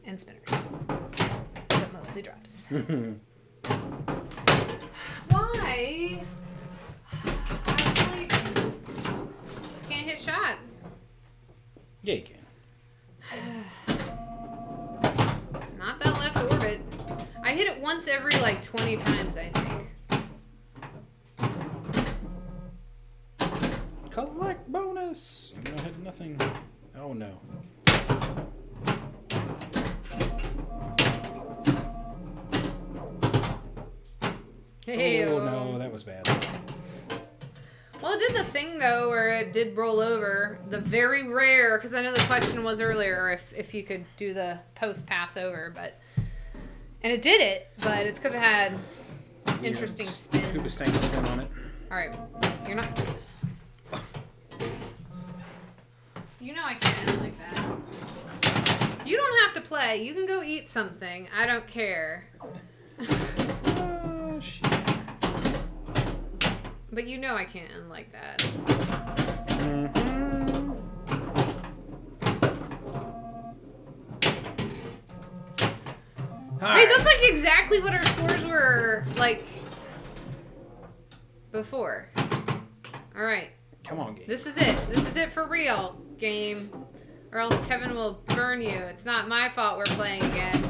And spinners. But mostly drops. Why? I really just can't hit shots. Yeah, you can. Not that left orbit. I hit it once every like 20 times, I think. Collect bonus. I'm gonna hit nothing. Oh no. Hey, oh no, that was bad. Well, Well, it did the thing, though, where it did roll over. The very rare, because I know the question was earlier if you could do the post-pass over, but... And it did it, but it's because it had interesting spin. Hoobastank spin on it. Alright, you're not... You know I can't end like that. You don't have to play. You can go eat something. I don't care. Oh, shit. But you know I can't end like that. Mm-hmm. Wait, that's like exactly what our scores were, like, before. Alright. Come on, game. This is it. This is it for real, game. Or else Kevin will burn you. It's not my fault we're playing again.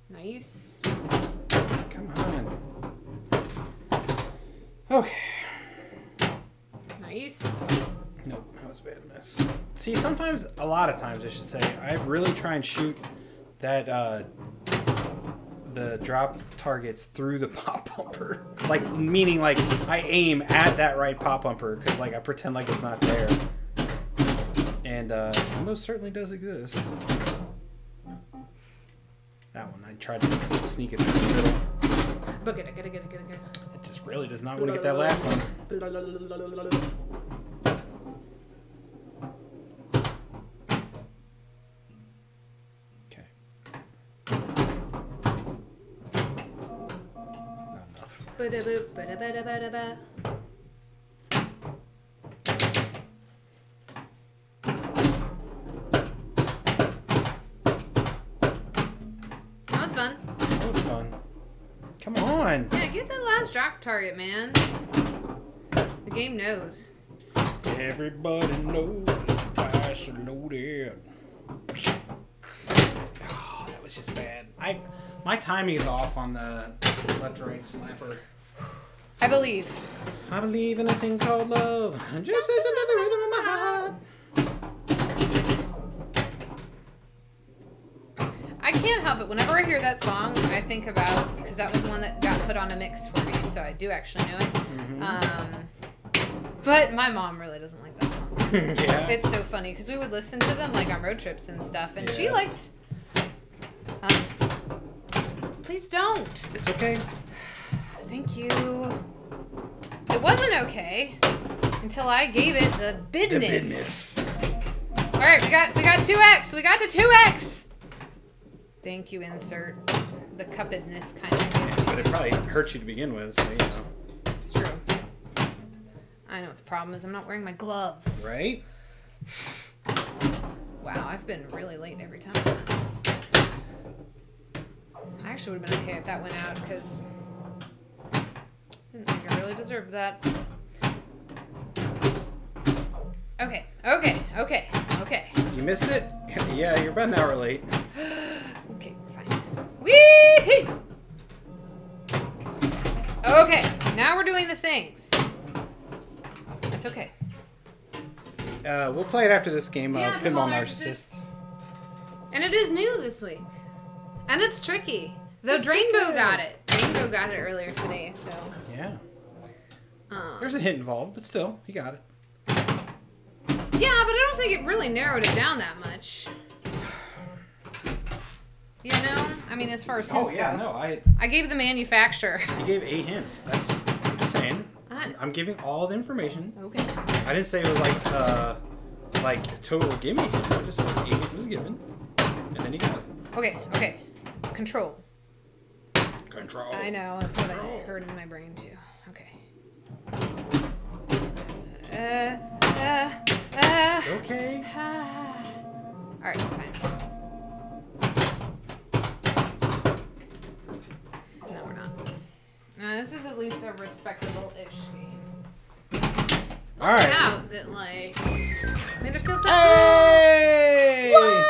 Nice. Come on. Okay. Nice. Nope, that was a bad miss. See, sometimes, a lot of times I should say, I really try and shoot that, the drop targets through the pop bumper. Like, meaning, like, I aim at that right pop bumper, because, like, I pretend like it's not there. And, it most certainly does exist. That one, I tried to sneak it through the middle. But get it. It just really does not want to get that last one. Okay. Not enough. That was fun. That was fun. Come on. Yeah, get that last drop target, man. The game knows. Everybody knows pass are loaded. Oh, that was just bad. My timing is off on the left to right slapper. I believe. I believe in a thing called love. Just as another rhythm in my heart. I can't help it. Whenever I hear that song, I think about, because that was one that got put on a mix for me, so I do actually know it. But my mom really doesn't like that song. Yeah. It's so funny, because we would listen to them like on road trips and stuff, and she liked... please don't. It's okay. Thank you. It wasn't okay until I gave it the business. All right, we got 2x. We got to 2x. Thank you, insert the cupedness kind of stuff. Yeah, but it probably hurt you to begin with, so you know. It's true. I know what the problem is. I'm not wearing my gloves. Right? Wow, I've been really late every time. I actually would have been okay if that went out, because I didn't think I really deserved that. Okay. You missed it? Yeah, you're about an hour late. Okay, we're fine. Wee! Okay, now we're doing the things. It's okay. We'll play it after this game, Yeah, Pinball Pinball Narcissists. And it is new this week. And it's tricky. Though Drainbow got it. Drainbow got it earlier today, so... Yeah. There's a hint involved, but still, he got it. Yeah, but I don't think it really narrowed it down that much. You know? I mean, as far as hints go. no, I gave the manufacturer. You gave 8 hints. I'm just saying. I know. I'm giving all the information. Okay. I didn't say it was like a total gimme. I just said 8 was given, and then he got it. Okay. Control. Control. I know. That's what I heard in my brain, too. Okay. Okay. Alright, fine. No, we're not. This is at least a respectable-ish game. Alright. Out that, like... I mean, there's still stuff... Hey! What?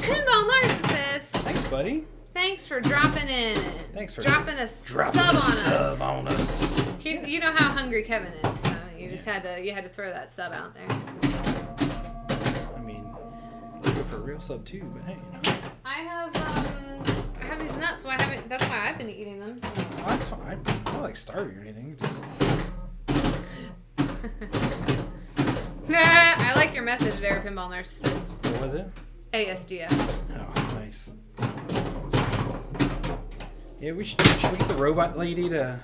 Pinball Narcissist! Thanks, buddy. Thanks for dropping in. Thanks for dropping a sub on us. You know how hungry Kevin is, so you just had to throw that sub out there. I mean, go for a real sub too, but hey, you know. I I have these nuts, so I haven't. That's why I've been eating them. So. Oh, that's fine. I'm not like starving or anything. Just. I like your message there, Pinball Narcissist. What was it? ASDF. Oh, nice. Yeah, should we get the robot lady to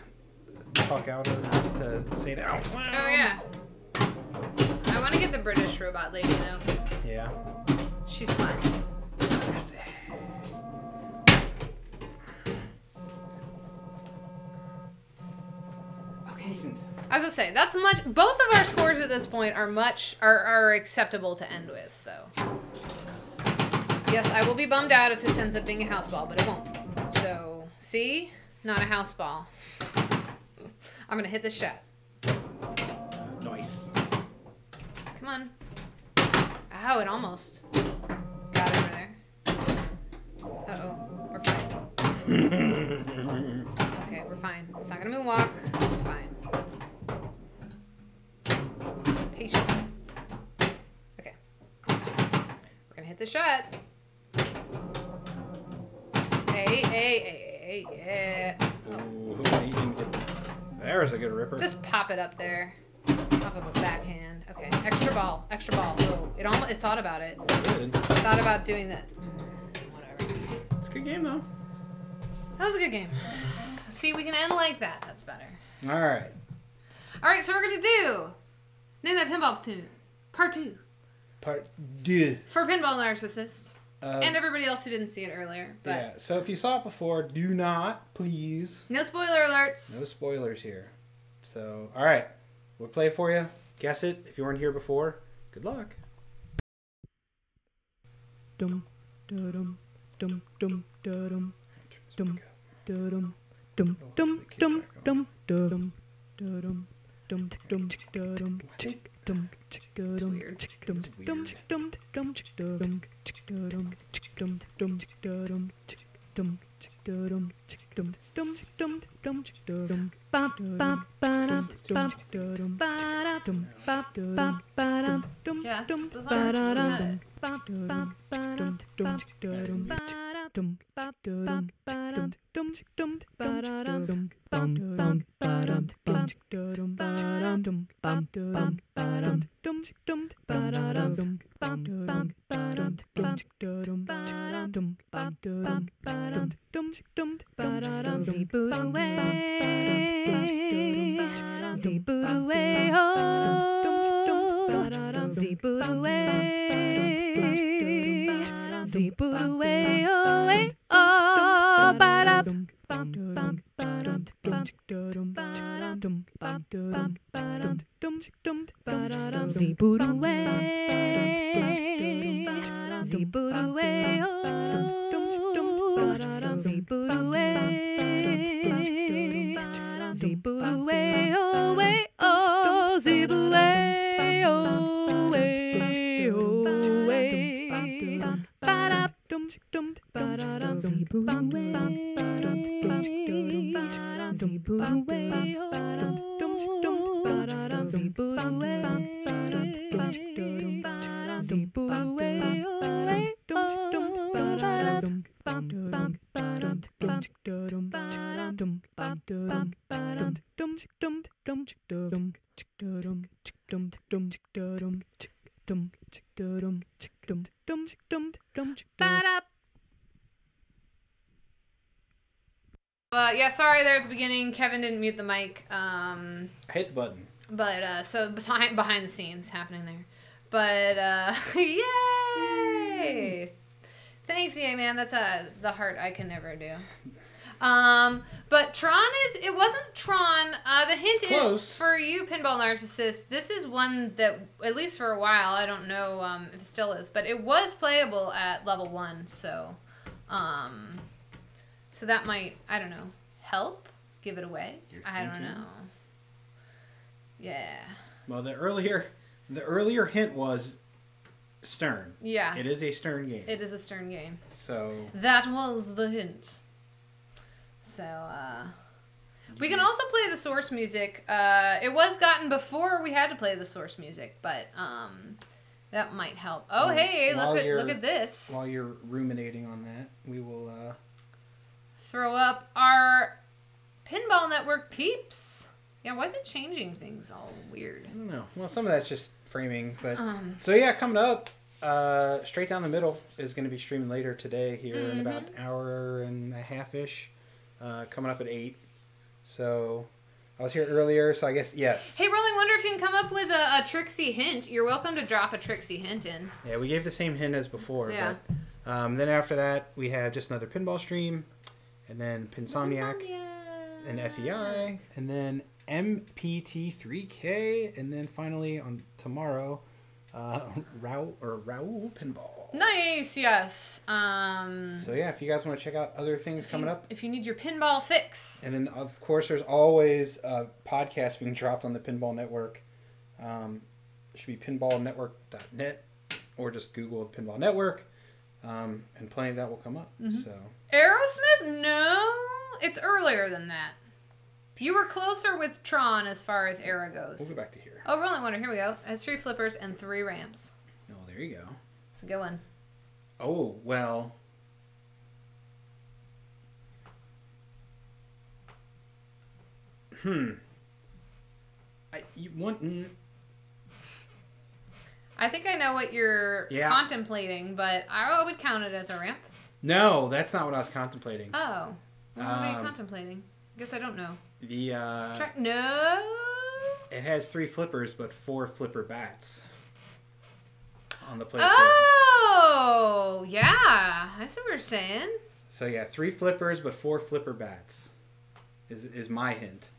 talk out or to say it out loud? Oh yeah. I want to get the British robot lady though. Yeah. She's classy. Okay, As I say, that's much. Both of our scores at this point are acceptable to end with. So yes, I will be bummed out if this ends up being a house ball, but it won't. So see, not a house ball. I'm gonna hit this shot. Nice. Come on. Ow! It almost got over there. Uh-oh. We're fine. Okay, we're fine. It's not gonna moonwalk. It's fine. Patience. Okay. We're gonna hit the shot. Hey, yeah. Ooh, he didn't get... There's a good ripper. Just pop it up there. Off of a backhand. Okay, extra ball. Extra ball. Oh, it thought about it. Good. Thought about doing that. Whatever. It's a good game, though. That was a good game. See, we can end like that. That's better. All right. All right, so we're going to do Name That Pinball Tune, Part 2. Part 2. For Pinball Narcissist. And everybody else who didn't see it earlier. But yeah, so if you saw it before, do not, please. no spoiler alerts. No spoilers here. So, all right. We'll play it for you. Guess it. If you weren't here before, good luck. Dum dum dum dum dum dum dum dum dum dum dum dum dum dum dum dum tick dum tick dum tick dum dum dum dum tick dum tick dum tick dum dum tick dum tick dum tick dum tick dum dum tick dum dum tick dum bam bam bam bam dum ba dum ba dum ba dum dum Yeah, dum as long ba as you dum had it. bam dum ba dum dum tick dum dum ba dum ba dum dum tick dum ba dum bam bam ba dum bam tick dum ba dum bam bam ba dum dum tick dum ba dum bam bam ba dum dum tick dum ba dum bam bam ba dum dum tick dum ba dum zip away zip away ho zip away zip away oh ba dum bam bam ba dum dum tick dum ba dum bam bam ba dum dum tick dum ba dum zip away zip away oh zip away zip away oh way oh zip away oh way oh way ba da dum dum ba da dum zip away zip away oh dum dum ba da dum zip away zip away oh way dum ba da dum bam bam ba dum dum dum ba dum bam dum ba dum dum dum dum dum dum dum dum dum Yeah, sorry there at the beginning. Kevin didn't mute the mic. I hit the button. But so behind the scenes happening there. But yay! Thanks, EA man. That's the heart I can never do. But Tron it wasn't Tron. The hint Close. is for you, Pinball Narcissist. This is one that, at least for a while, I don't know if it still is, but it was playable at level 1. So, so that might, I don't know, help give it away. I don't know. Yeah. Well, the earlier hint was Stern. Yeah. It is a Stern game. It is a Stern game. So that was the hint. So, we can also play the source music. It was gotten before we had to play the source music, but, That might help. Oh, hey, look at this. While you're ruminating on that, we will throw up our Pinball Network peeps. Yeah, why is it changing things all weird? I don't know. Well, some of that's just framing, but so yeah, coming up, Straight Down the Middle is going to be streaming later today here in about an hour and a half ish. Coming up at 8. So I was here earlier, so I guess yes. Hey, Rolling Wonder, if you can come up with a Trixie hint, you're welcome to drop a Trixie hint in. Yeah, we gave the same hint as before. Yeah. But, then after that, we have just another pinball stream, and then Pinsomniac, and FEI, and then MPT3K, and then finally on tomorrow, Raoul Pinball. Nice, yes. So yeah, if you guys want to check out other things coming up. If you need your pinball fix. And then, of course, there's always a podcast being dropped on the Pinball Network. It should be pinballnetwork.net, or just Google Pinball Network, and plenty of that will come up. So Aerosmith? No, it's earlier than that. You were closer with Tron as far as era goes. We'll go back to here. Oh, Rolling Wonder, here we go. It has 3 flippers and 3 ramps. Oh, there you go. It's a good one. Oh, well. I think I know what you're contemplating, but I would count it as a ramp. No, that's not what I was contemplating. Oh. Well, what are you contemplating? I guess I don't know. No. It has 3 flippers, but 4 flipper bats on the plate. Oh, yeah. That's what we're saying. So yeah, 3 flippers, but 4 flipper bats is my hint.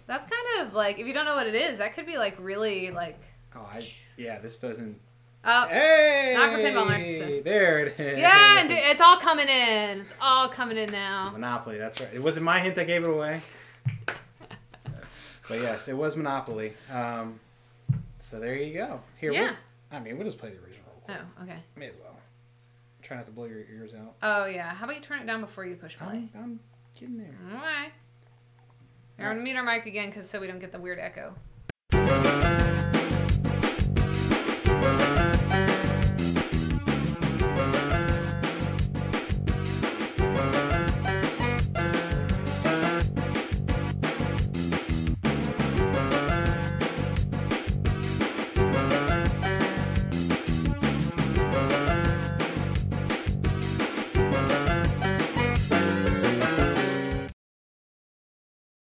That's kind of like, if you don't know what it is, that could be like really like. Oh, this doesn't. Oh, hey! Not for Pinball Narcissist. There it is. Yeah, it's all coming in. It's all coming in now. Monopoly, that's right. It wasn't my hint that gave it away. But yes, it was Monopoly. So there you go. Here, we'll just play the original. Oh, okay. May as well. Try not to blow your ears out. Oh, yeah. How about you turn it down before you push play? I'm getting there. All right. We're going to mute our mic again so we don't get the weird echo.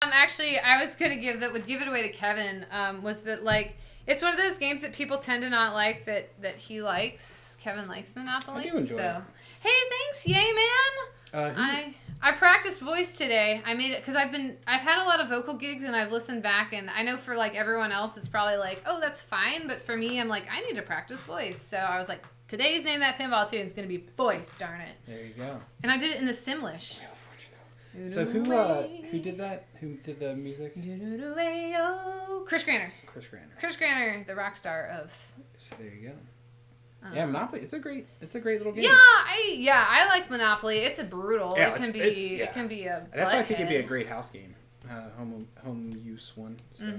Actually, I was gonna give it away to Kevin. Was that like it's one of those games that people tend to not like that he likes. Kevin likes Monopoly. I do enjoy it. Hey, thanks, yay man. I practiced voice today. I made it because I've had a lot of vocal gigs and I've listened back, and I know for like everyone else it's probably like, oh, that's fine, but for me I'm like, I need to practice voice. So I was like, today's name of that pinball tune is gonna be voice, darn it. There you go. And I did it in the Simlish. So who did that? Who did the music? Chris Granner. Chris Granner, the rock star of. So there you go. Yeah, Monopoly. It's a great little game. Yeah, I like Monopoly. It's a brutal. Yeah, it can be a. That's why I think it'd be a great house game, home use one. So.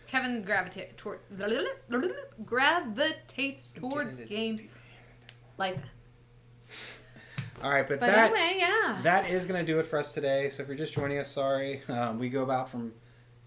Kevin gravitates towards games like that. All right, but anyway, yeah. That is going to do it for us today. So if you're just joining us, sorry. We go about from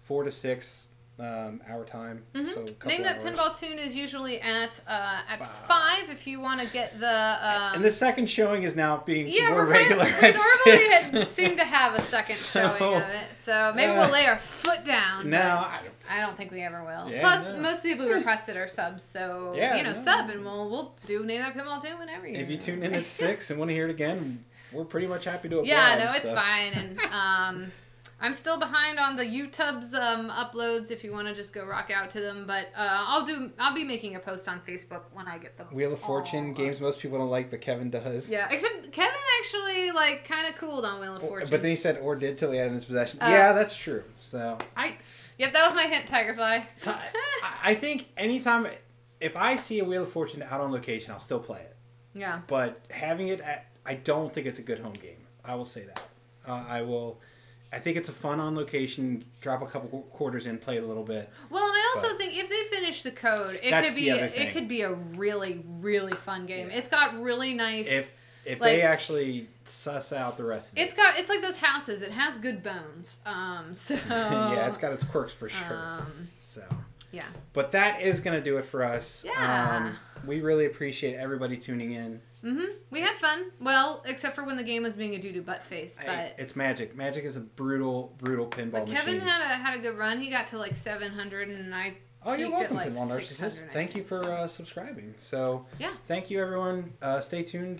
4 to 6 our time. So Name That Pinball Tune is usually at 5 if you want to get the... and the second showing is now being more regular at 6. We normally seem to have a second showing of it. So maybe we'll lay our foot down. No, I don't think we ever will. Yeah, Plus, most people requested our subs, so sub, and we'll do Name That Pinball Tune whenever you. If you tune in at 6 and want to hear it again, we're pretty much happy to oblige. Yeah, no, it's fine, and I'm still behind on the YouTube's uploads. If you want to just go rock out to them, but I'll be making a post on Facebook when I get them. Wheel of Fortune games most people don't like, but Kevin does. Yeah, except Kevin actually kind of cooled on Wheel of Fortune. But then he said or did till he had it in his possession. Yeah, that's true. So Yep, that was my hint, Tigerfly. I think anytime, if I see a Wheel of Fortune out on location, I'll still play it. Yeah. But having it I don't think it's a good home game. I will say that. I will, I think it's a fun on location. Drop a couple quarters in, play it a little bit. Well, and I also think if they finish the code, it could be a really, really fun game. Yeah. It's got really nice. If they actually suss out the rest of it. It's like those houses. It has good bones. So yeah, it's got its quirks for sure. So yeah. But that is gonna do it for us. Yeah. We really appreciate everybody tuning in. We had fun. Well, except for when the game was being a doo-doo butt face. But it's Magic. Magic is a brutal pinball but Kevin machine. had a good run. He got to like 700, and I. Oh, you're welcome, like Pinball Narcissist. Thank you for subscribing. So yeah. Thank you, everyone. Stay tuned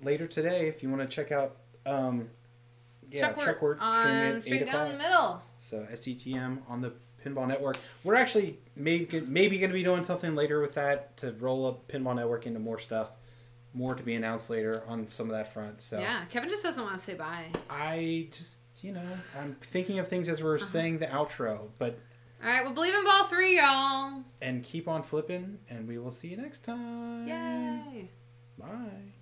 later today if you want to check out Chuckwort streaming at 8 o'clock. Down the middle. So SDTM on the Pinball Network. We're actually maybe going to be doing something later with that to roll up Pinball Network into more stuff. More to be announced later on some of that front. So yeah, Kevin just doesn't want to say bye. I just, I'm thinking of things as we're saying the outro. But all right, well, believe in Ball 3, y'all. And keep on flipping, and we will see you next time. Yay. Bye.